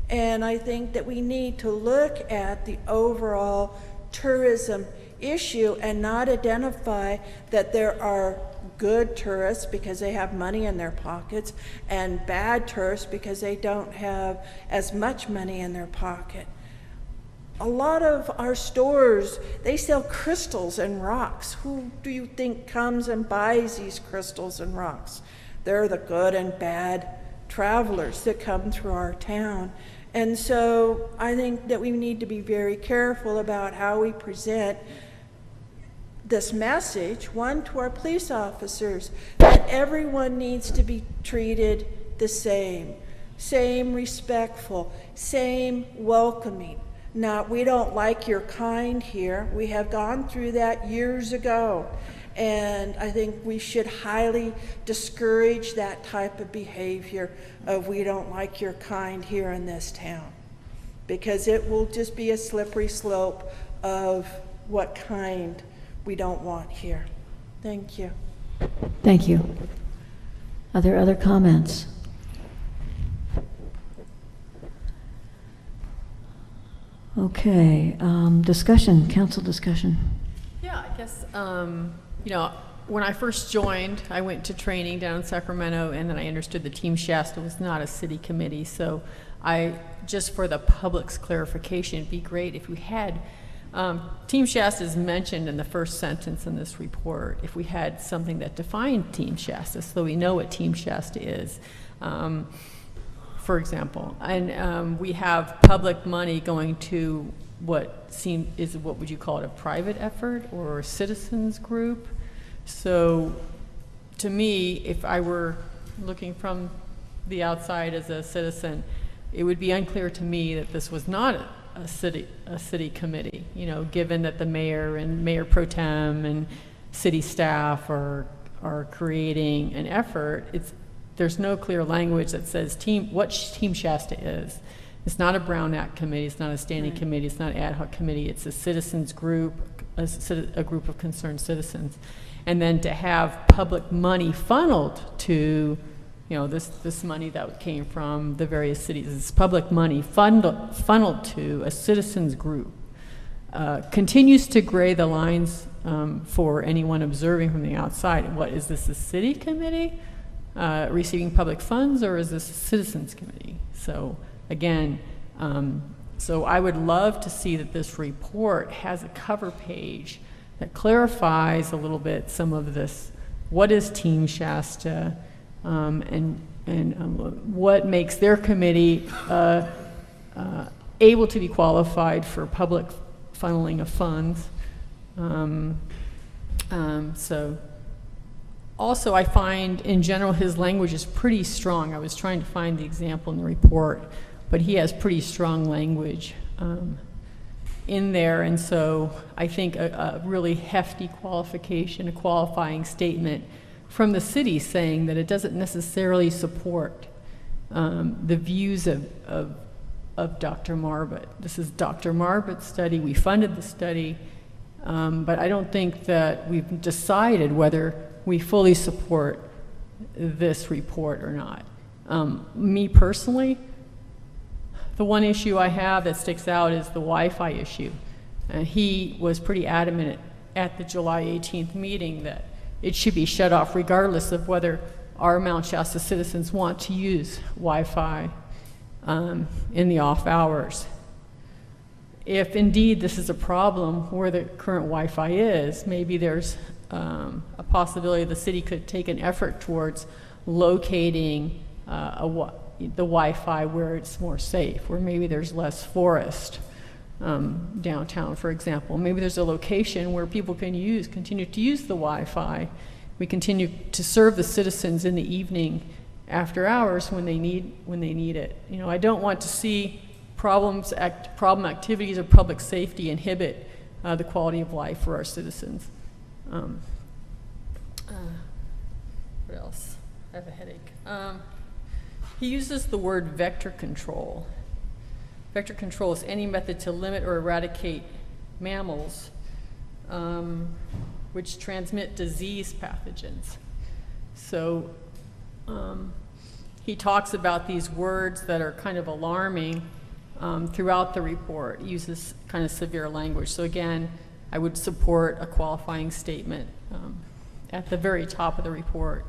And I think that we need to look at the overall tourism issue and not identify that there are good tourists because they have money in their pockets and bad tourists because they don't have as much money in their pocket. A lot of our stores, they sell crystals and rocks. Who do you think comes and buys these crystals and rocks? They're the good and bad travelers that come through our town. And so I think that we need to be very careful about how we present this message, one, to our police officers, that everyone needs to be treated the same respectful, same welcoming. Not, we don't like your kind here. We have gone through that years ago. And I think we should highly discourage that type of behavior of we don't like your kind here in this town, because it will just be a slippery slope of what kind we don't want here. Thank you. Thank you. Are there other comments? Okay, discussion, council discussion. Yeah, I guess, you know, when I first joined, I went to training down in Sacramento, and then I understood the Team Shasta was not a city committee. So just for the public's clarification, it'd be great if we had, Team Shasta is mentioned in the first sentence in this report. If we had something that defined Team Shasta so we know what Team Shasta is, for example. And we have public money going to what would you call it, a private effort or a citizens group? So to me, if I were looking from the outside as a citizen, it would be unclear to me that this was not a city committee, you know, given that the mayor and mayor pro tem and city staff are creating an effort. There's no clear language that says what Team Shasta is. It's not a Brown Act committee, it's not a standing committee, it's not an ad hoc committee, it's a citizens group, a group of concerned citizens. And then to have public money funneled to, you know, this money that came from the various cities, this public money funneled to a citizens group, continues to gray the lines for anyone observing from the outside. What, is this a city committee receiving public funds, or is this a citizens committee? So again, so I would love to see that this report has a cover page that clarifies a little bit some of this. What is Team Shasta, and what makes their committee able to be qualified for public funneling of funds? So also I find in general his language is pretty strong. I was trying to find the example in the report, but he has pretty strong language in there, and so I think a really hefty qualification, a qualifying statement from the city saying that it doesn't necessarily support the views of Dr. Marbut. This is Dr. Marbut's study. We funded the study, but I don't think that we've decided whether we fully support this report or not. Me personally, the one issue I have that sticks out is the Wi-Fi issue. He was pretty adamant at the July 18th meeting that it should be shut off regardless of whether our Mount Shasta citizens want to use Wi-Fi in the off hours. If indeed this is a problem where the current Wi-Fi is, maybe there's a possibility the city could take an effort towards locating the Wi-Fi where it's more safe, where maybe there's less forest downtown, for example. Maybe there's a location where people can continue to use the Wi-Fi. We continue to serve the citizens in the evening after hours when they need it. You know, I don't want to see problem activities or public safety inhibit the quality of life for our citizens. What else? I have a headache. He uses the word vector control. Vector control is any method to limit or eradicate mammals which transmit disease pathogens. So he talks about these words that are kind of alarming throughout the report. He uses kind of severe language. So again, I would support a qualifying statement at the very top of the report.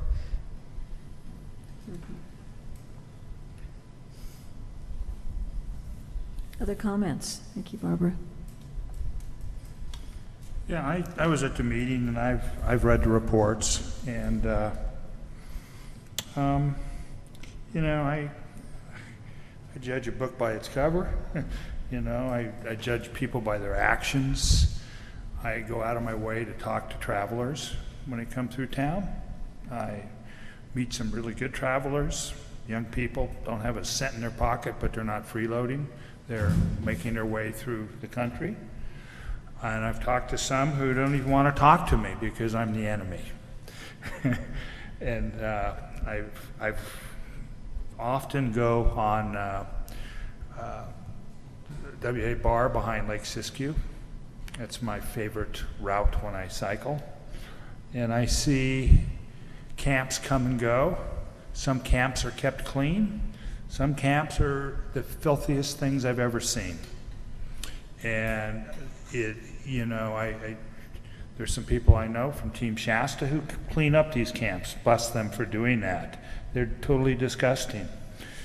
Other comments? Thank you, Barbara. Yeah, I was at the meeting and I've read the reports, and you know, I judge a book by its cover. You know, I judge people by their actions. I go out of my way to talk to travelers when they come through town. I meet some really good travelers. Young people don't have a cent in their pocket, but they're not freeloading. They're making their way through the country. And I've talked to some who don't even want to talk to me because I'm the enemy. And I've often go on WA Bar behind Lake Siskiyou. That's my favorite route when I cycle. And I see camps come and go. Some camps are kept clean. Some camps are the filthiest things I've ever seen. And you know, there's some people I know from Team Shasta who clean up these camps. Bless them for doing that. They're totally disgusting.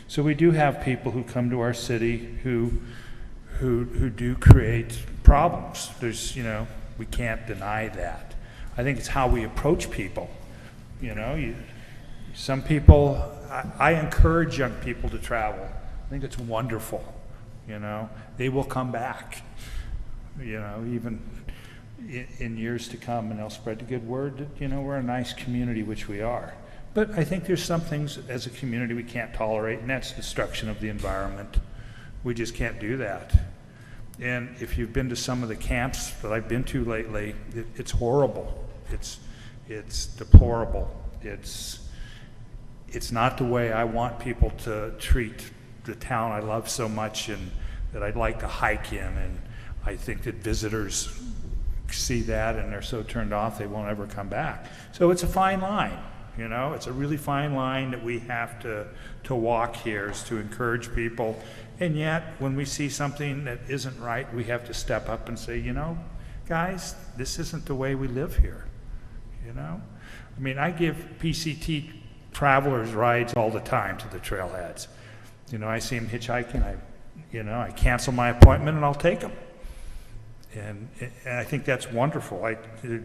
So we do have people who come to our city who do create problems. There's, you know, we can't deny that. I think it's how we approach people. You know, some people, I encourage young people to travel. I think it's wonderful. You know, they will come back. You know, even in years to come, and they'll spread the good word that, you know, we're a nice community, which we are. But I think there's some things as a community we can't tolerate, and that's destruction of the environment. We just can't do that. And if you've been to some of the camps that I've been to lately, it's horrible. It's deplorable. It's not the way I want people to treat the town I love so much and that I'd like to hike in. And I think that visitors see that and they're so turned off they won't ever come back. So it's a fine line, you know, it's a really fine line that we have to walk here, is to encourage people. And yet, when we see something that isn't right, we have to step up and say, you know, guys, this isn't the way we live here, you know? I mean, I give PCT travelers rides all the time to the trailheads. You know, I see them hitchhiking, I cancel my appointment and I'll take them. And I think that's wonderful.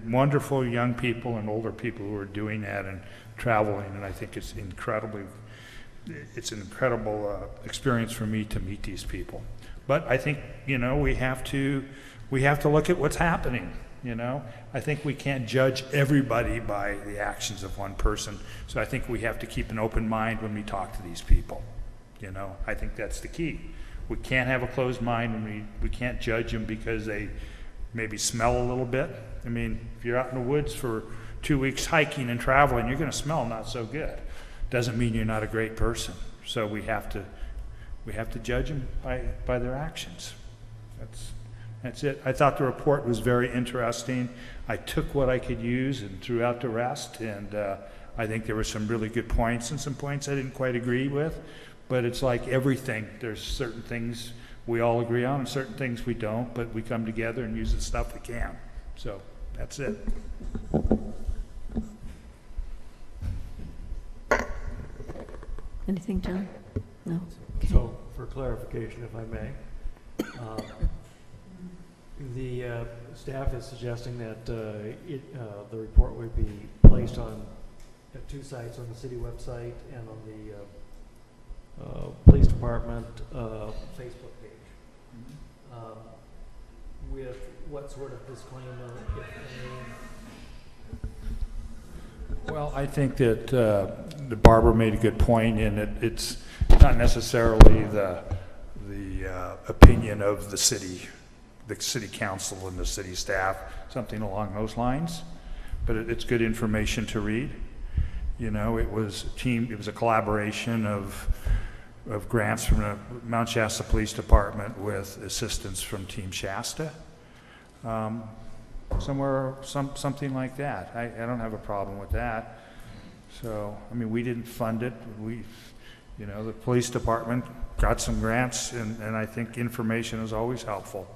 Wonderful young people and older people who are doing that and traveling, and I think it's an incredible experience for me to meet these people. But I think, you know, we have to look at what's happening, you know. I think we can't judge everybody by the actions of one person, so I think we have to keep an open mind when we talk to these people, you know. I think that's the key. We can't have a closed mind, and we can't judge them because they maybe smell a little bit. I mean, if you're out in the woods for 2 weeks hiking and traveling, you're going to smell not so good. Doesn't mean you're not a great person. So we have to judge them by their actions. That's it. I thought the report was very interesting. I took what I could use and threw out the rest, and I think there were some really good points and some points I didn't quite agree with. But it's like everything. There's certain things we all agree on and certain things we don't, but we come together and use the stuff we can. So that's it. Anything, John? No? Okay. So, for clarification, if I may, the staff is suggesting that the report would be placed on at 2 sites, on the city website and on the police department Facebook page. With what sort of disclaimer, if any? Well, I think that the Barbara made a good point in that it's not necessarily the opinion of the city council and the city staff, something along those lines, but it's good information to read. You know, it was a collaboration of grants from the Mount Shasta Police Department with assistance from Team Shasta. Something like that. I don't have a problem with that. So, I mean, we didn't fund it. The police department got some grants, and I think information is always helpful.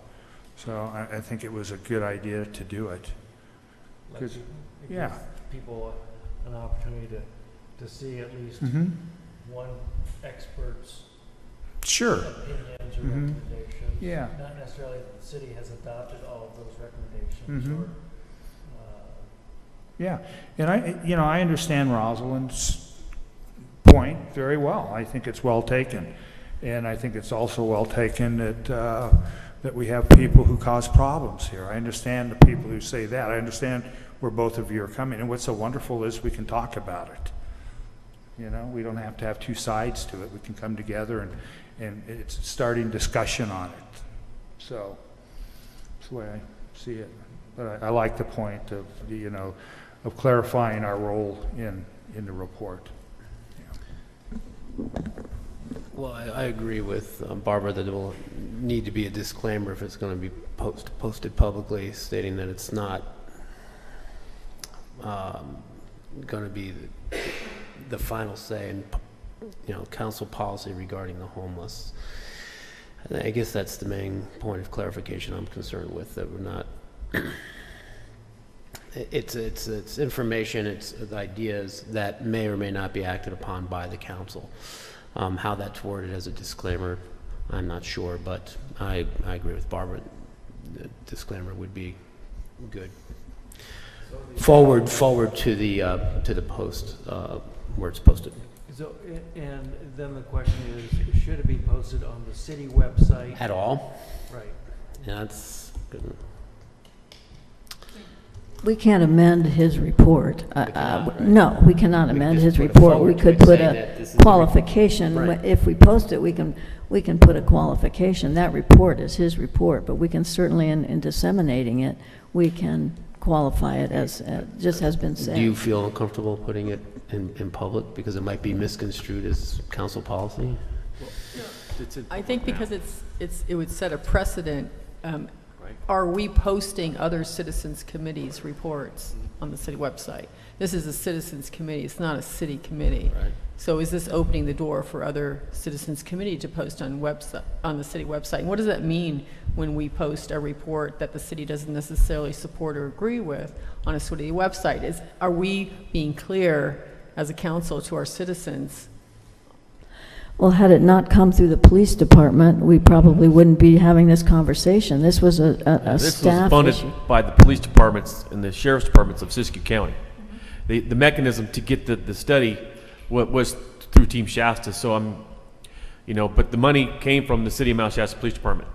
So I think it was a good idea to do it. It Yeah. gives people an opportunity to see at least one expert's opinions or recommendations. Yeah. Not necessarily that the city has adopted all of those recommendations or Yeah, and I understand Rosalind's point very well. I think it's well taken, and I think it's also well taken that we have people who cause problems here. I understand the people who say that. I understand where both of you are coming, and what's so wonderful is we can talk about it. You know, we don't have to have 2 sides to it. We can come together and it's starting discussion on it. So that's the way I see it. But I like the point of of clarifying our role in the report. Yeah. Well, I agree with Barbara that there will need to be a disclaimer if it's going to be posted publicly, stating that it's not going to be the final say in council policy regarding the homeless. I guess that's the main point of clarification I'm concerned with, that we're not. It's information, it's ideas that may or may not be acted upon by the council. How that's worded as a disclaimer, I'm not sure, but I agree with Barbara. The disclaimer would be good. Forward to the post where it's posted. So, and then the question is, should it be posted on the city website? At all? Right. Yeah, that's good. We can't amend his report. cannot, right? No, we cannot amend just his put it report. forward We to could it put saying a that this is the qualification. Right. If we post it, we can put a qualification. That report is his report, but we can certainly, in disseminating it, we can qualify it as, just has been said. Do you feel uncomfortable putting it in public because it might be misconstrued as council policy? I think because it would set a precedent. Are we posting other citizens' committees' reports on the city website? This is a citizens' committee, it's not a city committee. Right. So is this opening the door for other citizens' committee to post on the city website? And what does that mean when we post a report that the city doesn't necessarily support or agree with on a city website? Are we being clear as a council to our citizens? Well, had it not come through the police department, we probably wouldn't be having this conversation. This was a This staff was funded issue. by the police departments and the sheriff's departments of Siskiyou County. The mechanism to get the study was through Team Shasta, so but the money came from the City of Mount Shasta Police Department.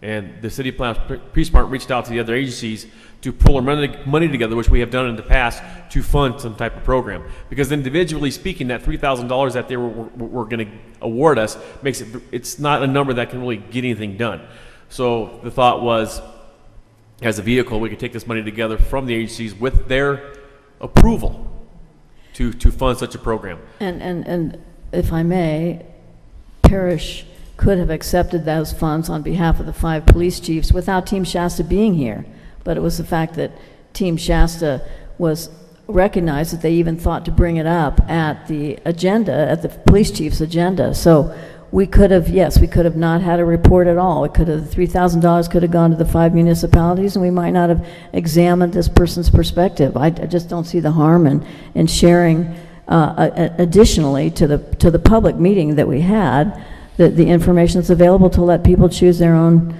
And the City of Mount Police Department reached out to the other agencies to pull our money together, which we have done in the past, to fund some type of program. Because individually speaking, that $3,000 that they were going to award us makes it's not a number that can really get anything done. So the thought was, as a vehicle, we could take this money together from the agencies with their approval to fund such a program. And if I may, Parish could have accepted those funds on behalf of the 5 police chiefs without Team Shasta being here. But it was the fact that Team Shasta was recognized that they even thought to bring it up at the agenda, at the police chief's agenda. So we could have, yes, we could have not had a report at all. It could have, the $3,000 could have gone to the 5 municipalities, and we might not have examined this person's perspective. I just don't see the harm in sharing additionally to the public meeting that we had, the information that's available to let people choose their own,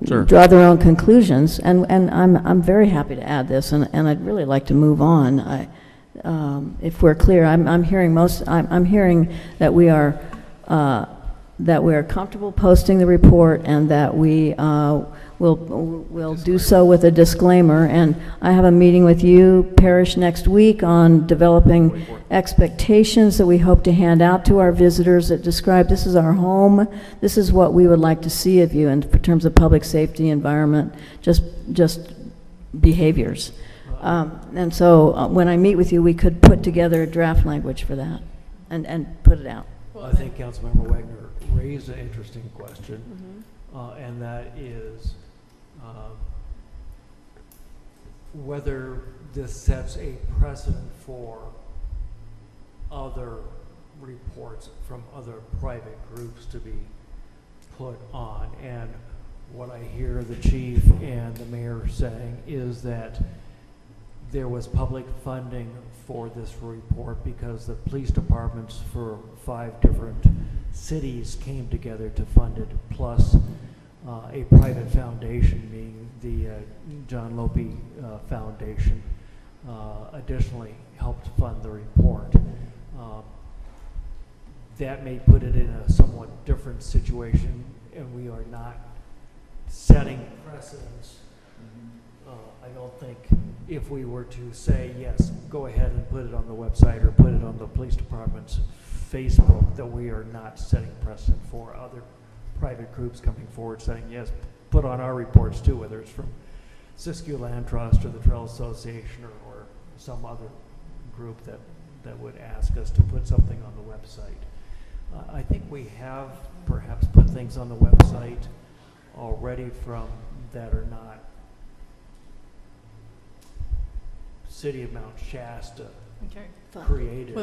Sure. draw their own conclusions. And I'm very happy to add this, and I'd really like to move on. If we're clear, I'm hearing that we are comfortable posting the report, and that we will do so with a disclaimer. And I have a meeting with you, Parish, next week on developing expectations that we hope to hand out to our visitors that describe this is our home, this is what we would like to see of you in terms of public safety, environment, just behaviors. And so when I meet with you, we could put together a draft language for that and put it out. I think Councilmember Wagner raised an interesting question, and that is whether this sets a precedent for other reports from other private groups to be put on. And what I hear the chief and the mayor saying is that there was public funding for this report because the police departments for 5 different cities came together to fund it, plus a private foundation, being the John Lope Foundation, additionally helped fund the report. That may put it in a somewhat different situation, and we are not setting precedents. I don't think if we were to say, yes, go ahead and put it on the website or put it on the police department's Facebook, that we are not setting precedent for other private groups coming forward saying, yes, put on our reports too, whether it's from Siskiyou Land Trust or the Trail Association or some other group that would ask us to put something on the website. I think we have perhaps put things on the website already from that are not City of Mount Shasta created.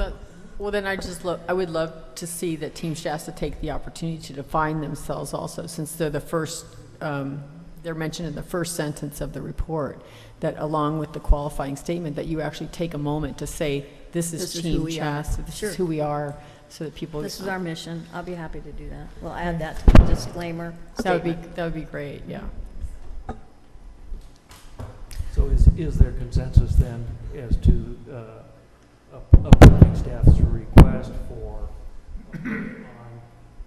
Well, then I would love to see that Team Shasta take the opportunity to define themselves also, since they're the first, they're mentioned in the first sentence of the report, that along with the qualifying statement, that you actually take a moment to say, this is Team Shasta, this is who we are, so that people... This is our mission. I'll be happy to do that. We'll add that to the disclaimer statement. That would be great, yeah. So is there consensus then as to approving staff's request for on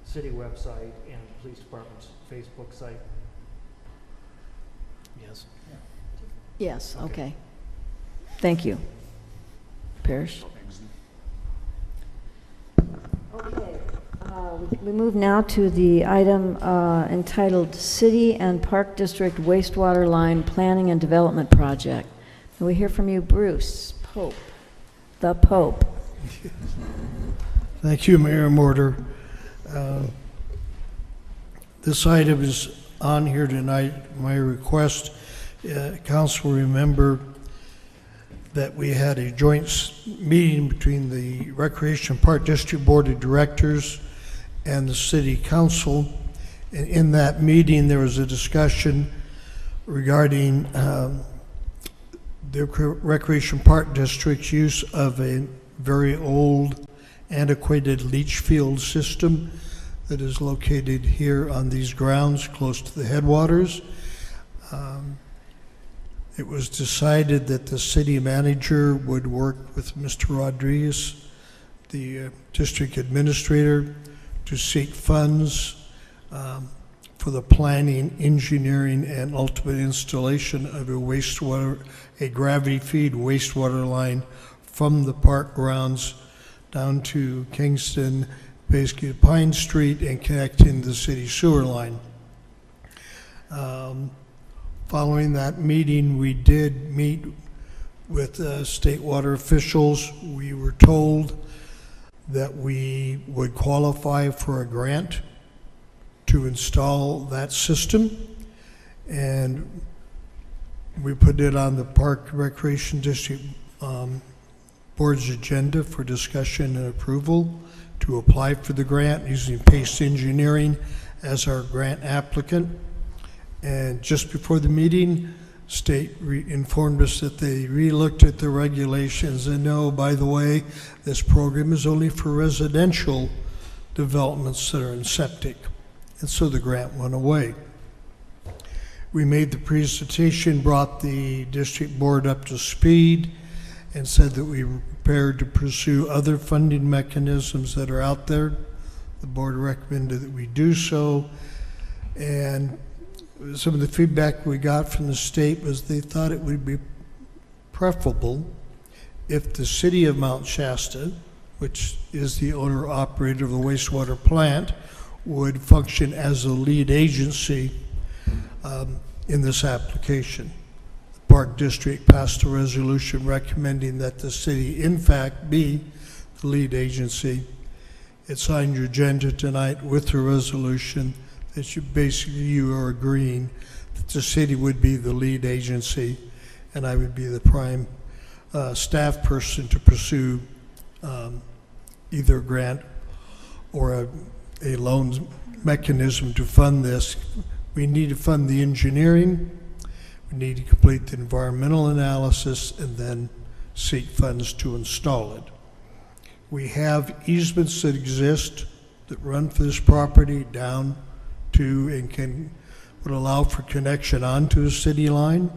city website and police department's Facebook site? Yes. Yes, okay. Thank you. Parrish? Okay, we move now to the item entitled City and Park District Wastewater Line Planning and Development Project. And we hear from you, Bruce Pope, the Pope. Thank you, Mayor Mortar. This item is on here tonight. My request, council, remember that we had a joint meeting between the Recreation Park District Board of Directors and the City Council. And in that meeting, there was a discussion regarding the Recreation Park District's use of a very old, antiquated leach field system that is located here on these grounds close to the headwaters. It was decided that the city manager would work with Mr. Rodriguez, the district administrator, to seek funds for the planning, engineering, and ultimate installation of a gravity feed wastewater line from the park grounds down to Kingston, basically Pine Street, and connecting the city sewer line. Following that meeting, we did meet with state water officials. We were told that we would qualify for a grant to install that system, and we put it on the Park Recreation District Board's agenda for discussion and approval to apply for the grant using Pace Engineering as our grant applicant. And just before the meeting, state informed us that they re-looked at the regulations and no, by the way, this program is only for residential developments that are in septic. And so the grant went away. We made the presentation, brought the district board up to speed, and said that we were prepared to pursue other funding mechanisms that are out there. The board recommended that we do so. And some of the feedback we got from the state was they thought it would be preferable if the city of Mount Shasta, which is the owner-operator of the wastewater plant, would function as a lead agency in this application. The Park District passed a resolution recommending that the city, in fact, be the lead agency. It's on your agenda tonight with the resolution that you are agreeing that the city would be the lead agency and I would be the prime staff person to pursue either a grant or a loan mechanism to fund this. We need to fund the engineering, we need to complete the environmental analysis, and then seek funds to install it. We have easements that exist that run for this property down to and would allow for connection onto a city line.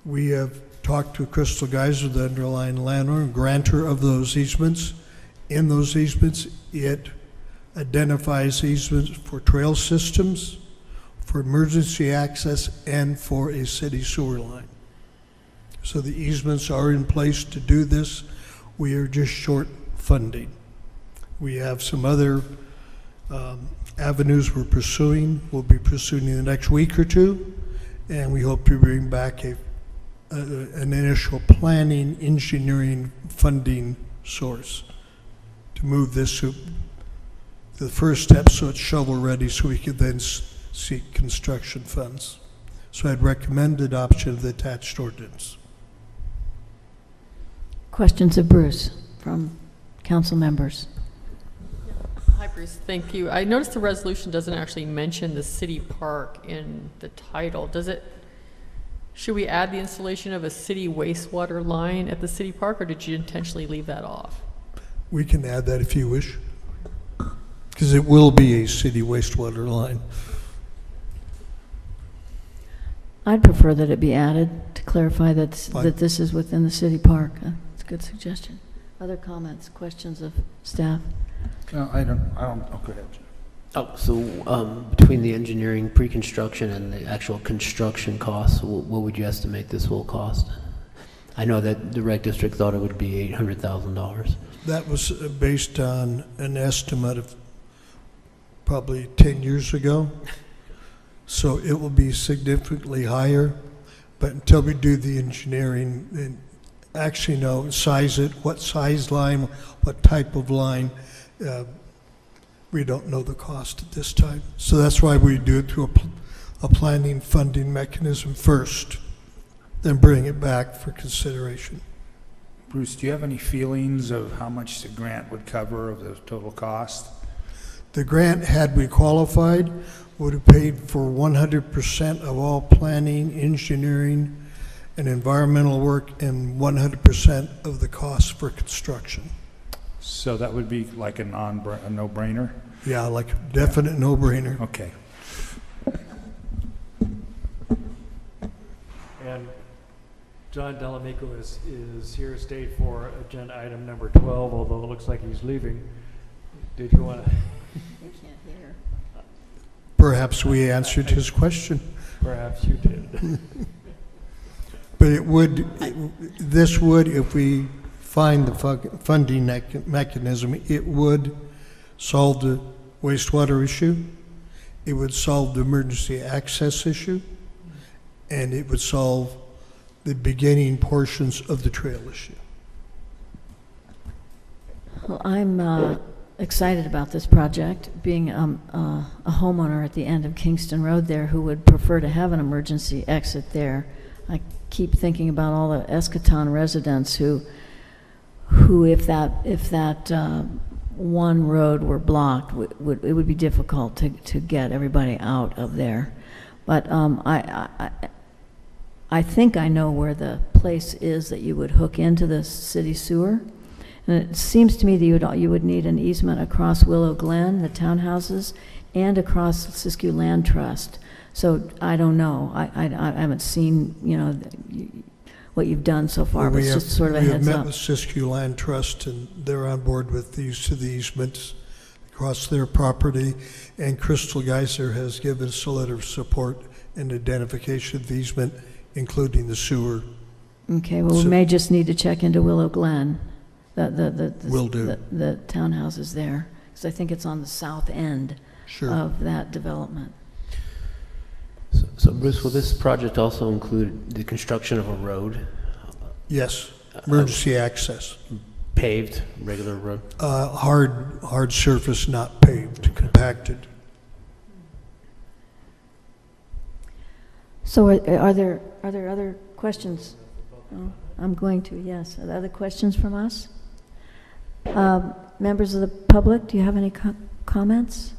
We have talked to Crystal Geyser, the underlying landowner, grantor of those easements. In those easements, it identifies easements for trail systems, for emergency access, and for a city sewer line. So the easements are in place to do this. We are just short funding. We have some other avenues we're pursuing. We'll be pursuing in the next week or two, and we hope to bring back an initial planning, engineering, funding source to move this to the first step so it's shovel ready so we can then seek construction funds. So I'd recommend adoption of the attached ordinance. Questions of Bruce from council members? Hi, Bruce. Thank you. I noticed the resolution doesn't actually mention the city park in the title. Does it? Should we add the installation of a city wastewater line at the city park, or did you intentionally leave that off? We can add that if you wish, because it will be a city wastewater line. I'd prefer that it be added to clarify that this is within the city park. It's a good suggestion. Other comments, questions of staff? No, I don't, oh, go ahead. Oh, so between the engineering, pre-construction, and the actual construction costs, what would you estimate this will cost? I know that the rec district thought it would be $800,000. That was based on an estimate of probably 10 years ago. So it will be significantly higher, but until we do the engineering and actually know, size it, what size line, what type of line, we don't know the cost at this time. So that's why we do it through a planning funding mechanism first, then bring it back for consideration. Bruce, do you have any feelings of how much the grant would cover of the total cost? The grant, had we qualified, would have paid for 100% of all planning, engineering, and environmental work, and 100% of the costs for construction. So that would be like a no-brainer? Yeah, like a definite no-brainer. Okay. And John Delamico is here, stayed for agenda item number 12, although it looks like he's leaving. Did you want to? We can't hear. Perhaps we answered his question. Perhaps you did. But it would, this would, if we find the funding mechanism, it would solve the wastewater issue, it would solve the emergency access issue, and it would solve the beginning portions of the trail issue. Well, I'm excited about this project, being a homeowner at the end of Kingston Road there who would prefer to have an emergency exit there. I keep thinking about all the Eschaton residents who if that one road were blocked, it would be difficult to get everybody out of there. But I think I know where the place is that you would hook into the city sewer. And it seems to me that you would need an easement across Willow Glen, the townhouses, and across Siskiyou Land Trust. So I don't know. I haven't seen, what you've done so far, but it's just sort of a heads up. We have met with Siskiyou Land Trust, and they're on board with the use of the easements across their property. And Crystal Geyser has given us a letter of support and identification of the easement, including the sewer. Okay, well, we may just need to check into Willow Glen, Will do. the townhouses there, because I think it's on the south end of that development. So Bruce, will this project also include the construction of a road? Yes, emergency access. Paved, regular road? Hard surface, not paved, compacted. So are there other questions? Oh, I'm going to, yes. Are there other questions from us? Members of the public, do you have any comments?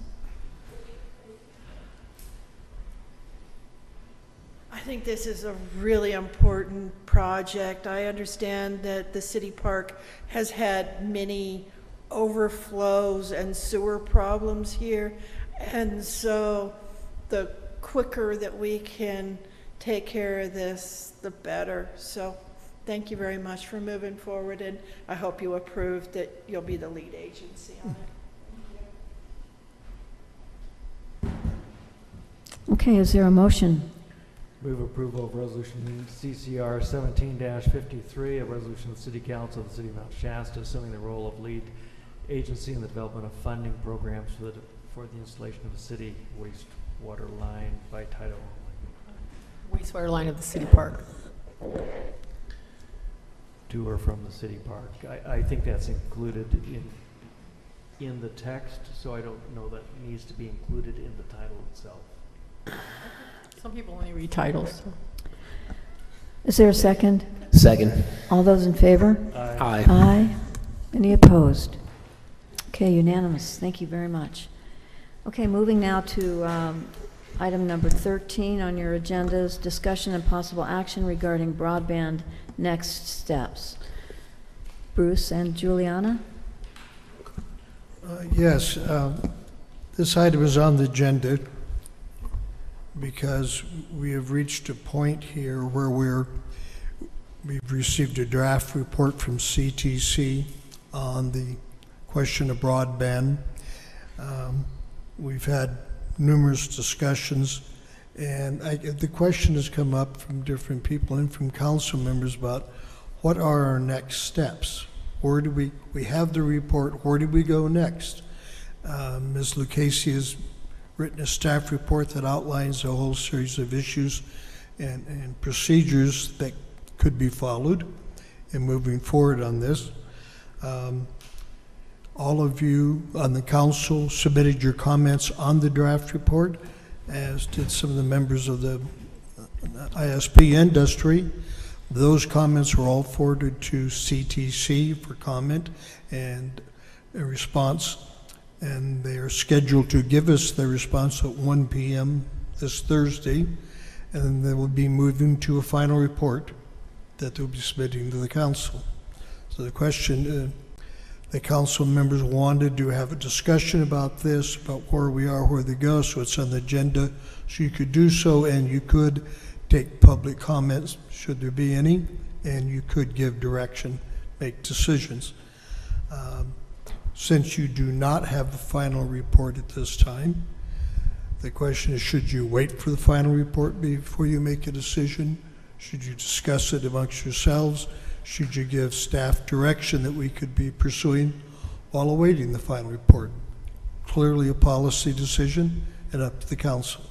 I think this is a really important project. I understand that the city park has had many overflows and sewer problems here, and so the quicker that we can take care of this, the better. So thank you very much for moving forward, and I hope you approve that you'll be the lead agency on it. Okay, is there a motion? Move approval of resolution CCR 17-53, a resolution of the City Council of the City of Mount Shasta assuming the role of lead agency in the development of funding programs for the installation of a city wastewater line by title only. Wastewater line of the city park. To or from the city park. I think that's included in the text, so I don't know that it needs to be included in the title itself. Some people only read titles. Is there a second? Second. All those in favor? Aye. Aye. Any opposed? Okay, unanimous. Thank you very much. Okay, moving now to item number 13 on your agendas, discussion and possible action regarding broadband next steps. Bruce and Juliana? Yes, this item is on the agenda because we have reached a point here where we've received a draft report from CTC on the question of broadband. We've had numerous discussions, and the question has come up from different people and from council members about what are our next steps? Where do we have the report, where do we go next? Ms. Lucchese has written a staff report that outlines a whole series of issues and procedures that could be followed in moving forward on this. All of you on the council submitted your comments on the draft report, as did some of the members of the ISP industry. Those comments were all forwarded to CTC for comment and a response, and they are scheduled to give us their response at 1 p.m. this Thursday, and then they will be moving to a final report that they'll be submitting to the council. So the question, the council members wanted to have a discussion about this, about where we are, where they go, so it's on the agenda, so you could do so, and you could take public comments, should there be any, and you could give direction, make decisions. Since you do not have the final report at this time, the question is, should you wait for the final report before you make a decision? Should you discuss it amongst yourselves? Should you give staff direction that we could be pursuing while awaiting the final report? Clearly a policy decision and up to the council.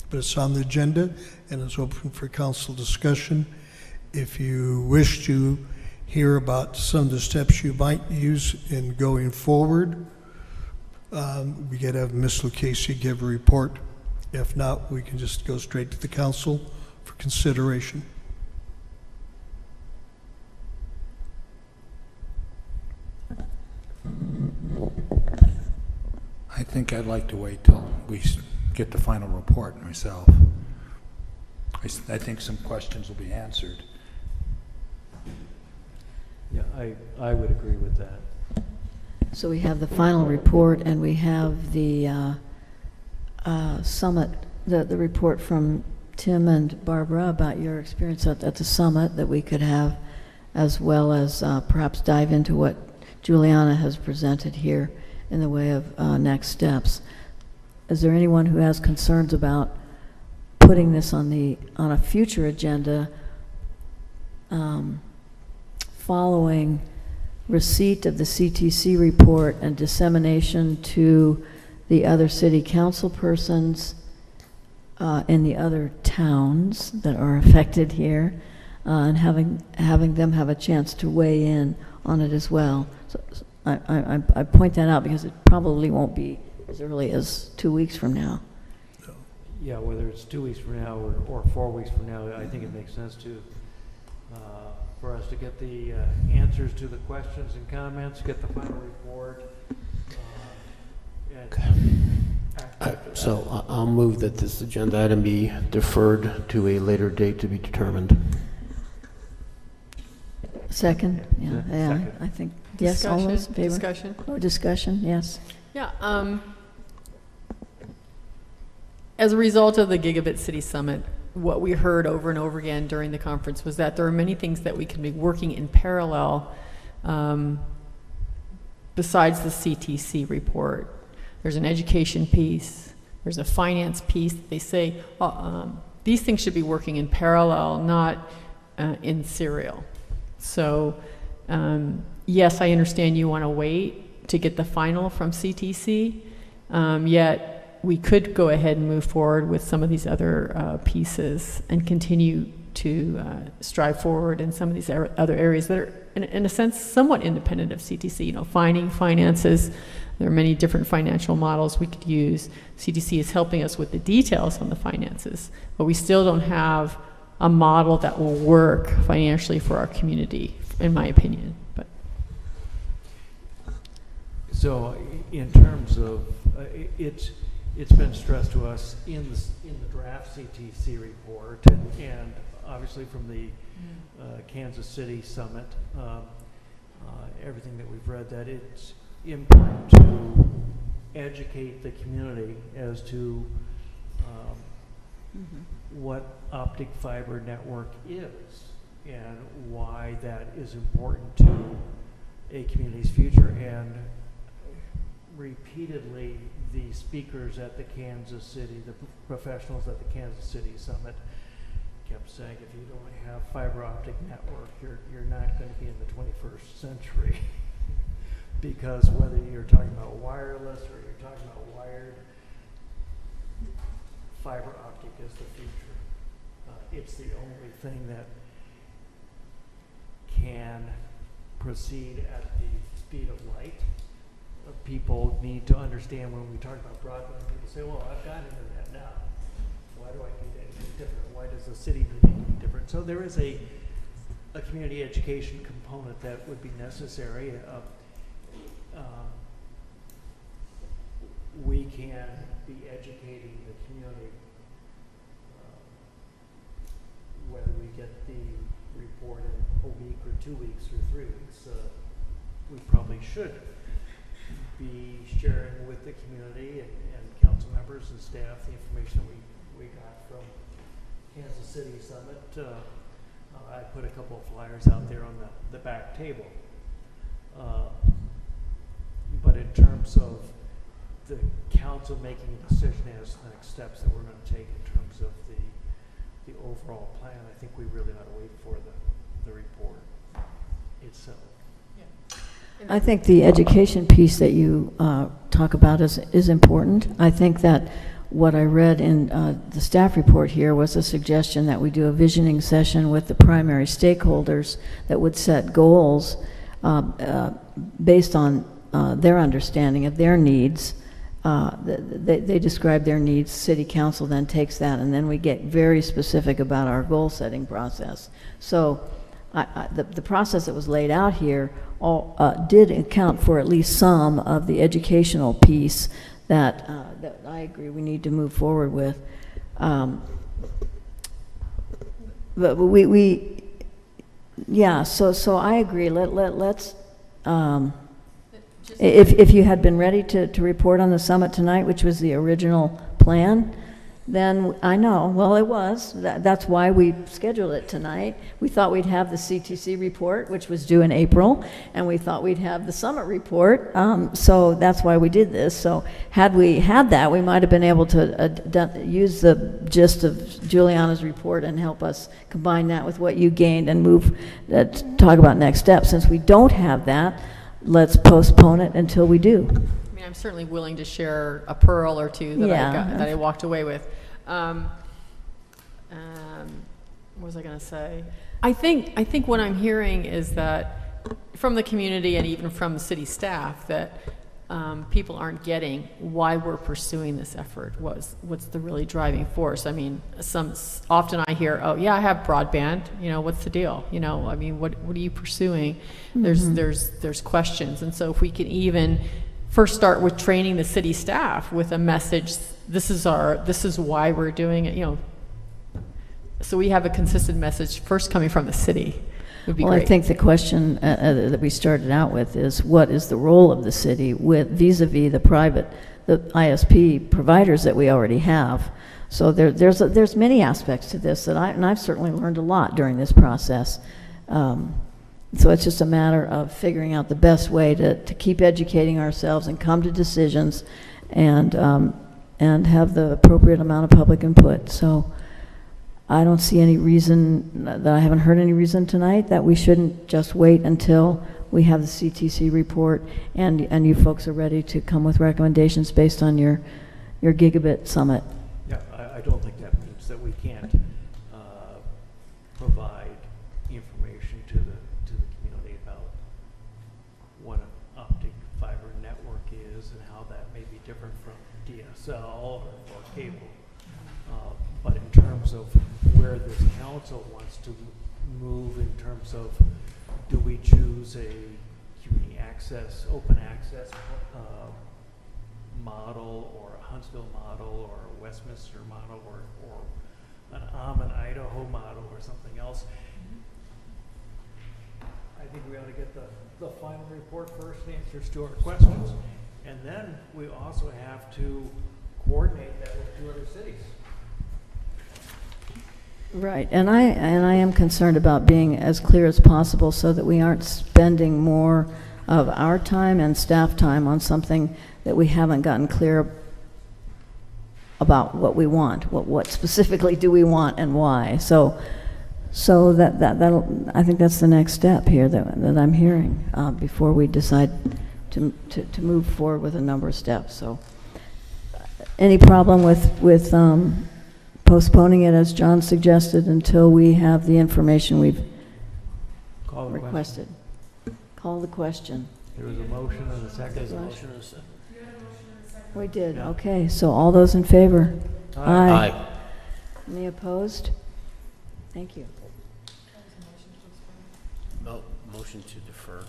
But it's on the agenda and it's open for council discussion. If you wish to hear about some of the steps you might use in going forward, we could have Ms. Lucchese give a report. If not, we can just go straight to the council for consideration. I think I'd like to wait till we get the final report myself. I think some questions will be answered. Yeah, I would agree with that. So we have the final report, and we have the summit, the report from Tim and Barbara about your experience at the summit that we could have, as well as perhaps dive into what Juliana has presented here in the way of next steps. Is there anyone who has concerns about putting this on a future agenda following receipt of the CTC report and dissemination to the other city council persons in the other towns that are affected here, and having them have a chance to weigh in on it as well? So I point that out because it probably won't be as early as 2 weeks from now. Yeah, whether it's 2 weeks from now or 4 weeks from now, I think it makes sense to for us to get the answers to the questions and comments, get the final report. So I'll move that this agenda item be deferred to a later date to be determined. Second? Yeah, Second. I think, yes, all those in favor? Discussion. Oh, discussion, yes. Yeah. As a result of the Gigabit City Summit, what we heard over and over again during the conference was that there are many things that we can be working in parallel besides the CTC report. There's an education piece, there's a finance piece. They say these things should be working in parallel, not in serial. So yes, I understand you want to wait to get the final from CTC, yet we could go ahead and move forward with some of these other pieces and continue to strive forward in some of these other areas that are, in a sense, somewhat independent of CTC. You know, finances. There are many different financial models we could use. CTC is helping us with the details on the finances, but we still don't have a model that will work financially for our community, in my opinion. But so, in terms of it's been stressed to us in the draft CTC report, and obviously from the Kansas City Summit, everything that we've read, that it's important to educate the community as to what optic fiber network is and why that is important to a community's future. And repeatedly the speakers at the Kansas City, the professionals at the Kansas City Summit kept saying, if you don't have fiber optic network, you're not going to be in the 21st century. Because whether you're talking about wireless or you're talking about wired, fiber optic is the future. It's the only thing that can proceed at the speed of light. People need to understand when we talk about broadband, people say, well, I've got internet now. Why do I need anything different? Why does the city need anything different? So there is a community education component that would be necessary. We can be educating the community, whether we get the report in a week or 2 weeks or 3 weeks. We probably should be sharing with the community and council members and staff the information we got from Kansas City Summit. I put a couple of flyers out there on the back table. But in terms of the council making a decision as the next steps that we're going to take in terms of the overall plan, I think we really ought to wait for the report itself. I think the education piece that you talk about is important. I think that what I read in the staff report here was a suggestion that we do a visioning session with the primary stakeholders that would set goals based on their understanding of their needs. They describe their needs, city council then takes that, and then we get very specific about our goal setting process. So the process that was laid out here did account for at least some of the educational piece that I agree we need to move forward with. But yeah, so I agree. Let's if you had been ready to report on the summit tonight, which was the original plan, then I know, well, it was. That's why we scheduled it tonight. We thought we'd have the CTC report, which was due in April, and we thought we'd have the summit report, so that's why we did this. So had we had that, we might have been able to use the gist of Juliana's report and help us combine that with what you gained and move, talk about next steps. Since we don't have that, let's postpone it until we do. I mean, I'm certainly willing to share a pearl or two that that I walked away with. What was I going to say? I think what I'm hearing is that from the community and even from the city staff that people aren't getting why we're pursuing this effort. What's the really driving force? I mean, often I hear, oh yeah, I have broadband. You know, what's the deal? You know, I mean, what are you pursuing? There's questions, and so if we can even first start with training the city staff with a message. This is why we're doing it. You know, so we have a consistent message first coming from the city. Would be great. I think the question that we started out with is what is the role of the city with vis-a-vis the ISP providers that we already have. So there's many aspects to this that I've certainly learned a lot during this process. So it's just a matter of figuring out the best way to keep educating ourselves and come to decisions and have the appropriate amount of public input. So I don't see any reason, that I haven't heard any reason tonight, that we shouldn't just wait until we have the CTC report and you folks are ready to come with recommendations based on your gigabit summit. Yeah, I don't think that means that we can't provide information to the community about what an optic fiber network is and how that may be different from DSL or cable. But in terms of where this council wants to move in terms of do we choose a community access, open access model or a Huntsville model or a Westminster model or an Almond, Idaho model or something else. I think we ought to get the final report first, answers to our questions, and then we also have to coordinate that with 2 other cities. Right, and I am concerned about being as clear as possible so that we aren't spending more of our time and staff time on something that we haven't gotten clear about what we want, what specifically do we want and why. So that'll, I think that's the next step here that I'm hearing before we decide to move forward with a number of steps. So any problem with postponing it, as John suggested, until we have the information we've requested? Call the question. There was a motion and a second. There's a motion and a second. We did, okay. So all those in favor? Aye. Aye. Any opposed? Thank you. Oh, motion to defer.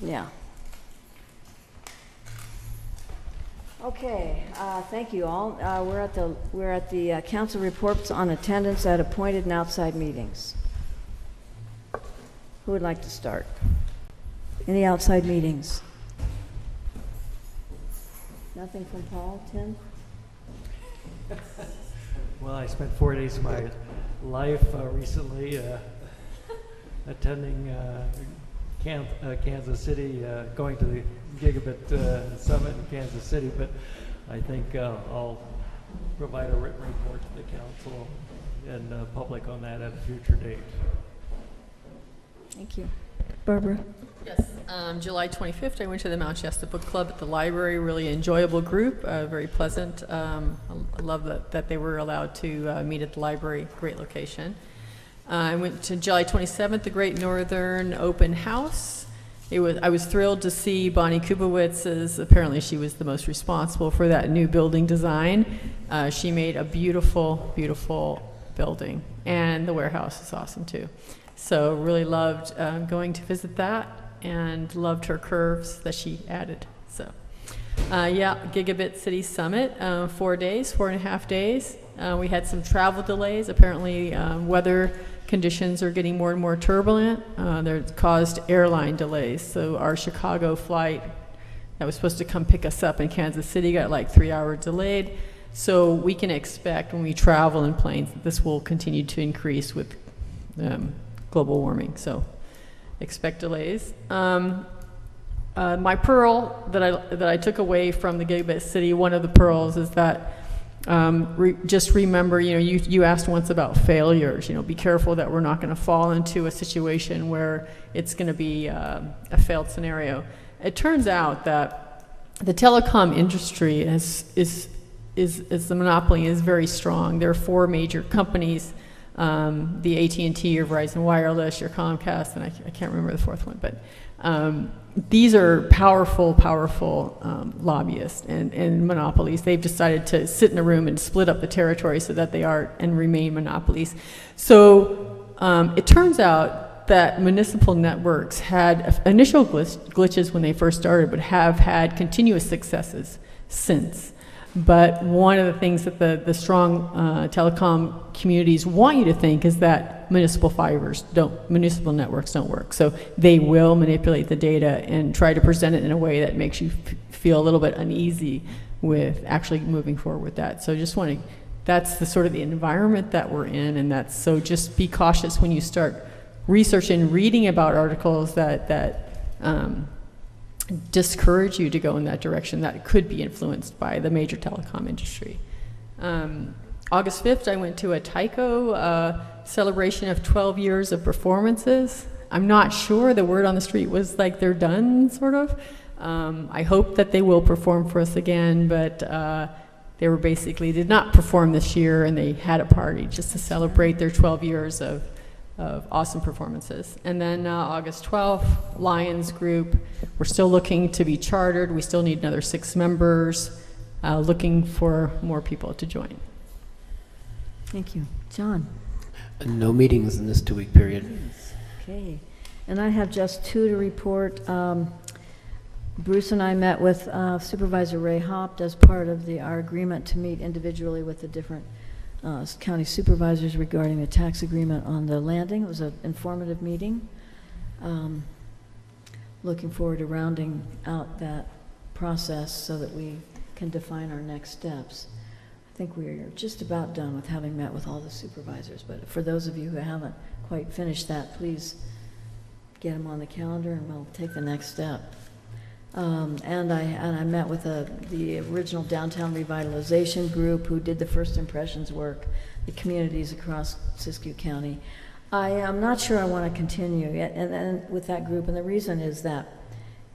Yeah. Okay, thank you all. We're at the council reports on attendance at appointed and outside meetings. Who would like to start? Any outside meetings? Nothing from Paul? Tim? Well, I spent 4 days of my life recently attending Kansas City, going to the Gigabit Summit in Kansas City, but I think I'll provide a written report to the council and public on that at a future date. Thank you. Barbara? Yes, July 25th, I went to the Mount Shasta Book Club at the library. Really enjoyable group, very pleasant. I love that they were allowed to meet at the library. Great location. I went to July 27th, the Great Northern Open House. I was thrilled to see Bonnie Kubowitz, as apparently she was the most responsible for that new building design. She made a beautiful, beautiful building, and the warehouse is awesome too. So really loved going to visit that, and loved her curves that she added. So yeah, Gigabit City Summit, 4 days, 4.5 days. We had some travel delays. Apparently weather conditions are getting more and more turbulent. They're caused airline delays. So our Chicago flight that was supposed to come pick us up in Kansas City got like 3 hours delayed. So we can expect when we travel in planes that this will continue to increase with global warming. So expect delays. My pearl that I took away from the Gigabit City, one of the pearls is that just remember, you asked once about failures. Be careful that we're not going to fall into a situation where it's going to be a failed scenario. It turns out that the telecom industry is the monopoly is very strong. There are 4 major companies, the AT&T, your Verizon Wireless, your Comcast, and I can't remember the 4th one, but these are powerful lobbyists and monopolies. They've decided to sit in a room and split up the territory so that they are and remain monopolies. So it turns out that municipal networks had initial glitches when they first started, but have had continuous successes since. But one of the things that the strong telecom communities want you to think is that municipal networks don't work. So they will manipulate the data and try to present it in a way that makes you feel a little bit uneasy with actually moving forward with that. So that's the sort of the environment that we're in, so just be cautious when you start researching, reading about articles that discourage you to go in that direction that could be influenced by the major telecom industry. August 5th, I went to a Tyco celebration of 12 years of performances. I'm not sure, the word on the street was like they're done, sort of. I hope that they will perform for us again, but they did not perform this year, and they had a party just to celebrate their 12 years of awesome performances. And then August 12th, Lions Group. We're still looking to be chartered. We still need another 6 members, looking for more people to join. Thank you. John? No meetings in this 2-week period. Okay. And I have just 2 to report. Bruce and I met with Supervisor Ray Hopt as part of our agreement to meet individually with the different county supervisors regarding the tax agreement on the landing. It was an informative meeting. Looking forward to rounding out that process so that we can define our next steps. I think we are just about done with having met with all the supervisors, but for those of you who haven't quite finished that, please get them on the calendar, and we'll take the next step. And I met with the original downtown revitalization group who did the first impressions work, the communities across Siskiyou County. I am not sure I want to continue yet, and with that group, and the reason is that,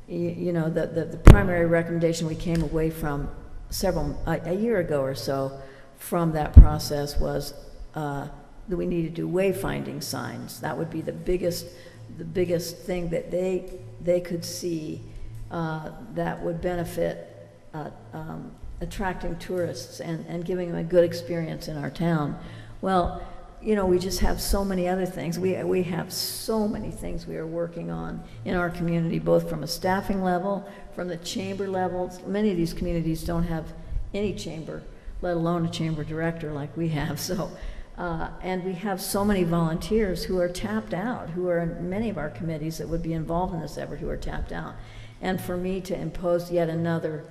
you know, the primary recommendation we came away from a year ago or so from that process was that we need to do wayfinding signs. That would be the biggest thing that they could see that would benefit attracting tourists and giving them a good experience in our town. Well, you know, we just have so many other things. We have so many things we are working on in our community, both from a staffing level, from the chamber levels. Many of these communities don't have any chamber, let alone a chamber director like we have. So, and we have so many volunteers who are tapped out, who are in many of our committees that would be involved in this effort who are tapped out. And for me to impose yet another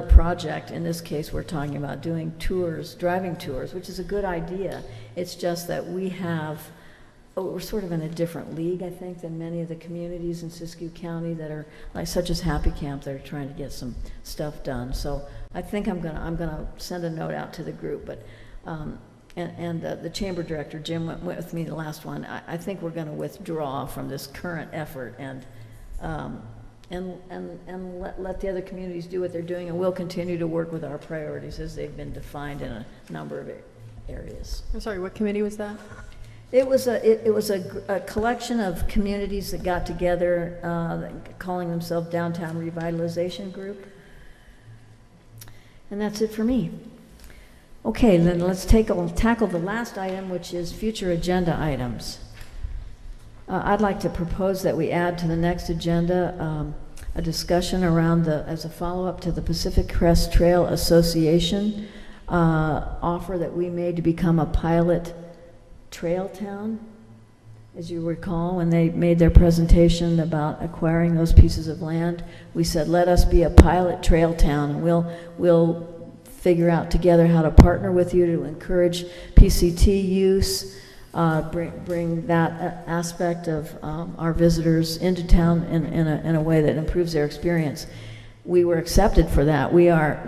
project, in this case we're talking about doing tours, driving tours, which is a good idea. It's just that we're sort of in a different league, I think, than many of the communities in Siskiyou County that are, like, such as Happy Camp, that are trying to get some stuff done. So I think I'm gonna send a note out to the group, but the chamber director, Jim, went with me the last one. I think we're gonna withdraw from this current effort and let the other communities do what they're doing, and we'll continue to work with our priorities as they've been defined in a number of areas. I'm sorry, what committee was that? It was a collection of communities that got together, calling themselves Downtown Revitalization Group. And that's it for me. Okay, then let's tackle the last item, which is future agenda items. I'd like to propose that we add to the next agenda a discussion around as a follow-up to the Pacific Crest Trail Association offer that we made to become a pilot trail town. As you recall, when they made their presentation about acquiring those pieces of land, we said, let us be a pilot trail town, and we'll figure out together how to partner with you to encourage PCT use, bring that aspect of our visitors into town in a way that improves their experience. We were accepted for that. We are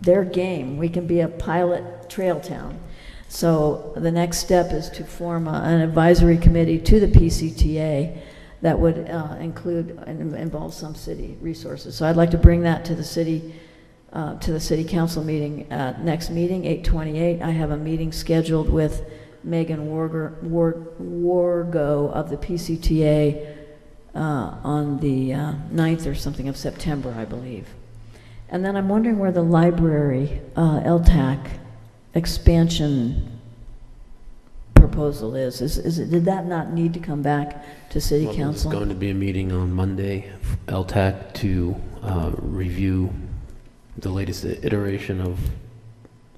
their game. We can be a pilot trail town. So the next step is to form an advisory committee to the PCTA that would include and involve some city resources. So I'd like to bring that to the city council meeting, next meeting, 8/28. I have a meeting scheduled with Megan Wargo of the PCTA on the 9th or something of September, I believe. And then I'm wondering where the library LTAC expansion proposal is. Did that not need to come back to City Council? There's going to be a meeting on Monday, LTAC, to review the latest iteration of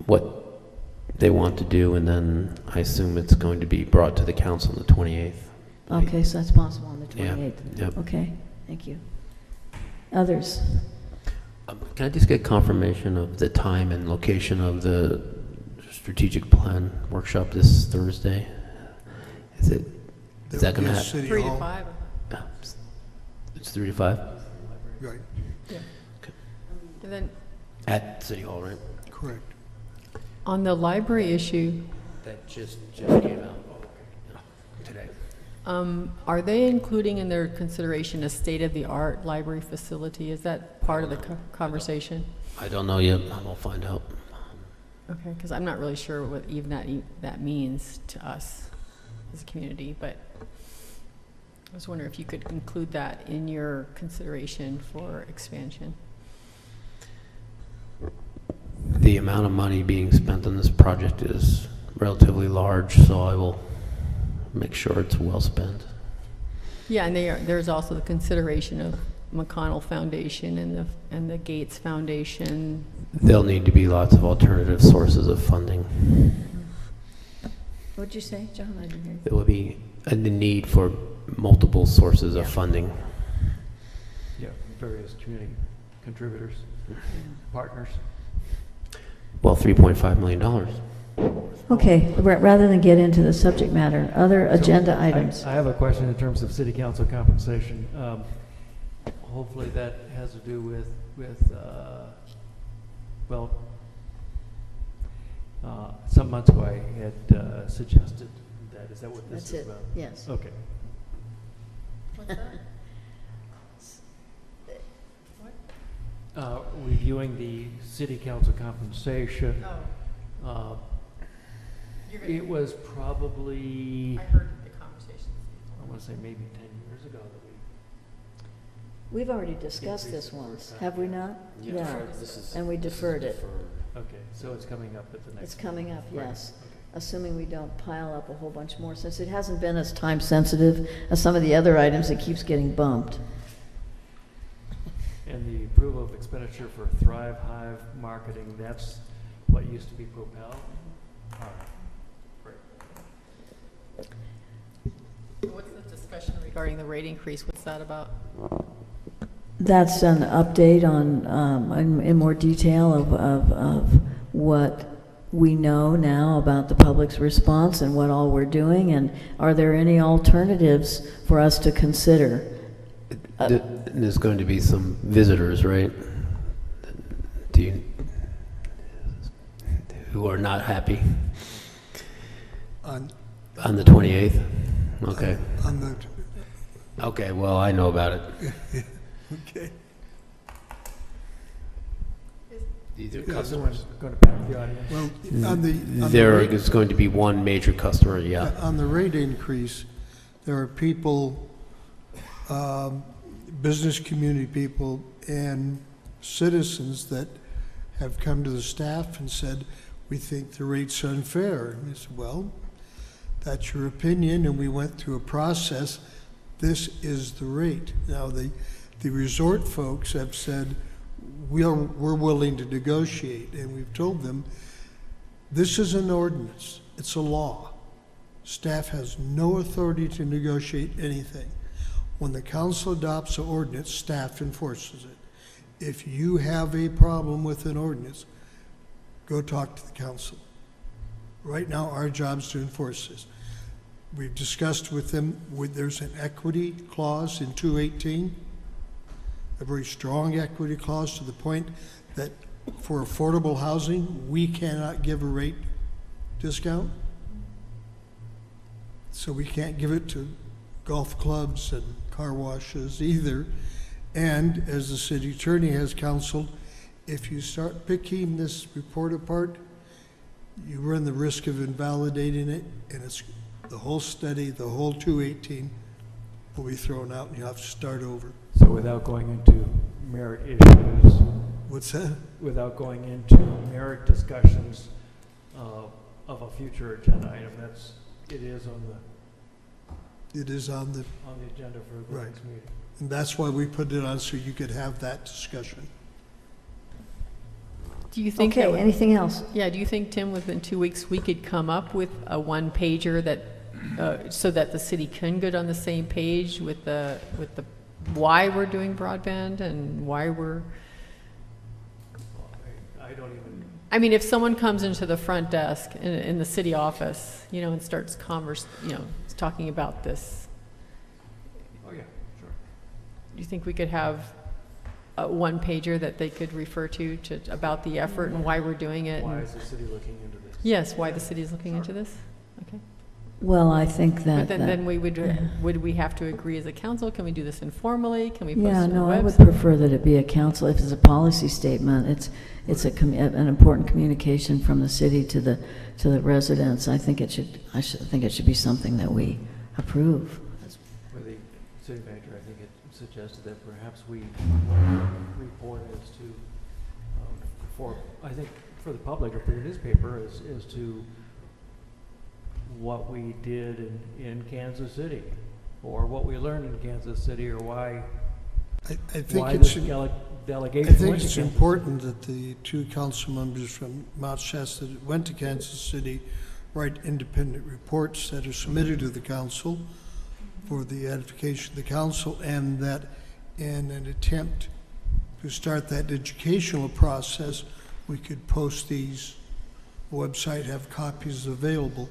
what they want to do, and then I assume it's going to be brought to the council on the 28th. Okay, so that's possible on the 28th. Yeah, yep. Okay, thank you. Others? Can I just get confirmation of the time and location of the strategic plan workshop this Thursday? Is that going to happen? 3 to 5. It's 3 to 5? Right. Yeah. Okay. And then at City Hall, right? Correct. on the library issue, That just came out today. are they including in their consideration a state-of-the-art library facility? Is that part of the conversation? I don't know yet. I'll find out. Okay, because I'm not really sure what even that means to us as a community, but I was wondering if you could include that in your consideration for expansion. The amount of money being spent on this project is relatively large, so I will make sure it's well spent. Yeah, and there's also the consideration of McConnell Foundation and the Gates Foundation. There'll need to be lots of alternative sources of funding. What'd you say, John? I didn't hear you. There will be the need for multiple sources of funding. Yeah, various community contributors, partners. Well, $3.5 million. Okay, rather than get into the subject matter, other agenda items. I have a question in terms of city council compensation. Hopefully that has to do with some months ago I had suggested that. Is that what this That's is it. about? Yes. Okay. What's that? Reviewing the city council compensation. Oh. It was probably, I heard the conversation. I want to say maybe 10 years ago that We've already discussed this once, have we not? Yeah, and we deferred it. Okay, so it's coming up at the next. It's coming up, Right. yes. Okay. Assuming we don't pile up a whole bunch more, since it hasn't been as time sensitive as some of the other items, it keeps getting bumped. And the approval of expenditure for Thrive Hive marketing, that's what used to be Propel? All right, great. What's the discussion regarding the rate increase? What's that about? That's an update on, in more detail of what we know now about the public's response and what all we're doing, and are there any alternatives for us to consider? There's going to be some visitors, right? Who are not happy? On the 28th? Okay. On the... Okay, well, I know about it. Okay. Either customers going to pack the audience? Well, there is going to be one major customer, yeah. On the rate increase, there are people, business community people and citizens that have come to the staff and said, we think the rate's unfair. And we said, well, that's your opinion, and we went through a process. This is the rate. Now, the resort folks have said, we're willing to negotiate, and we've told them, this is an ordinance, it's a law. Staff has no authority to negotiate anything. When the council adopts an ordinance, staff enforces it. If you have a problem with an ordinance, go talk to the council. Right now, our job is to enforce this. We've discussed with them, there's an equity clause in 218, a very strong equity clause to the point that for affordable housing, we cannot give a rate discount. So we can't give it to golf clubs and car washes either. And as the city attorney has counseled, if you start picking this report apart, you run the risk of invalidating it, and it's the whole study, the whole 218 will be thrown out, and you have to start over. So without going into merit issues. What's that? Without going into merit discussions of a future agenda item, it is on the agenda for the Right. next meeting. And that's why we put it on, so you could have that discussion. Do you think? Okay, anything else? Yeah, do you think, Tim, within 2 weeks, we could come up with a one-pager that, so that the city can get on the same page with the why we're doing broadband and why we're... I don't even... I mean, if someone comes into the front desk in the city office, and starts talking about this. Oh, yeah, sure. Do you think we could have a one-pager that they could refer to about the effort and why we're doing it? Why is the city looking into this? Yes, why the city is looking into this? Okay. Well, I think that... But then would we have to agree as a council? Can we do this informally? Can we post it on the I would website? prefer that it be a council. If it's a policy statement, it's an important communication from the city to the residents. I think it should be something that we approve. For the city manager, I think it suggested that perhaps we report as to, I think for the public or for the newspaper, as to what we did in Kansas City, or what we learned in Kansas City, or why this delegation I think went to it's Kansas important that the two council members from Mount Shasta that went to Kansas City write independent reports that are submitted to the council for the edification of the council, and that in an attempt to start that educational process, we could post these website, have copies available.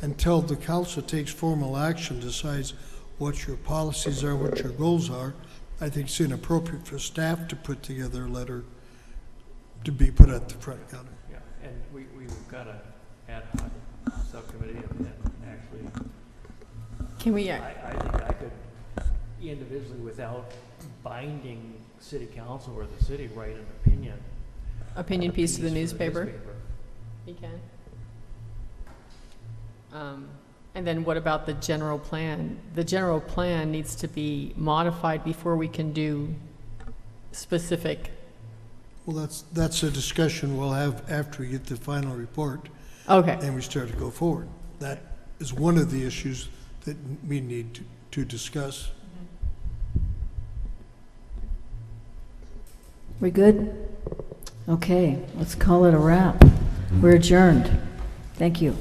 Until the council takes formal action, decides what your policies are, what your goals are, I think it's inappropriate for staff to put together a letter to be put at the front counter. Yeah, and we've got an ad hoc subcommittee and actually. Can we, I think I could individually, without binding city council or the city, write an opinion piece to the for newspaper? You can. And then what about the general plan? The general plan needs to be modified before we can do specific. Well, that's a discussion we'll have after we get the final report. Okay. And we start to go forward. That is one of the issues that we need to discuss. We good? Okay, let's call it a wrap. We're adjourned. Thank you.